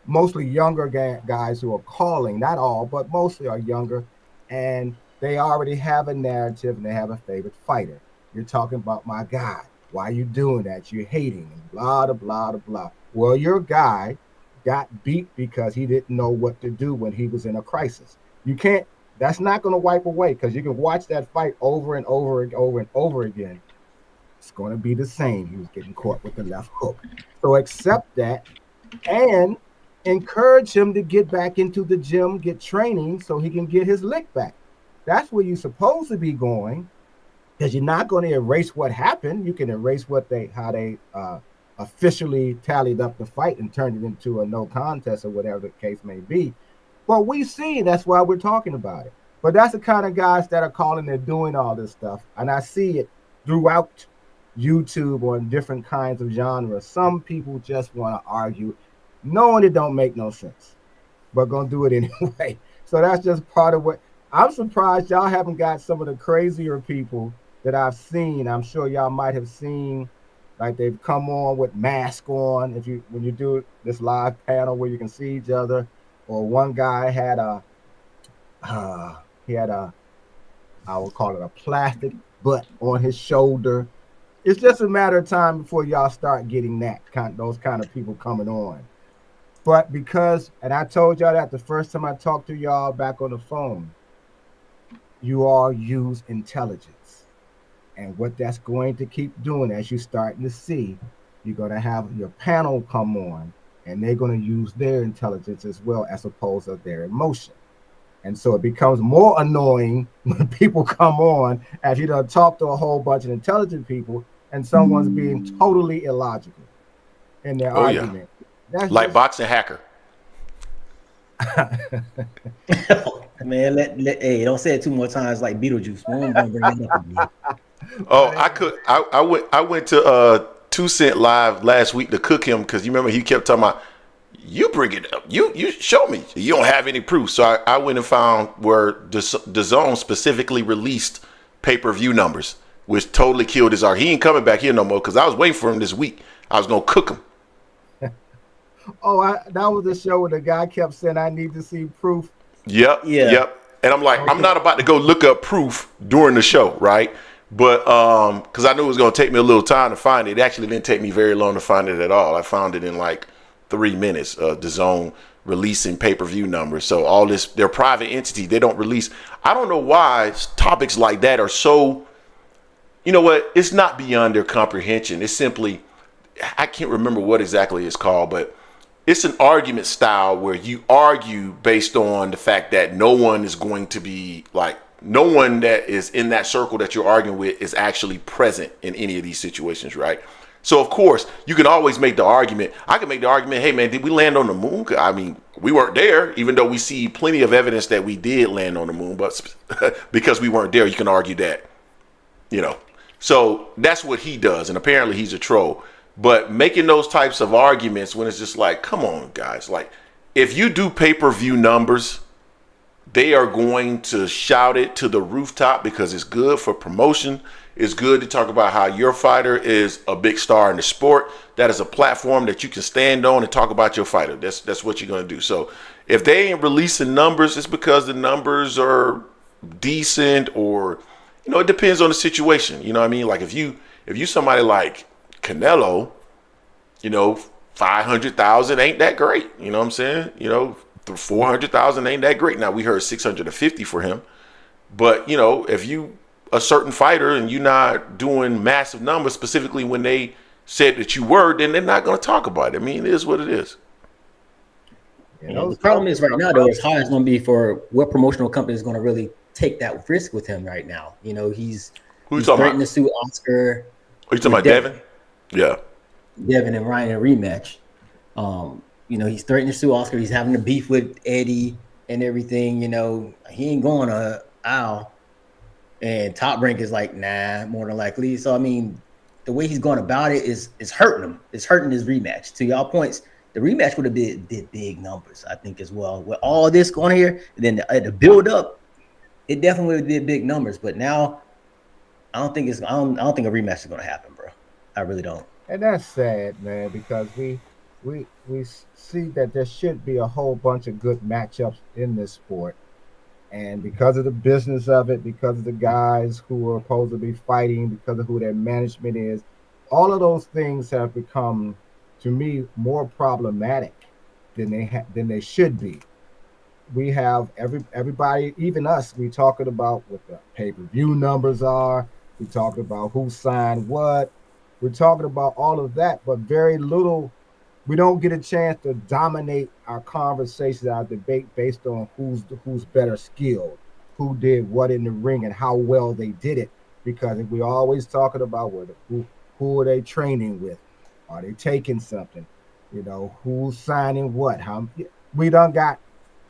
mostly younger guys who are calling, not all, but mostly are younger. And they already have a narrative and they have a favorite fighter. You're talking about my guy. Why are you doing that? You're hating and blah, blah, blah, blah. Well, your guy got beat because he didn't know what to do when he was in a crisis. That's not going to wipe away, because you can watch that fight over and over and over and over again. It's going to be the same. He was getting caught with the left hook. So accept that and encourage him to get back into the gym, get training so he can get his lick back. That's where you're supposed to be going, because you're not going to erase what happened. You can erase how they officially tallied up the fight and turned it into a no contest or whatever the case may be. But we've seen, that's why we're talking about it. But that's the kind of guys that are calling and doing all this stuff. And I see it throughout YouTube on different kinds of genres. Some people just want to argue, knowing it don't make no sense, but gonna do it anyway. So that's just part of what I'm surprised y'all haven't got some of the crazier people that I've seen. I'm sure y'all might have seen, like they've come on with mask on when you do this live panel where you can see each other. Or one guy had I would call it a plastic butt on his shoulder. It's just a matter of time before y'all start getting those kind of people coming on. But and I told y'all that the first time I talked to y'all back on the phone, you all use intelligence. And what that's going to keep doing, as you're starting to see, you're going to have your panel come on, and they're going to use their intelligence as well, as opposed to their emotion. And so it becomes more annoying when people come on as you don't talk to a whole bunch of intelligent people and someone's being totally illogical in their argument. Yeah. That's like boxing hacker. Man, hey, don't say it 2 more times like Beetlejuice. We won't bring it up again. Oh, I went to 2 Cent live last week to cook him, because you remember he kept talking about, you bring it up, you show me, you don't have any proof. So I went and found where DAZN specifically released pay-per-view numbers, which totally killed his art. He ain't coming back here no more, because I was waiting for him this week. I was gonna cook him. That was the show where the guy kept saying, I need to see proof. Yep. And I'm like, I'm not about to go look up proof during the show, right? But because I knew it was going to take me a little time to find it. It actually didn't take me very long to find it at all. I found it in like 3 minutes. DAZN releasing pay-per-view numbers. So all this, they're private entity. They don't release. I don't know why topics like that are so, you know what? It's not beyond their comprehension. It's simply, I can't remember what exactly it's called, but it's an argument style where you argue based on the fact that no one is going to be like, no one that is in that circle that you're arguing with is actually present in any of these situations, right? So, of course, you can always make the argument. I can make the argument, hey, man, did we land on the moon? I mean, we weren't there, even though we see plenty of evidence that we did land on the moon. But because we weren't there, you can argue that, you know. So that's what he does. And apparently he's a troll. But making those types of arguments when it's just like, come on, guys. Like, if you do pay-per-view numbers, they are going to shout it to the rooftop because it's good for promotion. It's good to talk about how your fighter is a big star in the sport. That is a platform that you can stand on and talk about your fighter. That's what you're going to do. So if they ain't releasing numbers, it's because the numbers are decent, or, you know, it depends on the situation. You know what I mean? Like if you somebody like Canelo, you know, 500,000 ain't that great. You know what I'm saying? You know, 400,000 ain't that great. Now we heard 650 for him, but you know, if you a certain fighter and you're not doing massive numbers, specifically when they said that you were, then they're not going to talk about it. I mean, it is what it is. The problem is right now, though, it's hard it's going to be for what promotional company is going to really take that risk with him right now. You know, he's threatening to sue Oscar. Are you talking about Devin? Yeah. Devin and Ryan in a rematch. You know, he's threatening to sue Oscar. He's having a beef with Eddie and everything. You know, he ain't going to Al. And Top Rank is like, nah, more than likely. So, I mean, the way he's going about it is hurting him. It's hurting his rematch. To y'all points, the rematch would have did big numbers, I think, as well. With all this going here, and then the build up, it definitely would have did big numbers. But now, I don't think a rematch is going to happen, bro. I really don't. And that's sad, man, because we see that there should be a whole bunch of good matchups in this sport. And because of the business of it, because of the guys who are supposed to be fighting, because of who their management is, all of those things have become, to me, more problematic than they should be. We have everybody, even us, we talking about what the pay-per-view numbers are. We talking about who signed what. We're talking about all of that, but very little. We don't get a chance to dominate our conversations, our debate based on who's better skilled, who did what in the ring, and how well they did it. Because if we're always talking about who are they training with, are they taking something, who's signing what, how we done got.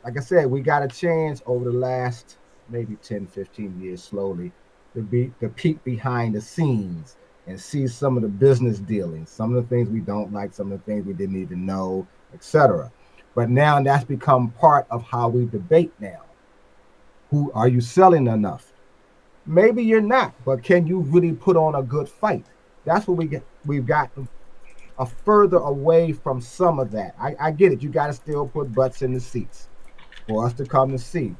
Like I said, we got a chance over the last maybe 10, 15 years slowly to peek behind the scenes and see some of the business dealings, some of the things we don't like, some of the things we didn't even know, etc. But now that's become part of how we debate now. Who are you selling enough? Maybe you're not, but can you really put on a good fight? That's what we've gotten a further away from some of that. I get it. You got to still put butts in the seats for us to come to see.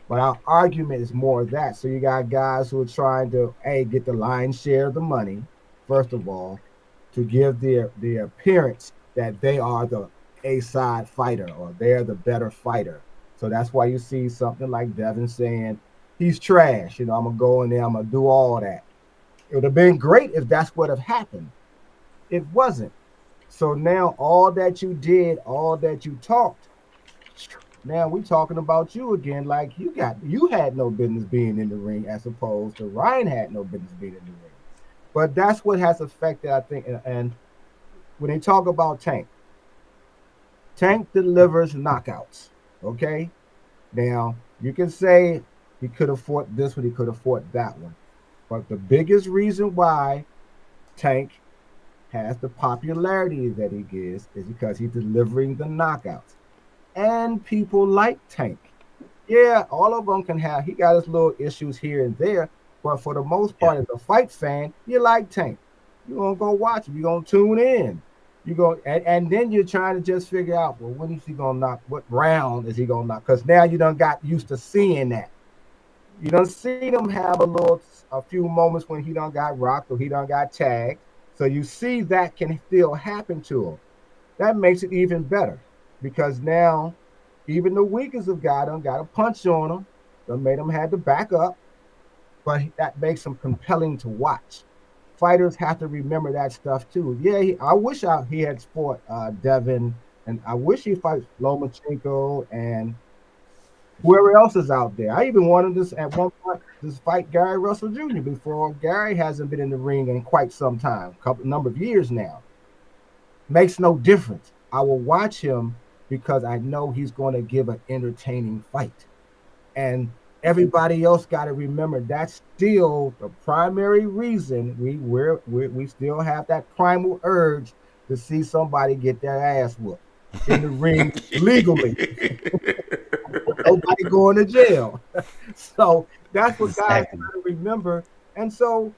But our argument is more of that. So you got guys who are trying to, get the lion's share of the money, first of all, to give the appearance that they are the A-side fighter or they're the better fighter. So that's why you see something like Devin saying, he's trash. I'm going to go in there, I'm going to do all that. It would have been great if that's what had happened. It wasn't. So now all that you did, all that you talked, now we're talking about you again, like you had no business being in the ring, as opposed to Ryan had no business being in the ring. But that's what has affected, I think. And when they talk about Tank delivers knockouts. Okay, now you can say he could have fought this one, he could have fought that one, but the biggest reason why Tank has the popularity that he gives is because he's delivering the knockouts. And people like Tank. Yeah, all of them can have, he got his little issues here and there, but for the most part, as a fight fan, you like Tank. You're going to go watch him. You're going to tune in. You go, and then you're trying to just figure out, well, when is he going to knock, what round is he going to knock? Because now you done got used to seeing that. You done seen him have a few moments when he done got rocked or he done got tagged. So you see that can still happen to him. That makes it even better. Because now, even the weakest of guys done got a punch on him, done made him had to back up, but that makes him compelling to watch. Fighters have to remember that stuff too. Yeah, I wish he had fought Devin, and I wish he fought Lomachenko and whoever else is out there. I even wanted this at one point to fight Gary Russell Jr. before. Gary hasn't been in the ring in quite some time, number of years now. Makes no difference. I will watch him because I know he's going to give an entertaining fight. And everybody else got to remember that's still the primary reason we still have that primal urge to see somebody get their ass whooped in the ring legally. Nobody going to jail. So that's what guys got to remember. And so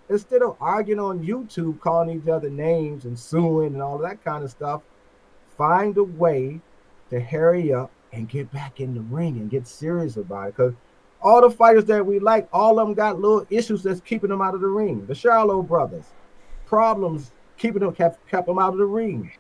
instead of arguing on YouTube, calling each other names and suing and all that kind of stuff, find a way to hurry up and get back in the ring and get serious about it. Because all the fighters that we like, all of them got little issues that's keeping them out of the ring. The Charlo brothers, problems kept them out of the ring.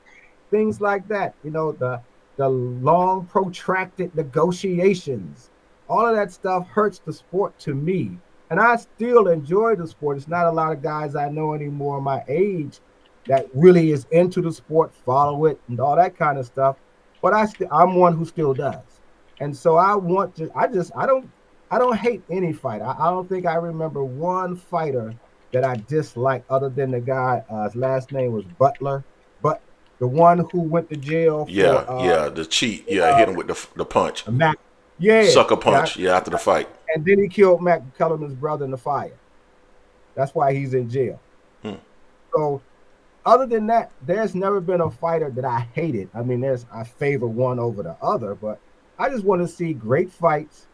Things like that. The long protracted negotiations. All of that stuff hurts the sport to me. And I still enjoy the sport. It's not a lot of guys I know anymore my age that really is into the sport, follow it, and all that kind of stuff. But I'm one who still does. And so I don't hate any fighter. I don't think I remember one fighter that I dislike other than the guy, his last name was Butler, but the one who went to jail for the cheat. Yeah, hit him with the punch. Sucker punch, after the fight. And then he killed Matt Kellerman's brother in the fire. That's why he's in jail. So other than that, there's never been a fighter that I hated. I mean, I favor one over the other, but I just want to see great fights.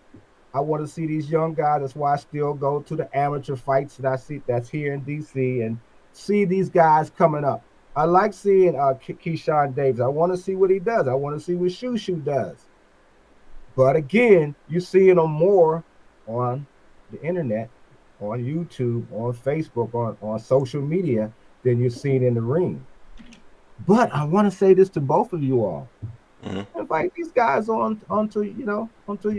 I want to see these young guys. That's why I still go to the amateur fights that I see that's here in DC. And see these guys coming up. I like seeing Keyshawn Davis. I want to see what he does. I want to see what Shoo does. But again, you're seeing them more on the internet, on YouTube, on Facebook, on social media than you're seeing in the ring. But I want to say this to both of you all. Invite these guys onto your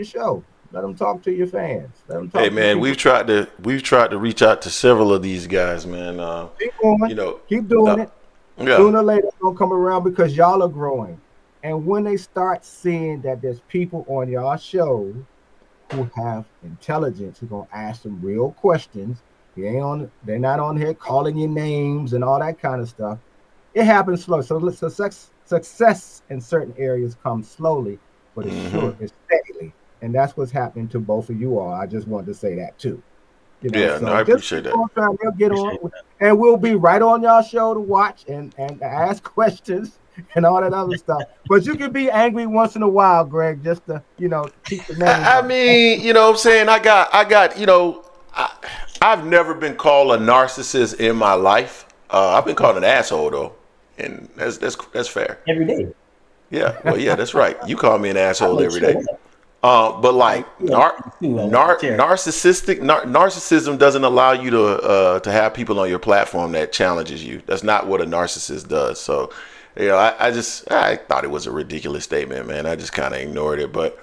show. Let them talk to your fans. Let them talk. Hey man, we've tried to reach out to several of these guys, man. Keep going. Keep doing it. Yeah. Sooner or later, it's gonna come around because y'all are growing. And when they start seeing that there's people on y'all show who have intelligence, who gonna ask some real questions, they're not on here calling you names and all that kind of stuff. It happens slow. So success in certain areas comes slowly, but it's sure, it's steadily. And that's what's happening to both of you all. I just wanted to say that too. I appreciate that. They'll get on, and we'll be right on y'all show to watch and ask questions and all that other stuff. But you can be angry once in a while, Greg, just to keep the name. I mean, you know what I'm saying? I got I've never been called a narcissist in my life. I've been called an asshole though, and that's fair. Every day. Yeah, well, yeah, that's right. You call me an asshole every day. But like narcissism doesn't allow you to have people on your platform that challenges you. That's not what a narcissist does. So, I thought it was a ridiculous statement, man. I just kind of ignored it. But,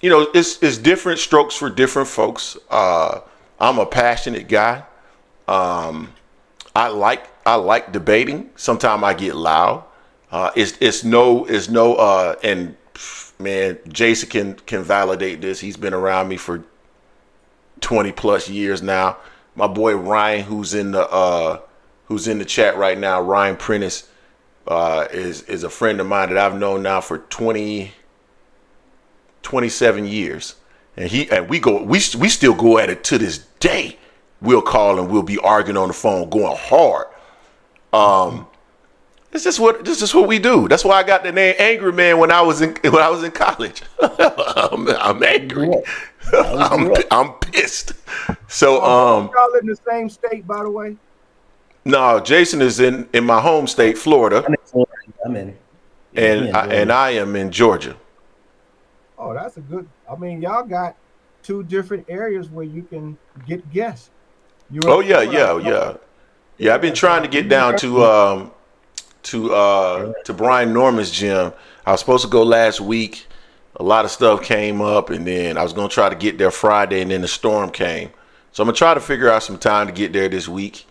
it's different strokes for different folks. I'm a passionate guy. I like debating. Sometimes I get loud. And man, Jason can validate this. He's been around me for 20 plus years now. My boy Ryan, who's in the chat right now, Ryan Prentice, is a friend of mine that I've known now for 27 years. And we still go at it to this day. We'll call and we'll be arguing on the phone, going hard. This is what we do. That's why I got the name Angry Man when I was in college. I'm angry. I'm pissed. So y'all in the same state, by the way? No, Jason is in my home state, Florida. I'm in. And I am in Georgia. Oh, that's a good. I mean, y'all got two different areas where you can get guests. Yeah. I've been trying to get down to Brian Norman's gym. I was supposed to go last week. A lot of stuff came up, and then I was going to try to get there Friday, and then the storm came. So I'm going to try to figure out some time to get there this week.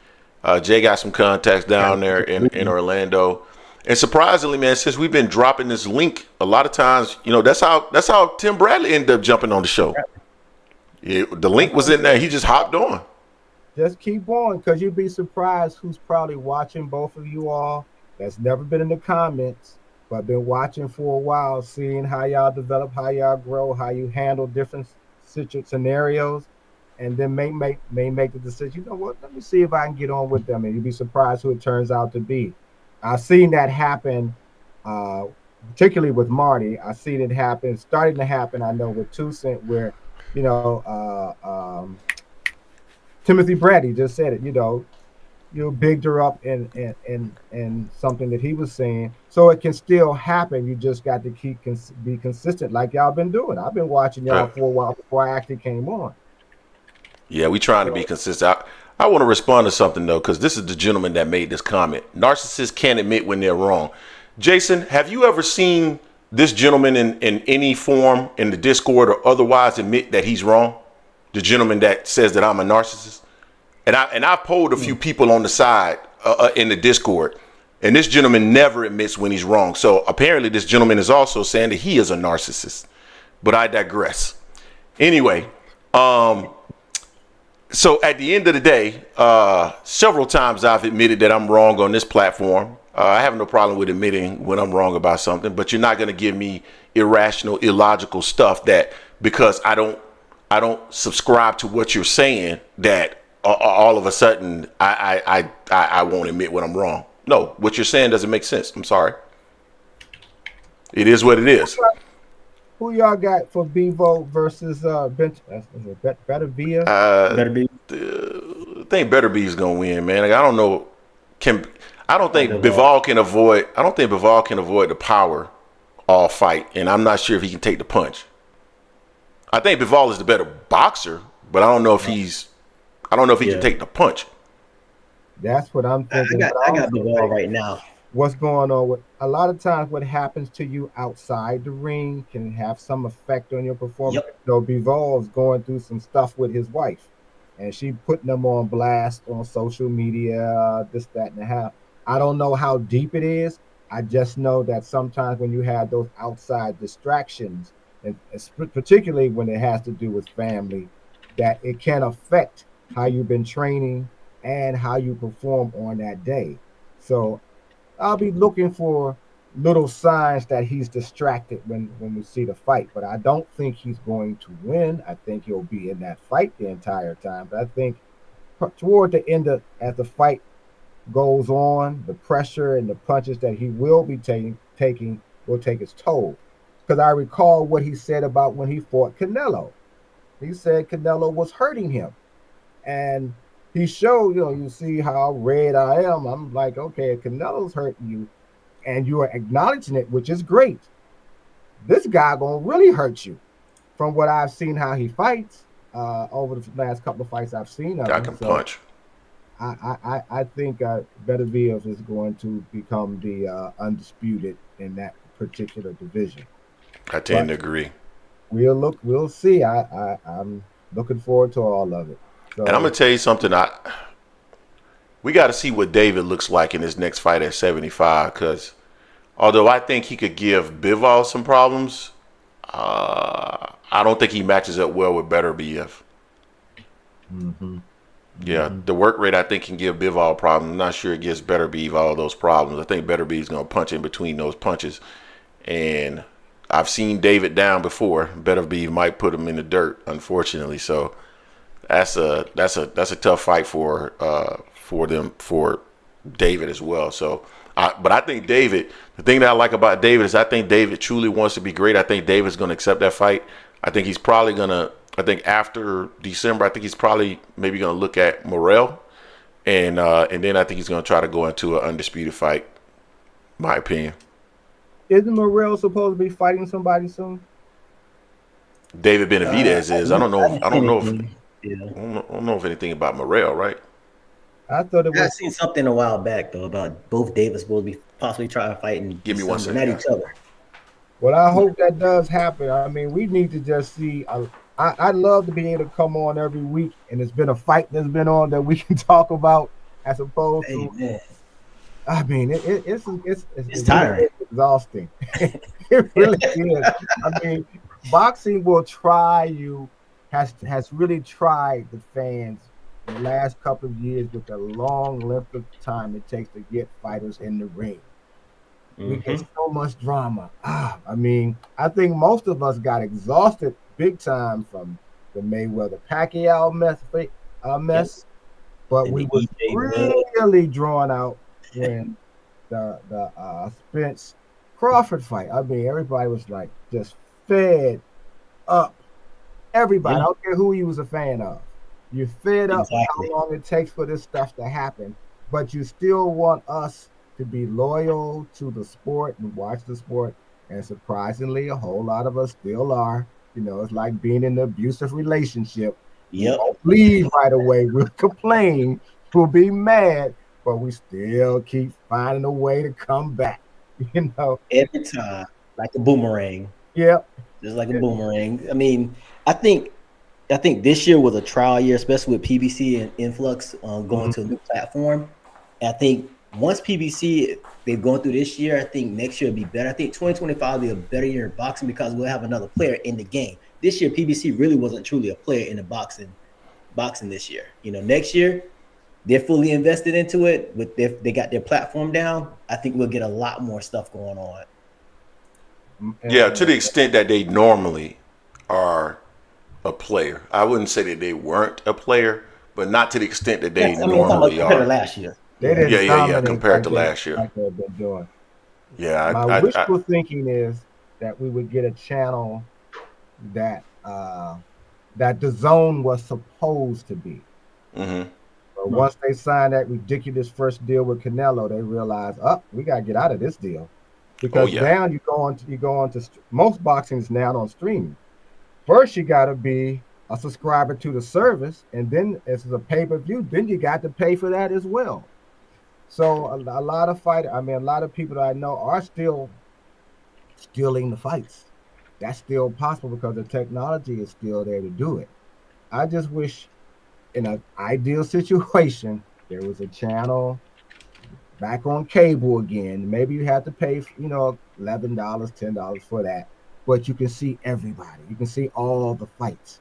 Jay got some contacts down there in Orlando. And surprisingly, man, since we've been dropping this link, a lot of times, that's how Tim Bradley ended up jumping on the show. The link was in there. He just hopped on. Just keep on, because you'd be surprised who's probably watching both of you all. That's never been in the comments, but been watching for a while, seeing how y'all develop, how y'all grow, how you handle different scenarios, and then may make the decision, you know what, let me see if I can get on with them, and you'd be surprised who it turns out to be. I've seen that happen, particularly with Marty. I've seen it happen, starting to happen, I know, with 2 Cent, where, Timothy Bradley just said it, you bigged her up in something that he was saying, so it can still happen. You just got to be consistent, like y'all been doing. I've been watching y'all for a while before I actually came on. Yeah, we trying to be consistent. I want to respond to something though, because this is the gentleman that made this comment. Narcissists can't admit when they're wrong. Jason, have you ever seen this gentleman in any form in the Discord or otherwise admit that he's wrong? The gentleman that says that I'm a narcissist? And I polled a few people on the side in the Discord, and this gentleman never admits when he's wrong. So apparently this gentleman is also saying that he is a narcissist, but I digress. Anyway, so at the end of the day, several times I've admitted that I'm wrong on this platform. I have no problem with admitting when I'm wrong about something, but you're not going to give me irrational, illogical stuff that because I don't subscribe to what you're saying that all of a sudden I won't admit when I'm wrong. No, what you're saying doesn't make sense. I'm sorry. It is what it is. Who y'all got for Bevo versus Better Via? think Better Be's gonna win, man. Like, I don't know. I don't think Bivol can avoid. I don't think Bivol can avoid the power all fight, and I'm not sure if he can take the punch. I think Bivol is the better boxer, but I don't know if he's. I don't know if he can take the punch. That's what I'm thinking. I got Bivol right now. What's going on with a lot of times what happens to you outside the ring can have some effect on your performance. Yep. So Bivol's going through some stuff with his wife, and she putting them on blast on social media, this, that, and a half. I don't know how deep it is. I just know that sometimes when you have those outside distractions, and particularly when it has to do with family, that it can affect how you've been training and how you perform on that day. So I'll be looking for little signs that he's distracted when we see the fight, but I don't think he's going to win. I think he'll be in that fight the entire time. But I think toward the end as the fight goes on, the pressure and the punches that he will be taking will take its toll. Because I recall what he said about when he fought Canelo. He said Canelo was hurting him. And he showed, you see how red I am. I'm like, okay, if Canelo's hurting you and you are acknowledging it, which is great, this guy gonna really hurt you. From what I've seen how he fights over the last couple of fights I've seen of him. Can punch. I think Beterbiev is going to become the undisputed in that particular division. I tend to agree. We'll see. I'm looking forward to all of it. So, and I'm gonna tell you something. We got to see what David looks like in his next fight at 75. Because although I think he could give Bivol some problems, I don't think he matches up well with Beterbiev. Mm-hmm. Yeah, the work rate I think can give Bivol problems. I'm not sure it gives Beterbiev all those problems. I think Beterbiev's gonna punch in between those punches, and I've seen David down before. Beterbiev might put him in the dirt, unfortunately. So that's a tough fight for David as well. So, but I think David. The thing that I like about David is I think David truly wants to be great. I think David's going to accept that fight. I think he's probably going to. I think after December, I think he's probably maybe going to look at Morrell, and then I think he's going to try to go into an undisputed fight. My opinion. Isn't Morrell supposed to be fighting somebody soon? David Benavidez is. I don't know if anything about Morrell, right? I thought it was. I seen something a while back though about both Davis supposed to be possibly trying to fight and give me 1 second. Not each other. Well, I hope that does happen. I mean, we need to just see. I'd love to be able to come on every week, and it's been a fight that's been on that we can talk about as opposed to. I mean, it's tiring, it's exhausting. It really is. I mean, boxing will try you. Has really tried the fans in the last couple of years with the long length of time it takes to get fighters in the ring. We get so much drama. I mean, I think most of us got exhausted big time from the Mayweather Pacquiao mess, but we was really drawn out when the Spence Crawford fight. I mean, everybody was like just fed up. Everybody, I don't care who you was a fan of. You're fed up with how long it takes for this stuff to happen, but you still want us to be loyal to the sport and watch the sport. And surprisingly, a whole lot of us still are. It's like being in an abusive relationship. Yep. We won't leave right away. We'll complain. We'll be mad, but we still keep finding a way to come back. Every time, like a boomerang. Yep. Just like a boomerang. I mean, I think this year was a trial year, especially with PBC and Influx going to a new platform. And I think once PBC they've gone through this year, I think next year will be better. I think 2025 will be a better year in boxing because we'll have another player in the game. This year, PBC really wasn't truly a player in the boxing this year. Next year they're fully invested into it. They got their platform down. I think we'll get a lot more stuff going on. Yeah, to the extent that they normally are a player. I wouldn't say that they weren't a player, but not to the extent that they normally are. Compared to last year. Yeah. Compared to last year. Like they've been doing. Yeah. My wishful thinking is that we would get a channel that the zone was supposed to be. Mm-hmm. But once they signed that ridiculous first deal with Canelo, they realized, we got to get out of this deal. Because now you go on to most boxing is now on streaming. First, you got to be a subscriber to the service, and then it's a pay-per-view. Then you got to pay for that as well. So a lot of a lot of people that I know are still in the fights. That's still possible because the technology is still there to do it. I just wish, in an ideal situation, there was a channel back on cable again. Maybe you have to pay, $11, $10 for that, but you can see everybody. You can see all the fights.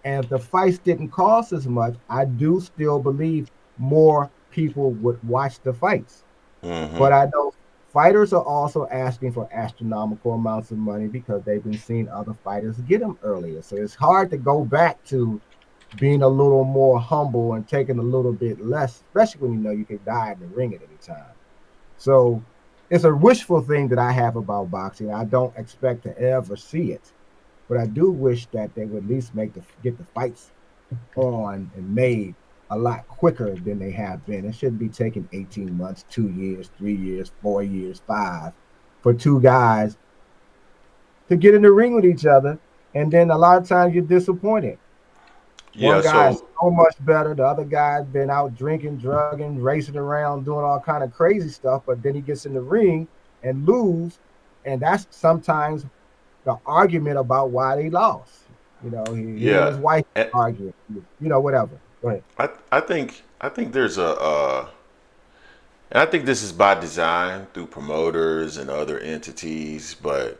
And if the fights didn't cost as much, I do still believe more people would watch the fights. But I know fighters are also asking for astronomical amounts of money because they've been seeing other fighters get them earlier. So it's hard to go back to being a little more humble and taking a little bit less, especially when you could die in the ring at any time. So it's a wishful thing that I have about boxing. I don't expect to ever see it, but I do wish that they would at least get the fights on and made a lot quicker than they have been. It shouldn't be taking 18 months, 2 years, 3 years, 4 years, 5 for two guys to get in the ring with each other, and then a lot of times you're disappointed. One guy is so much better. The other guy's been out drinking, drugging, racing around, doing all kind of crazy stuff. But then he gets in the ring and lose, and that's sometimes the argument about why they lost. He and his wife arguing. Whatever. Go ahead. I think there's and I think this is by design through promoters and other entities, but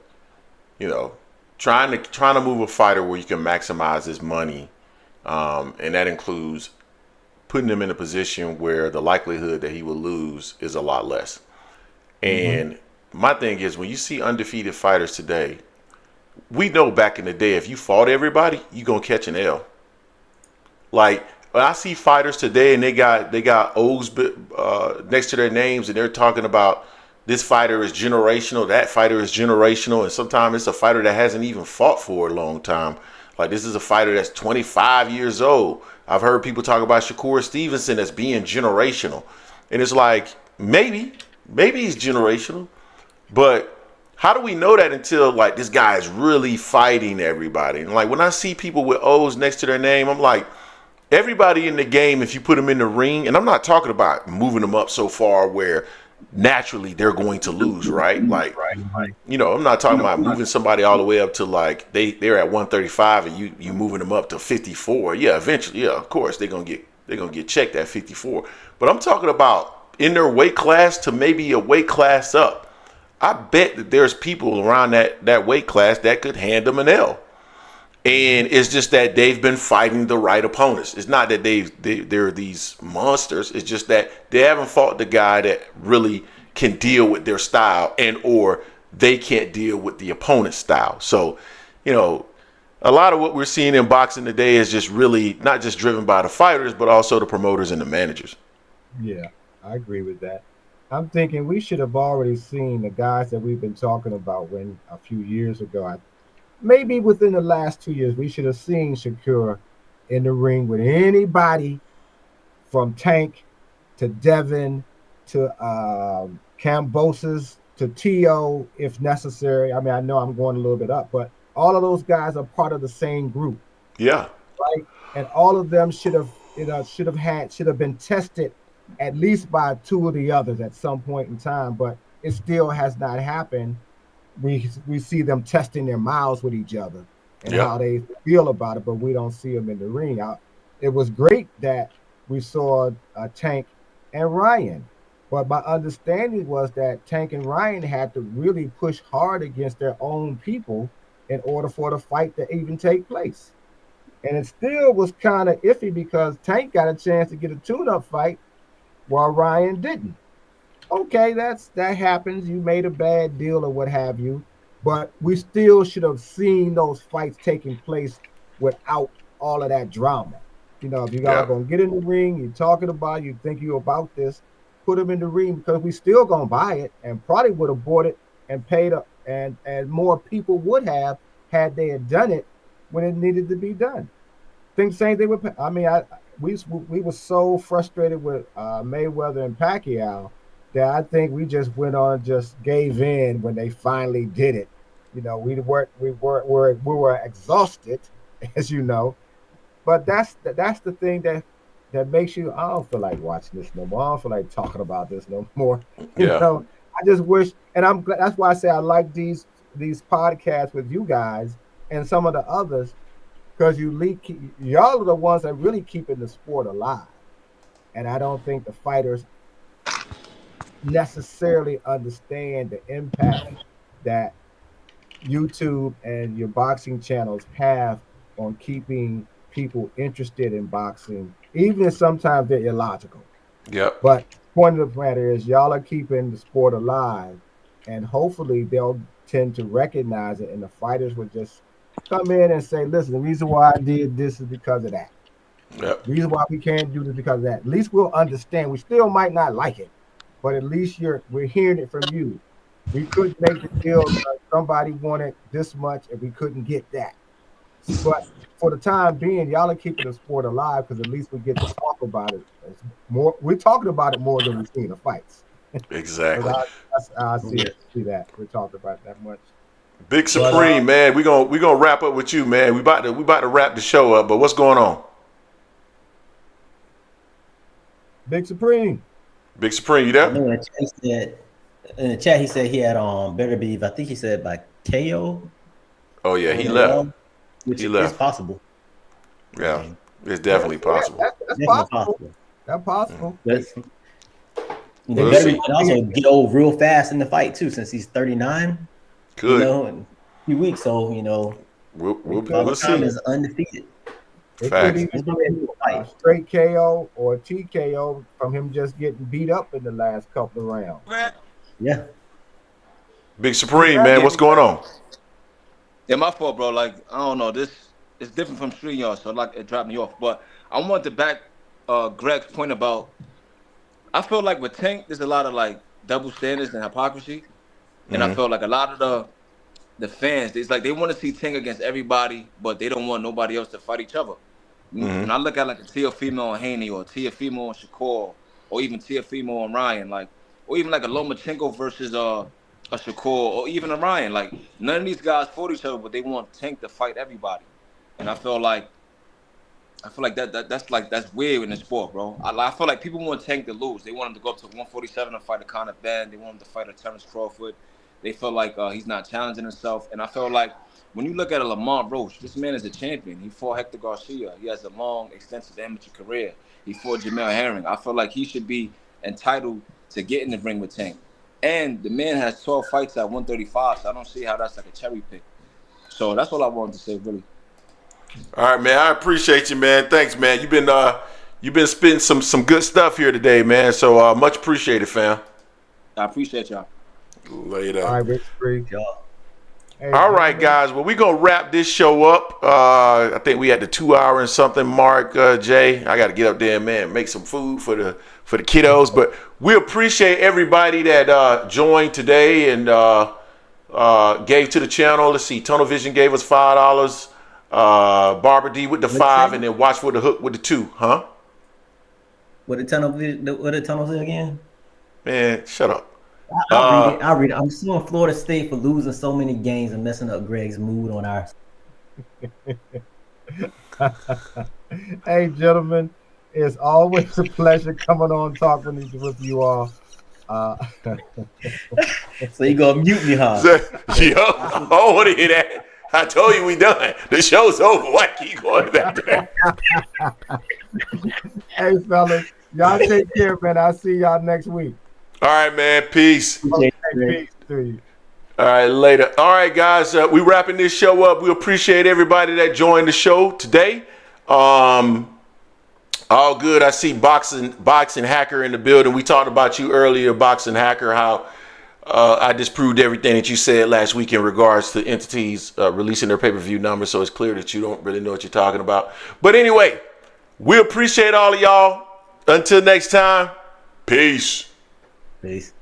trying to move a fighter where you can maximize his money. And that includes putting him in a position where the likelihood that he will lose is a lot less. And my thing is, when you see undefeated fighters today, we know back in the day, if you fought everybody, you're going to catch an L. Like, when I see fighters today and they got O's next to their names and they're talking about this fighter is generational, that fighter is generational, and sometimes it's a fighter that hasn't even fought for a long time. Like, this is a fighter that's 25 years old. I've heard people talk about Shakur Stevenson as being generational. And it's like, maybe he's generational. But how do we know that until, like, this guy is really fighting everybody? And, like, when I see people with O's next to their name, I'm like, everybody in the game, if you put them in the ring, and I'm not talking about moving them up so far where naturally they're going to lose, right? Like, I'm not talking about moving somebody all the way up to, like, they're at 135 and you moving them up to 54. Yeah, eventually, of course they're gonna get checked at 54. But I'm talking about in their weight class to maybe a weight class up. I bet that there's people around that weight class that could hand them an L. And it's just that they've been fighting the right opponents. It's not that they're these monsters. It's just that they haven't fought the guy that really can deal with their style, and or they can't deal with the opponent's style. So, a lot of what we're seeing in boxing today is just really not just driven by the fighters, but also the promoters and the managers. Yeah, I agree with that. I'm thinking we should have already seen the guys that we've been talking about when a few years ago. Maybe within the last 2 years, we should have seen Shakur in the ring with anybody from Tank to Devin to Cambosis to T.O. if necessary. I mean, I know I'm going a little bit up, but all of those guys are part of the same group. Yeah. Right? And all of them should have been tested at least by two of the others at some point in time, but it still has not happened. We see them testing their mouths with each other and how they feel about it, but we don't see them in the ring. It was great that we saw Tank and Ryan, but my understanding was that Tank and Ryan had to really push hard against their own people in order for the fight to even take place. And it still was kind of iffy because Tank got a chance to get a tune-up fight while Ryan didn't. Okay, that happens. You made a bad deal or what have you, but we still should have seen those fights taking place without all of that drama. If you guys are gonna get in the ring, you're talking about, you think you about this, put them in the ring because we still gonna buy it and probably would have bought it and paid up, and more people would have had they had done it when it needed to be done. Think the same thing with. I mean, we were so frustrated with Mayweather and Pacquiao that I think we just went on, just gave in when they finally did it. You know, we were exhausted, as you know. But that's the thing that makes you. I don't feel like watching this no more. I don't feel like talking about this no more. You know, I just wish, and I'm glad. That's why I say I like these podcasts with you guys and some of the others, because y'all are the ones that really keeping the sport alive. And I don't think the fighters necessarily understand the impact that YouTube and your boxing channels have on keeping people interested in boxing, even if sometimes they're illogical. Yep. But point of the matter is, y'all are keeping the sport alive, and hopefully they'll tend to recognize it, and the fighters would just come in and say, listen, the reason why I did this is because of that. Yep. The reason why we can't do this because of that. At least we'll understand. We still might not like it, but at least we're hearing it from you. We couldn't make the deal because somebody wanted this much and we couldn't get that. But for the time being, y'all are keeping the sport alive because at least we get to talk about it. We're talking about it more than we've seen the fights. Exactly. I see that. We're talking about that much. Big Supreme, man. We gonna wrap up with you, man. We about to wrap the show up, but what's going on? Big Supreme, you there? In the chat, he said he had Better Be, I think he said by KO. Oh yeah, he left. Which he left. Is possible. Yeah, it's definitely possible. That's possible. That's possible. Better also get old real fast in the fight too, since he's 39. Good. You know, in a few weeks, so you know, we'll see. Is undefeated. It could even be a straight KO or TKO from him just getting beat up in the last couple of rounds. Yeah. Big Supreme, man, what's going on? Yeah, my fault, bro. Like, I don't know. This is different from street yard, so like it dropped me off. But I want to back Greg's point about. I feel like with Tank, there's a lot of like double standards and hypocrisy, and I feel like a lot of the fans, it's like they want to see Tank against everybody, but they don't want nobody else to fight each other. When I look at like a Teofimo and Haney, or Teofimo and Shakur, or even Teofimo and Ryan, like, or even like a Lomachenko versus a Shakur, or even a Ryan, like none of these guys fought each other, but they want Tank to fight everybody, and I feel like that's weird in the sport, bro. I feel like people want Tank to lose. They want him to go up to 147 and fight a Conor Ben. They want him to fight a Terrence Crawford. They feel like he's not challenging himself. And I feel like when you look at a Lamont Roach, this man is a champion. He fought Hector Garcia. He has a long, extensive amateur career. He fought Jamel Herring. I feel like he should be entitled to get in the ring with Tank. And the man has 12 fights at 135, so I don't see how that's like a cherry pick. So that's all I wanted to say, really. All right, man. I appreciate you, man. Thanks, man. You've been spitting some good stuff here today, man. So much appreciated, fam. I appreciate y'all. Later. All right, Rich. Hey, all right, guys. Well, we're going to wrap this show up. I think we at the 2 hour and something mark, Jay. I got to get up there, man, make some food for the kiddos. But we appreciate everybody that joined today and gave to the channel. Let's see. Tunnel Vision gave us $5. Barbara D with the 5, and then Watch for the Hook with the 2, huh? What the tunnel is again? Man, shut up. I'll read it. I'm suing Florida State for losing so many games and messing up Greg's mood on our. Hey, gentlemen, it's always a pleasure coming on talking with you all. So you gonna mute me, huh? Yo, I don't want to hear that. I told you we done. The show's over. Why keep going back there? Hey, fellas, y'all take care, man. I'll see y'all next week. All right, man. Peace. Okay, peace to you. All right, later. All right, guys. We wrapping this show up. We appreciate everybody that joined the show today. All good. I see boxing hacker in the building. We talked about you earlier, boxing hacker. How I disproved everything that you said last week in regards to entities releasing their pay-per-view numbers. So it's clear that you don't really know what you're talking about. But anyway, we appreciate all of y'all. Until next time, peace. Peace.